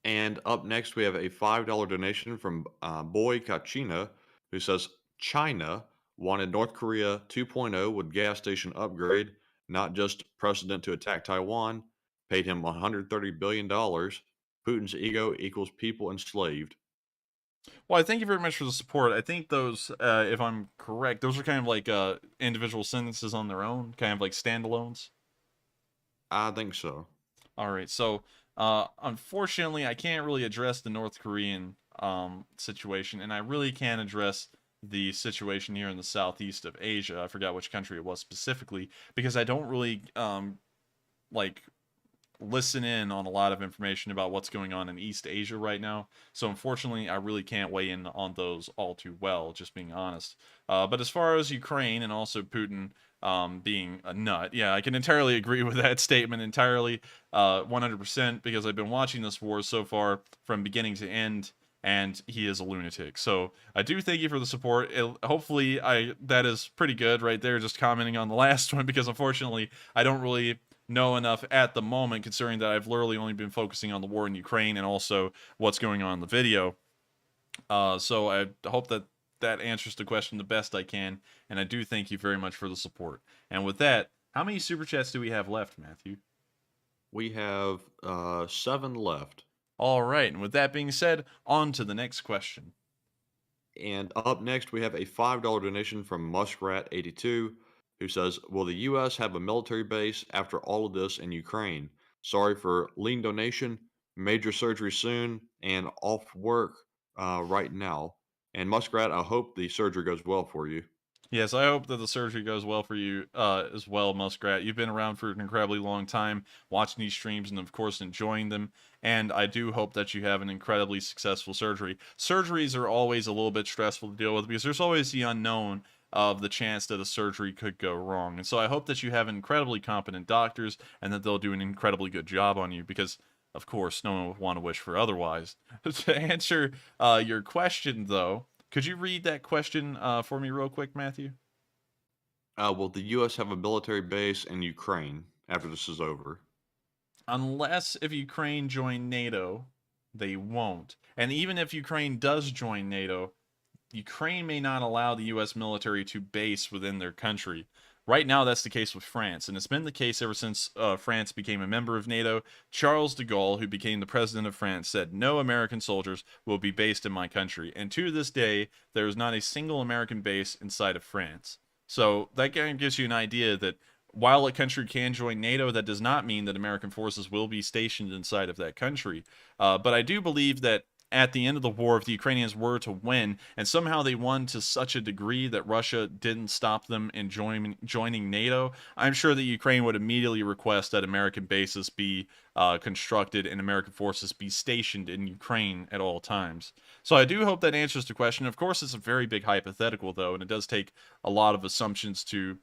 And up next, we have a $5 donation from Boy Kachina, who says China wanted North Korea 2.0 with gas station upgrade, not just precedent to attack Taiwan, paid him $130 billion. Putin's ego equals people enslaved. Well, I thank you very much for the support. I think those, if I'm correct, those are kind of like individual sentences on their own, kind of like standalones. I think so. All right, so unfortunately, I can't really address the North Korean situation, and I really can't address the situation here in the southeast of Asia. I forgot which country it was specifically, because I don't really like listen in on a lot of information about what's going on in East Asia right now. So unfortunately, I really can't weigh in on those all too well, just being honest. But as far as Ukraine and also Putin being a nut, yeah, I can entirely agree with that statement entirely, 100%, because I've been watching this war so far from beginning to end, and he is a lunatic. So I do thank you for the support. Hopefully, that is pretty good right there, just commenting on the last one, because unfortunately, I don't really know enough at the moment, considering that I've literally only been focusing on the war in Ukraine and also what's going on in the video. So I hope that that answers the question the best I can, and I do thank you very much for the support. And with that, how many super chats do we have left, Matthew? We have 7 left. All right, and with that being said, on to the next question. And up next, we have a $5 donation from Muskrat82, who says, will the U.S. have a military base after all of this in Ukraine? Sorry for lean donation, major surgery soon, and off work right now. And Muskrat, I hope the surgery goes well for you. Yes, I hope that the surgery goes well for you as well, Muskrat. You've been around for an incredibly long time, watching these streams and, of course, enjoying them. And I do hope that you have an incredibly successful surgery. Surgeries are always a little bit stressful to deal with because there's always the unknown of the chance that a surgery could go wrong. And so I hope that you have incredibly competent doctors and that they'll do an incredibly good job on you because, of course, no one would want to wish for otherwise. To answer your question, though, could you read that question for me real quick, Matthew? Will the U.S. have a military base in Ukraine after this is over? Unless if Ukraine join NATO, they won't. And even if Ukraine does join NATO, Ukraine may not allow the U.S. military to base within their country. Right now, that's the case with France, and it's been the case ever since France became a member of NATO. Charles de Gaulle, who became the president of France, said, "No American soldiers will be based in my country." And to this day, there is not a single American base inside of France. So that kind of gives you an idea that while a country can join NATO, that does not mean that American forces will be stationed inside of that country. But I do believe that at the end of the war, if the Ukrainians were to win, and somehow they won to such a degree that Russia didn't stop them in joining NATO, I'm sure that Ukraine would immediately request that American bases be constructed and American forces be stationed in Ukraine at all times. So I do hope that answers the question. Of course, it's a very big hypothetical, though, and it does take a lot of assumptions to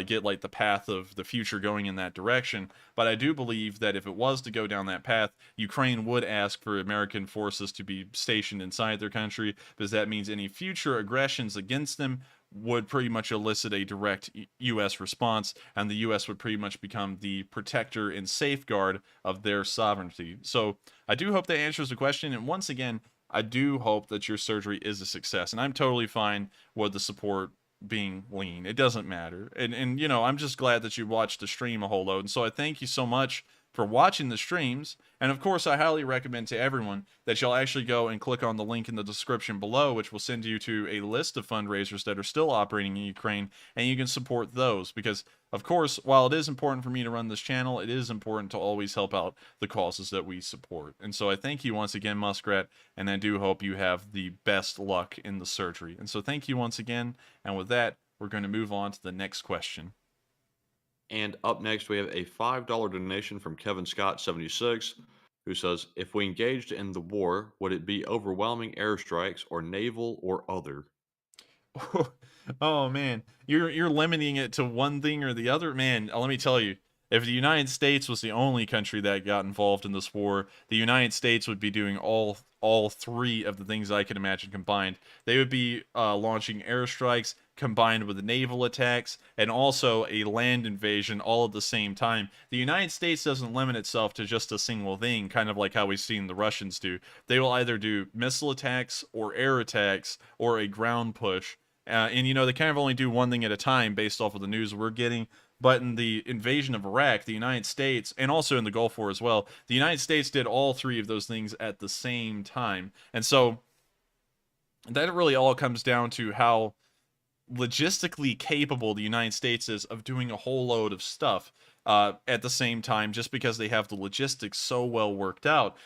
get like the path of the future going in that direction. But I do believe that if it was to go down that path, Ukraine would ask for American forces to be stationed inside their country, because that means any future aggressions against them would pretty much elicit a direct U.S. response, and the U.S. would pretty much become the protector and safeguard of their sovereignty. So I do hope that answers the question. And once again, I do hope that your surgery is a success, and I'm totally fine with the support being lean. It doesn't matter. And you know, I'm just glad that you watched the stream a whole load. And so I thank you so much for watching the streams. And of course, I highly recommend to everyone that you'll actually go and click on the link in the description below, which will send you to a list of fundraisers that are still operating in Ukraine, and you can support those. Because, of course, while it is important for me to run this channel, it is important to always help out the causes that we support. And so I thank you once again, Muskrat, and I do hope you have the best luck in the surgery. And so thank you once again. And with that, we're going to move on to the next question. And up next, we have a $5 donation from Kevin Scott 76, who says, "If we engaged in the war, would it be overwhelming airstrikes or naval or other?" Oh man, you're limiting it to one thing or the other, man. Let me tell you, if the United States was the only country that got involved in this war, the United States would be doing all three of the things I can imagine combined. They would be launching airstrikes combined with naval attacks and also a land invasion all at the same time. The United States doesn't limit itself to just a single thing, kind of like how we've seen the Russians do. They will either do missile attacks or air attacks or a ground push. And, you know, they kind of only do one thing at a time based off of the news we're getting. But in the invasion of Iraq, the United States, and also in the Gulf War as well, the United States did all three of those things at the same time. And so that really all comes down to how logistically capable the United States is of doing a whole load of stuff at the same time, just because they have the logistics so well worked out.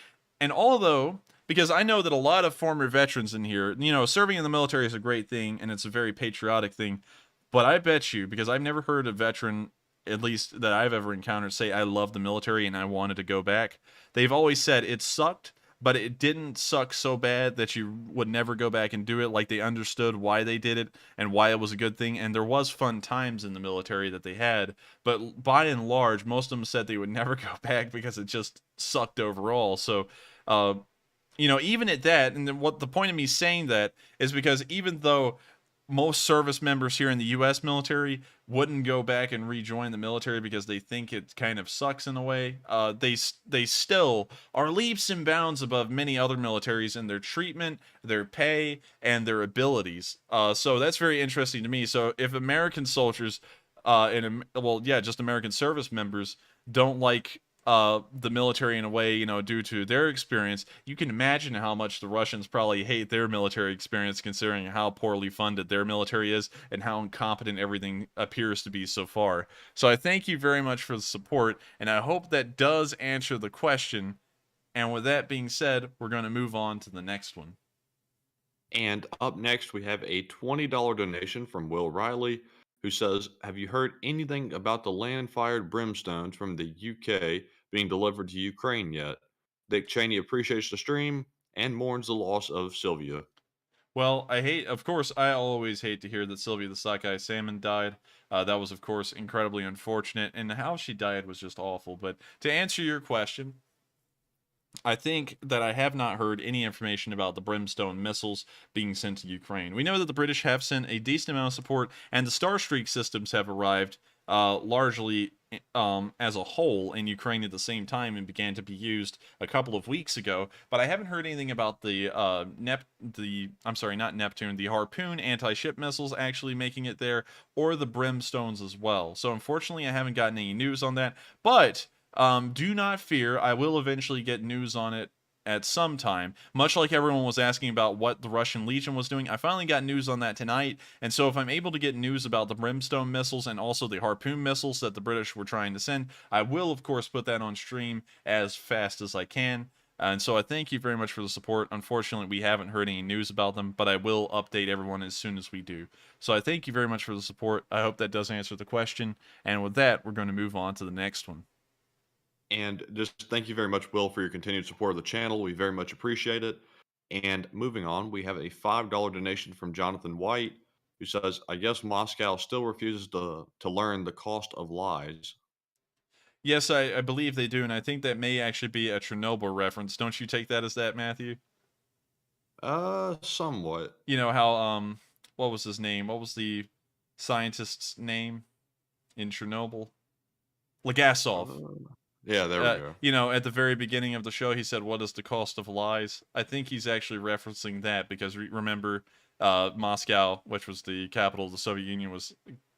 And although, because I know that a lot of former veterans in here, you know, serving in the military is a great thing and it's a very patriotic thing, but I bet you, because I've never heard a veteran, at least that I've ever encountered, say, "I love the military and I wanted to go back." They've always said it sucked, but it didn't suck so bad that you would never go back and do it. Like, they understood why they did it and why it was a good thing. And there was fun times in the military that they had. But by and large, most of them said they would never go back because it just sucked overall. So, you know, even at that, and then what the point of me saying that is because even though most service members here in the U.S. military wouldn't go back and rejoin the military because they think it kind of sucks in a way, they still are leaps and bounds above many other militaries in their treatment, their pay, and their abilities. So that's very interesting to me. So if American soldiers, just American service members don't like the military in a way, you know, due to their experience, you can imagine how much the Russians probably hate their military experience, considering how poorly funded their military is and how incompetent everything appears to be so far. So I thank you very much for the support, and I hope that does answer the question. And with that being said, we're going to move on to the next one. And up next, we have a $20 donation from Will Riley, who says, have you heard anything about the land fired brimstones from the UK being delivered to Ukraine yet? Dick Cheney appreciates the stream and mourns the loss of Sylvia. Well, of course, I always hate to hear that Sylvia the Sockeye Salmon died. That was, of course, incredibly unfortunate, and how she died was just awful. But to answer your question, I think that I have not heard any information about the brimstone missiles being sent to Ukraine. We know that the British have sent a decent amount of support, and the Starstreak systems have arrived largely as a whole in Ukraine at the same time and began to be used a couple of weeks ago. But I haven't heard anything about the not Neptune, the Harpoon anti-ship missiles actually making it there, or the brimstones as well. So unfortunately, I haven't gotten any news on that. But do not fear, I will eventually get news on it at some time. Much like everyone was asking about what the Russian Legion was doing, I finally got news on that tonight. And so if I'm able to get news about the brimstone missiles and also the Harpoon missiles that the British were trying to send, I will, of course, put that on stream as fast as I can. And so I thank you very much for the support. Unfortunately, we haven't heard any news about them, but I will update everyone as soon as we do. So I thank you very much for the support. I hope that does answer the question. And with that, we're going to move on to the next one. And just thank you very much, Will, for your continued support of the channel. We very much appreciate it. And moving on, we have a $5 donation from Jonathan White, who says, I guess Moscow still refuses to learn the cost of lies. Yes, I believe they do, and I think that may actually be a Chernobyl reference. Don't you take that as that, Matthew? Somewhat. You know how, what was his name? What was the scientist's name in Chernobyl? Legasov. Yeah, there we go. You know, at the very beginning of the show, he said, what is the cost of lies? I think he's actually referencing that because remember, Moscow, which was the capital of the Soviet Union, was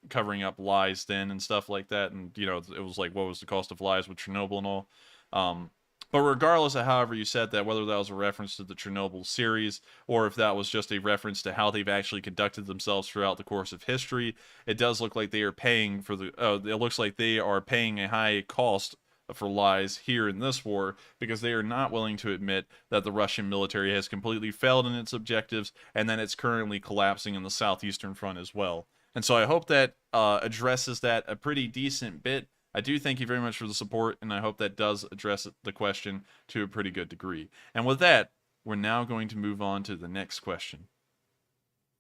covering up lies then and stuff like that. And, you know, it was like, what was the cost of lies with Chernobyl and all? But regardless of however you said that, whether that was a reference to the Chernobyl series or if that was just a reference to how they've actually conducted themselves throughout the course of history, it does look like they are paying for it looks like they are paying a high cost for lies here in this war because they are not willing to admit that the Russian military has completely failed in its objectives and that it's currently collapsing in the southeastern front as well. And so I hope that addresses that a pretty decent bit. I do thank you very much for the support, and I hope that does address the question to a pretty good degree. And with that, we're now going to move on to the next question.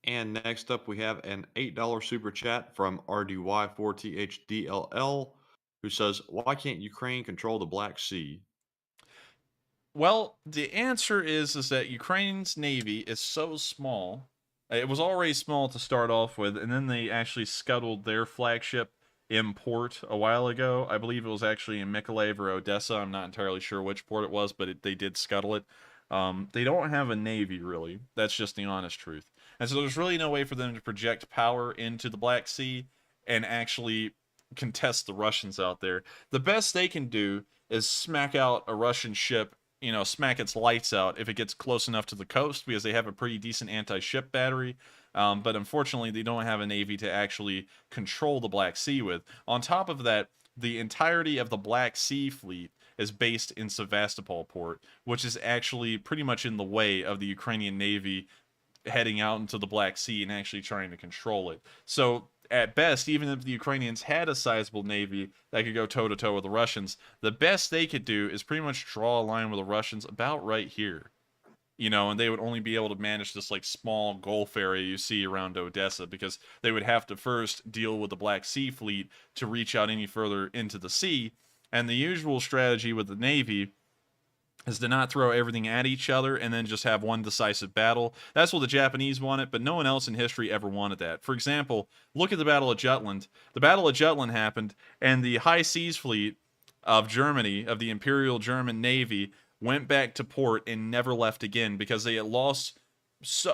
And next up, we have an $8 super chat from RDY4THDLL, who says, why can't Ukraine control the Black Sea? Well, the answer is that Ukraine's navy is so small. It was already small to start off with, and then they actually scuttled their flagship in port a while ago. I believe it was actually in Mykolaiv or Odessa. I'm not entirely sure which port it was, but they did scuttle it. They don't have a navy, really. That's just the honest truth. And so there's really no way for them to project power into the Black Sea and actually contest the Russians out there. The best they can do is smack out a Russian ship, you know, smack its lights out if it gets close enough to the coast because they have a pretty decent anti-ship battery. But unfortunately, they don't have a navy to actually control the Black Sea with. On top of that, the entirety of the Black Sea fleet is based in Sevastopol port, which is actually pretty much in the way of the Ukrainian navy heading out into the Black Sea and actually trying to control it. So at best, even if the Ukrainians had a sizable navy that could go toe-to-toe with the Russians, the best they could do is pretty much draw a line with the Russians about right here. You know, and they would only be able to manage this like small Gulf area you see around Odessa because they would have to first deal with the Black Sea fleet to reach out any further into the sea. And the usual strategy with the Navy is to not throw everything at each other and then just have one decisive battle. That's what the Japanese wanted, but no one else in history ever wanted that. For example, look at the Battle of Jutland. The Battle of Jutland happened, and the High Seas Fleet of Germany, of the Imperial German Navy, went back to port and never left again because they had lost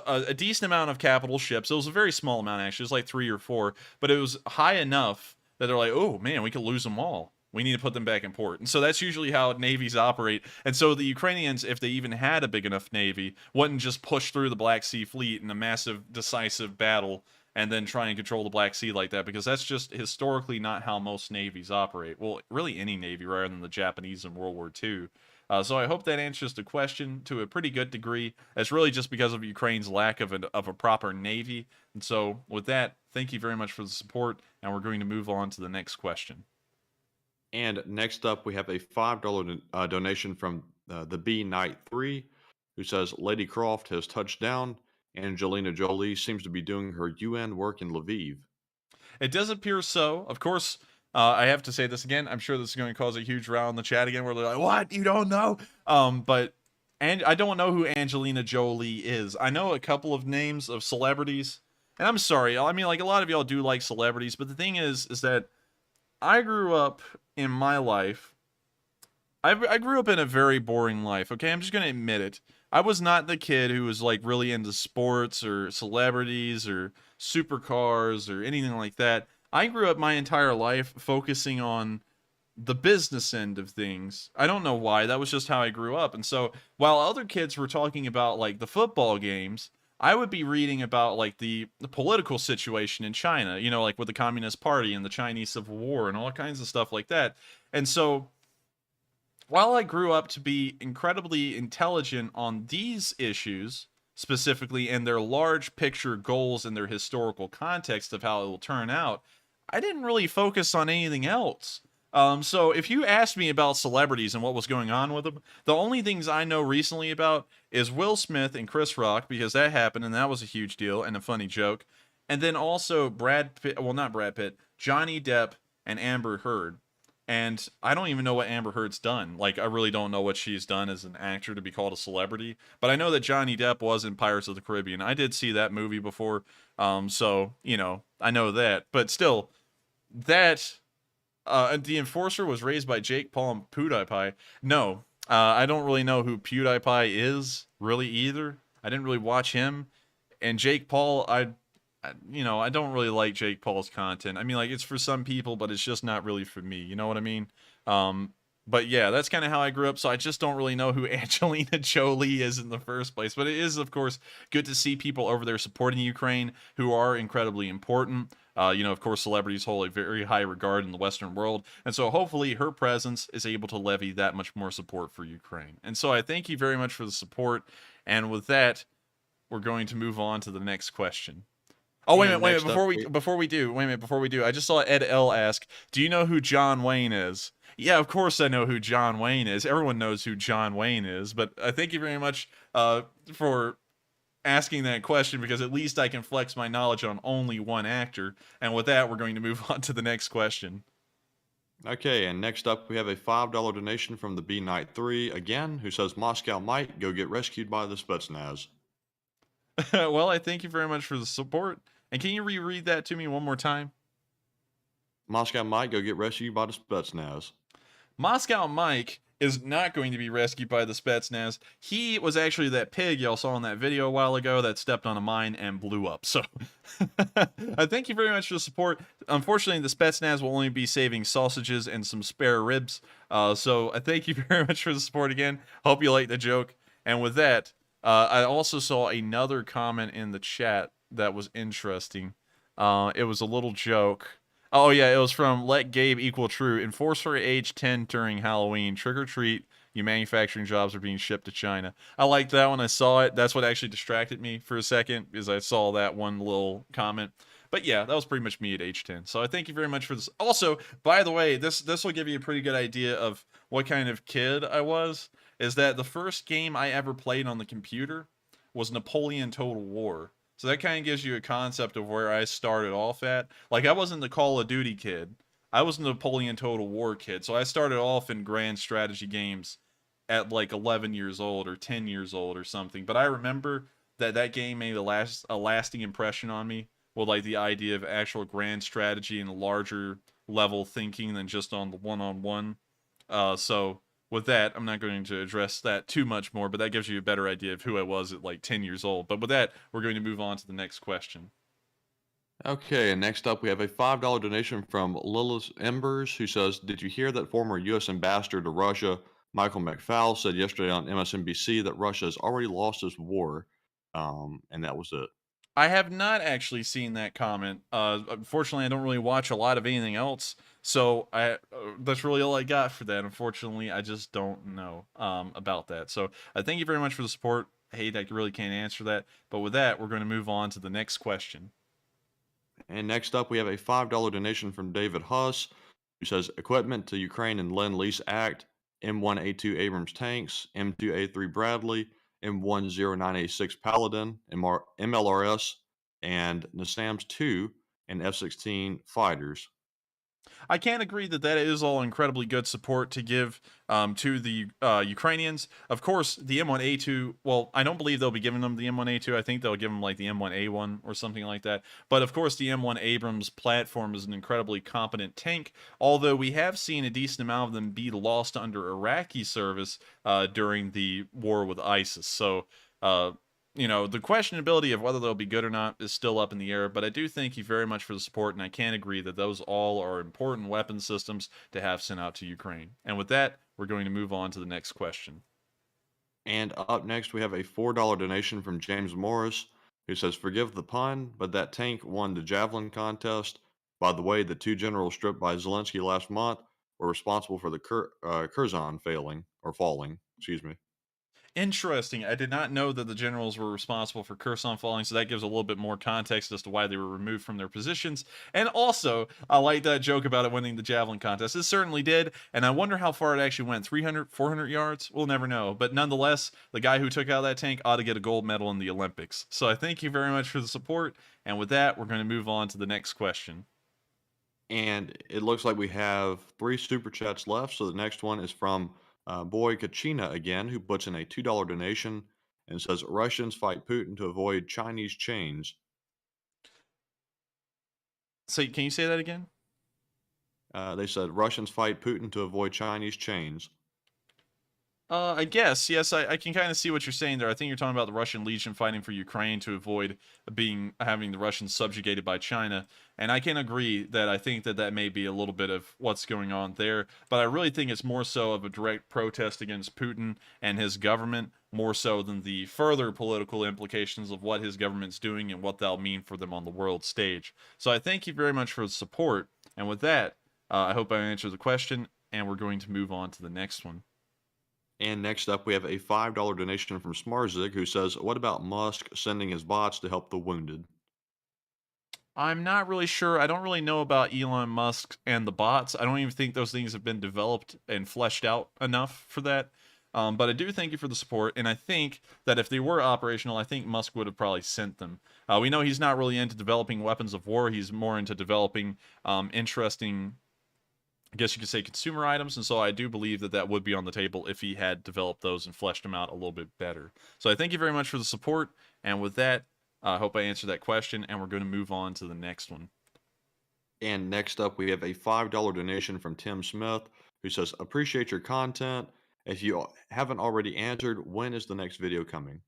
a decent amount of capital ships. It was a very small amount, actually. It was like 3 or 4, but it was high enough that they're like, oh, man, we could lose them all. We need to put them back in port. And so that's usually how navies operate. And so the Ukrainians, if they even had a big enough navy, wouldn't just push through the Black Sea fleet in a massive, decisive battle and then try and control the Black Sea like that, because that's just historically not how most navies operate. Well, really any navy, rather than the Japanese in World War II. So I hope that answers the question to a pretty good degree. It's really just because of Ukraine's lack of a proper navy. And so with that, thank you very much for the support, and we're going to move on to the next question. And next up, we have a $5 donation from the B Knight 3, who says Lady Croft has touched down. Angelina Jolie seems to be doing her UN work in Lviv. It does appear so. Of course, I have to say this again. I'm sure this is going to cause a huge row in the chat again where they're like, what? You don't know? But and I don't know who Angelina Jolie is. I know a couple of names of celebrities. And I'm sorry. I mean, like, a lot of y'all do like celebrities. But the thing is that I grew up in my life. I grew up in a very boring life, okay? I'm just going to admit it. I was not the kid who was, like, really into sports or celebrities or supercars or anything like that. I grew up my entire life focusing on the business end of things. I don't know why. That was just how I grew up. And so while other kids were talking about, like, the football games, I would be reading about, like, the political situation in China, you know, like with the Communist Party and the Chinese Civil War and all kinds of stuff like that. And so while I grew up to be incredibly intelligent on these issues, specifically, and their large picture goals and their historical context of how it will turn out, I didn't really focus on anything else. So if you asked me about celebrities and what was going on with them, the only things I know recently about is Will Smith and Chris Rock, because that happened and that was a huge deal and a funny joke. And then also Brad Pitt, well, not Brad Pitt, Johnny Depp and Amber Heard. And I don't even know what Amber Heard's done. Like, I really don't know what she's done as an actor to be called a celebrity. But I know that Johnny Depp was in Pirates of the Caribbean. I did see that movie before. So, you know, I know that. But still, that the Enforcer was raised by Jake Paul and PewDiePie. No, I don't really know who PewDiePie is really either. I didn't really watch him. And Jake Paul, you know, I don't really like Jake Paul's content. I mean, like, it's for some people, but it's just not really for me. You know what I mean? But yeah, that's kind of how I grew up. So I just don't really know who Angelina Jolie is in the first place. But it is, of course, good to see people over there supporting Ukraine who are incredibly important. You know, of course, celebrities hold a very high regard in the Western world. And so hopefully her presence is able to levy that much more support for Ukraine. And so I thank you very much for the support. And with that, we're going to move on to the next question. Oh, wait a minute, before we do, I just saw Ed L ask, do you know who John Wayne is? Yeah, of course I know who John Wayne is. Everyone knows who John Wayne is, but I thank you very much for asking that question, because at least I can flex my knowledge on only one actor. And with that, we're going to move on to the next question. Okay, and next up, we have a $5 donation from the B Knight 3 again, who says Moscow might go get rescued by the Spetsnaz. Well, I thank you very much for the support. And can you reread that to me one more time? Moscow might go get rescued by the Spetsnaz. Moscow Mike is not going to be rescued by the Spetsnaz. He was actually that pig y'all saw in that video a while ago that stepped on a mine and blew up. So I thank you very much for the support. Unfortunately, the Spetsnaz will only be saving sausages and some spare ribs. So I thank you very much for the support again. Hope you liked the joke. And with that, I also saw another comment in the chat that was interesting. It was a little joke. Oh yeah, it was from Let Gabe Equal True. Enforcer age 10 during Halloween. Trick or treat. Your manufacturing jobs are being shipped to China. I liked that when I saw it. That's what actually distracted me for a second, is I saw that one little comment. But yeah, that was pretty much me at age 10. So I thank you very much for this. Also, by the way, this will give you a pretty good idea of what kind of kid I was. Is that the first game I ever played on the computer was Napoleon Total War. So that kind of gives you a concept of where I started off at. Like, I wasn't the Call of Duty kid. I was the Napoleon Total War kid. So I started off in grand strategy games at like 11 years old or 10 years old or something. But I remember that game made a lasting impression on me, with like the idea of actual grand strategy and larger level thinking than just on the one-on-one. So with that, I'm not going to address that too much more, but that gives you a better idea of who I was at like 10 years old. But with that, we're going to move on to the next question. Okay, and next up, we have a $5 donation from Lilith Embers, who says, did you hear that former U.S. ambassador to Russia, Michael McFaul, said yesterday on MSNBC that Russia has already lost this war? And that was it. I have not actually seen that comment. Unfortunately, I don't really watch a lot of anything else, so that's really all I got for that. Unfortunately, I just don't know about that. So thank you very much for the support. I hate I really can't answer that, but with that, we're going to move on to the next question. And next up, we have a $5 donation from David Huss, who says equipment to Ukraine and Lend-Lease Act, M1A2 Abrams tanks, M2A3 Bradley, M109A6 Paladin, MLRS, and NASAMS 2 and F-16 fighters. I can agree that that is all incredibly good support to give to the Ukrainians. Of course, the M1A2, well, I don't believe they'll be giving them the M1A2. I think they'll give them like the M1A1 or something like that. But of course, the M1 Abrams platform is an incredibly competent tank, although we have seen a decent amount of them be lost under Iraqi service during the war with ISIS. So, the questionability of whether they'll be good or not is still up in the air, but I do thank you very much for the support, and I can agree that those all are important weapon systems to have sent out to Ukraine. And with that, we're going to move on to the next question. And up next, we have a $4 donation from James Morris, who says, forgive the pun, but that tank won the Javelin contest. By the way, the two generals stripped by Zelensky last month were responsible for the Curzon falling, excuse me. Interesting. I did not know that the generals were responsible for Kherson falling, so that gives a little bit more context as to why they were removed from their positions. And also, I like that joke about it winning the javelin contest. It certainly did, and I wonder how far it actually went. 300, 400 yards? We'll never know. But nonetheless, the guy who took out that tank ought to get a gold medal in the Olympics. So I thank you very much for the support, and with that, we're going to move on to the next question. And it looks like we have 3 super chats left. So the next one is from Boy Kachina again, who puts in a $2 donation and says Russians fight Putin to avoid Chinese chains. So can you say that again? They said Russians fight Putin to avoid Chinese chains. I guess, yes, I can kind of see what you're saying there. I think you're talking about the Russian Legion fighting for Ukraine to avoid having the Russians subjugated by China. And I can agree that I think that that may be a little bit of what's going on there. But I really think it's more so of a direct protest against Putin and his government, more so than the further political implications of what his government's doing and what that'll mean for them on the world stage. So I thank you very much for the support. And with that, I hope I answered the question, and we're going to move on to the next one. And next up, we have a $5 donation from Smarzig, who says, what about Musk sending his bots to help the wounded? I'm not really sure. I don't really know about Elon Musk and the bots. I don't even think those things have been developed and fleshed out enough for that. But I do thank you for the support, and I think that if they were operational, I think Musk would have probably sent them. We know he's not really into developing weapons of war. He's more into developing interesting, I guess you could say, consumer items, and so I do believe that that would be on the table if he had developed those and fleshed them out a little bit better. So I thank you very much for the support, and with that, I hope I answered that question, and we're going to move on to the next one. And next up, we have a $5 donation from Tim Smith, who says, appreciate your content. If you haven't already answered, when is the next video coming?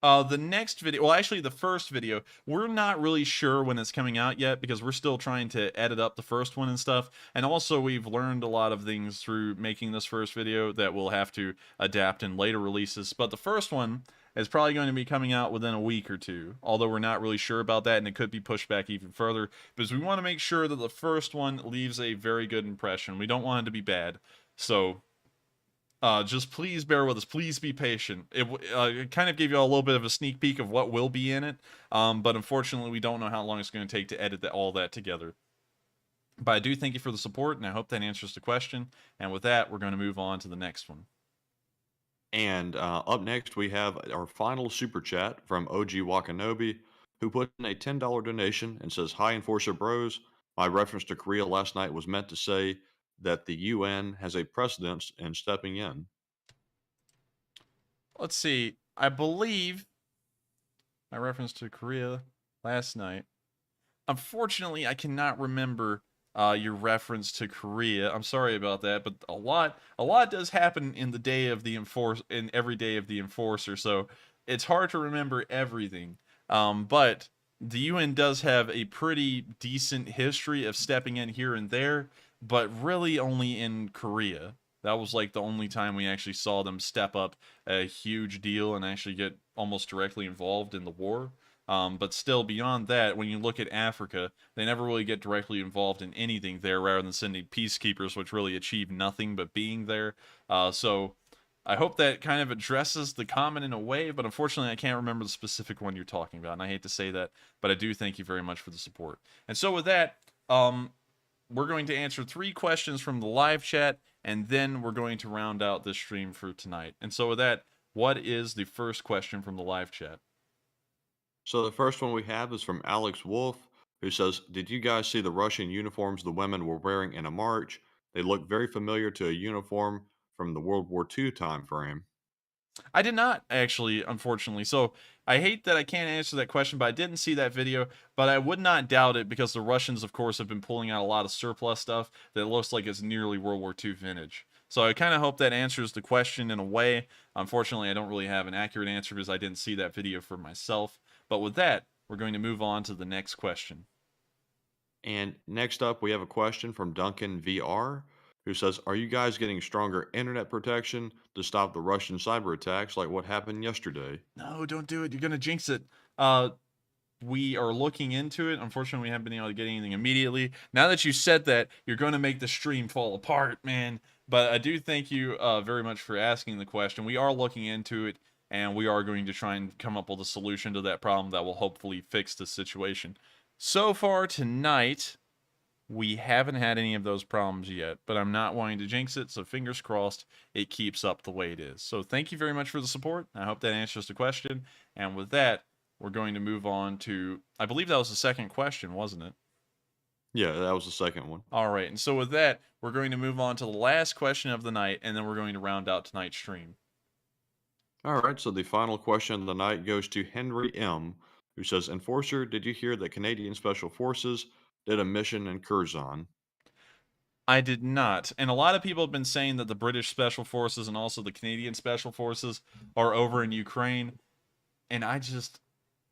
The next video, well, actually, the first video, we're not really sure when it's coming out yet because we're still trying to edit up the first one and stuff. And also, we've learned a lot of things through making this first video that we'll have to adapt in later releases. But the first one is probably going to be coming out within a week or two, although we're not really sure about that, and it could be pushed back even further because we want to make sure that the first one leaves a very good impression. We don't want it to be bad. So just please bear with us. Please be patient. It kind of gave you all a little bit of a sneak peek of what will be in it, but unfortunately, we don't know how long it's going to take to edit all that together. But I do thank you for the support, and I hope that answers the question. And with that, we're going to move on to the next one. And up next, we have our final super chat from OG Wakanobi, who put in a $10 donation and says, hi, Enforcer Bros. My reference to Korea last night was meant to say that the UN has a precedence in stepping in. Let's see. I believe my reference to Korea last night. Unfortunately, I cannot remember your reference to Korea. I'm sorry about that, but a lot does happen in the day of the in every day of the Enforcer, so it's hard to remember everything. But the UN does have a pretty decent history of stepping in here and there, but really only in Korea. That was like the only time we actually saw them step up a huge deal and actually get almost directly involved in the war. But still, beyond that, when you look at Africa, they never really get directly involved in anything there, rather than sending peacekeepers, which really achieve nothing but being there. So I hope that kind of addresses the comment in a way, but unfortunately, I can't remember the specific one you're talking about, and I hate to say that, but I do thank you very much for the support. And so with that, we're going to answer 3 questions from the live chat, and then we're going to round out this stream for tonight. And so with that, what is the first question from the live chat? So the first one we have is from Alex Wolf, who says, "Did you guys see the Russian uniforms the women were wearing in a march? They look very familiar to a uniform from the World War II time frame." I did not actually, unfortunately. So I hate that I can't answer that question, but I didn't see that video. But I would not doubt it because the Russians, of course, have been pulling out a lot of surplus stuff that looks like it's nearly World War II vintage. So I kind of hope that answers the question in a way. Unfortunately, I don't really have an accurate answer because I didn't see that video for myself. But with that, we're going to move on to the next question. And next up, we have a question from Duncan VR, who says, "Are you guys getting stronger internet protection to stop the Russian cyber attacks like what happened yesterday?" No, don't do it. You're going to jinx it. We are looking into it. Unfortunately, we haven't been able to get anything immediately. Now that you said that, you're going to make the stream fall apart, man. But I do thank you very much for asking the question. We are looking into it, and we are going to try and come up with a solution to that problem that will hopefully fix the situation. So far tonight, we haven't had any of those problems yet, but I'm not wanting to jinx it, so fingers crossed it keeps up the way it is. So thank you very much for the support. I hope that answers the question. And with that, we're going to move on to, I believe that was the second question, wasn't it? Yeah, that was the second one. All right. And so with that, we're going to move on to the last question of the night, and then we're going to round out tonight's stream. All right, so the final question of the night goes to Henry M, who says, "Enforcer, did you hear that Canadian Special Forces did a mission in Kherson?" I did not. And a lot of people have been saying that the British Special Forces and also the Canadian Special Forces are over in Ukraine. And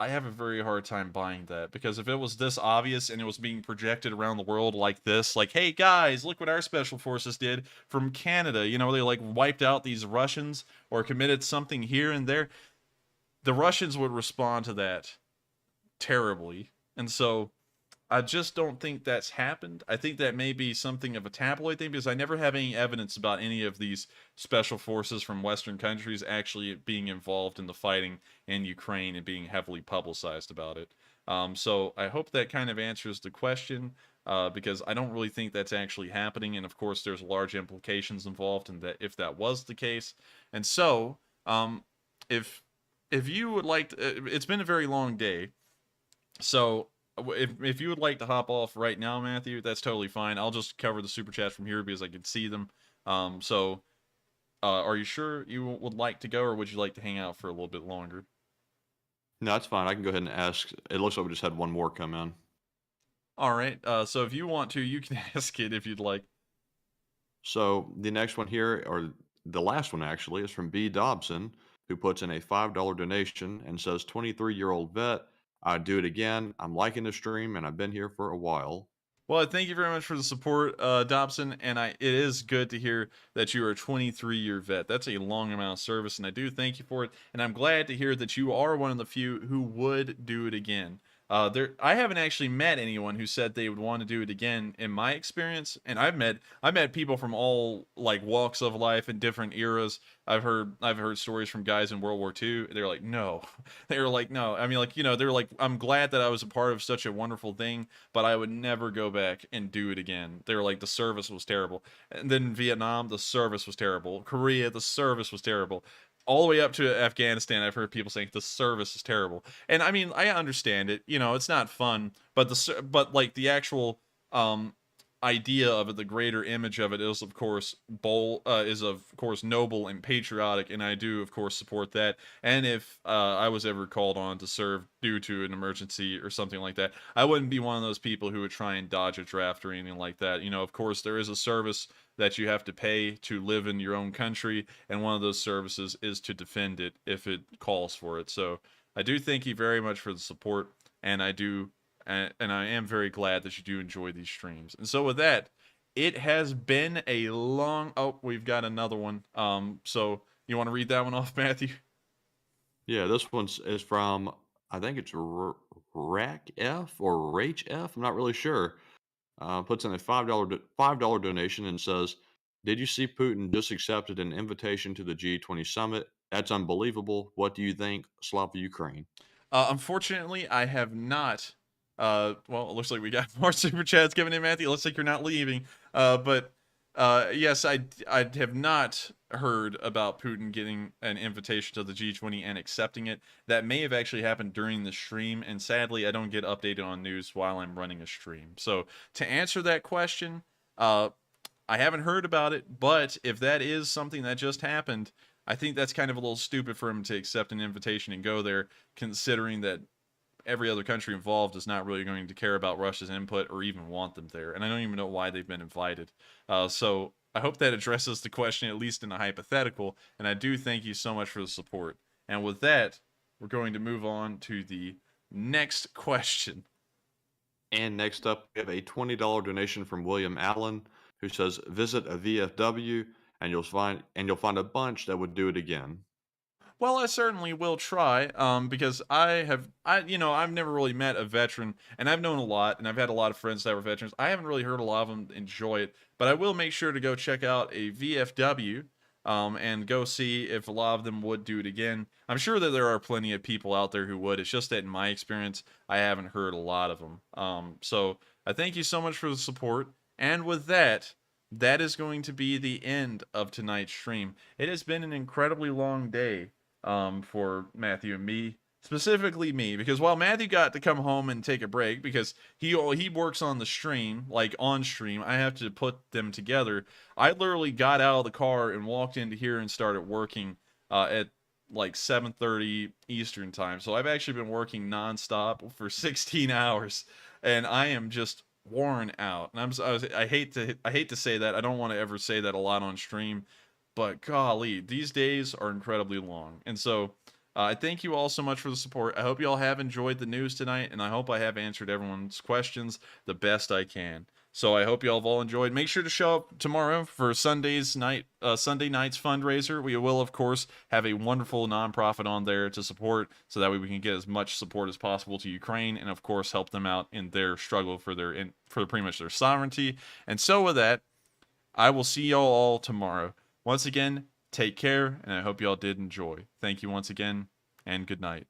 I have a very hard time buying that, because if it was this obvious and it was being projected around the world like this, like, hey guys, look what our special forces did from Canada, they like wiped out these Russians or committed something here and there, the Russians would respond to that terribly. And so I just don't think that's happened. I think that may be something of a tabloid thing, because I never have any evidence about any of these special forces from Western countries actually being involved in the fighting in Ukraine and being heavily publicized about it. So I hope that kind of answers the question, because I don't really think that's actually happening. And of course, there's large implications involved in that if that was the case. And so, if you would like to, it's been a very long day. So if you would like to hop off right now, Matthew, that's totally fine. I'll just cover the super chats from here because I can see them. Are you sure you would like to go, or would you like to hang out for a little bit longer? No, that's fine. I can go ahead and ask. It looks like we just had one more come in. All right. So if you want to, you can ask it if you'd like. So the next one here, or the last one actually, is from B. Dobson, who puts in a $5 donation and says, "23-year-old vet, I'd do it again. I'm liking the stream and I've been here for a while." Well, thank you very much for the support, Dobson, and it is good to hear that you are a 23-year vet. That's a long amount of service, and I do thank you for it. And I'm glad to hear that you are one of the few who would do it again. I haven't actually met anyone who said they would want to do it again in my experience, and I've met people from all like walks of life and different eras. I've heard stories from guys in World War II. They're like, no, they're like, no. I mean, like, they're like, I'm glad that I was a part of such a wonderful thing, but I would never go back and do it again. They were like, the service was terrible. And then Vietnam, the service was terrible. Korea, the service was terrible. All the way up to Afghanistan, I've heard people saying the service is terrible. And I mean, I understand it. It's not fun, but like the actual idea of it, the greater image of it is of course noble and patriotic, and I do of course support that. And if I was ever called on to serve due to an emergency or something like that, I wouldn't be one of those people who would try and dodge a draft or anything like that. Of course there is a service that you have to pay to live in your own country, and one of those services is to defend it if it calls for it. So I do thank you very much for the support, and I am very glad that you do enjoy these streams. And so with that, it has been a long... Oh, we've got another one. So you want to read that one off, Matthew? Yeah, this is from I think it's Rack F or Rach F. I'm not really sure. Puts in a $5 donation and says, "Did you see Putin just accepted an invitation to the G20 summit? That's unbelievable. What do you think? Slava Ukraine." Unfortunately, I have not. Well, it looks like we got more super chats given in, Matthew. Looks like you're not leaving. But yes, I have not heard about Putin getting an invitation to the G20 and accepting it. That may have actually happened during the stream, and sadly, I don't get updated on news while I'm running a stream. So to answer that question, I haven't heard about it, but if that is something that just happened, I think that's kind of a little stupid for him to accept an invitation and go there, considering that every other country involved is not really going to care about Russia's input or even want them there. And I don't even know why they've been invited. So I hope that addresses the question, at least in a hypothetical. And I do thank you so much for the support. And with that, we're going to move on to the next question. And next up, we have a $20 donation from William Allen, who says, "Visit a VFW, and you'll find a bunch that would do it again." Well, I certainly will try, because I've never really met a veteran, and I've known a lot, and I've had a lot of friends that were veterans. I haven't really heard a lot of them enjoy it, but I will make sure to go check out a VFW, and go see if a lot of them would do it again. I'm sure that there are plenty of people out there who would. It's just that in my experience, I haven't heard a lot of them. So I thank you so much for the support, and with that, that is going to be the end of tonight's stream. It has been an incredibly long day, for Matthew and me, specifically me, because while Matthew got to come home and take a break because he works on the stream, like on stream, I have to put them together. I literally got out of the car and walked into here and started working at like 7:30 Eastern time. So I've actually been working nonstop for 16 hours, and I am just worn out. And I hate to say that. I don't want to ever say that a lot on stream, but golly, these days are incredibly long. And so I thank you all so much for the support. I hope you all have enjoyed the news tonight, and I hope I have answered everyone's questions the best I can. So I hope you all have all enjoyed. Make sure to show up tomorrow for Sunday night's fundraiser. We will, of course, have a wonderful nonprofit on there to support, so that way we can get as much support as possible to Ukraine, and of course help them out in their struggle for pretty much their sovereignty. And so with that, I will see y'all all tomorrow. Once again, take care, and I hope you all did enjoy. Thank you once again, and good night.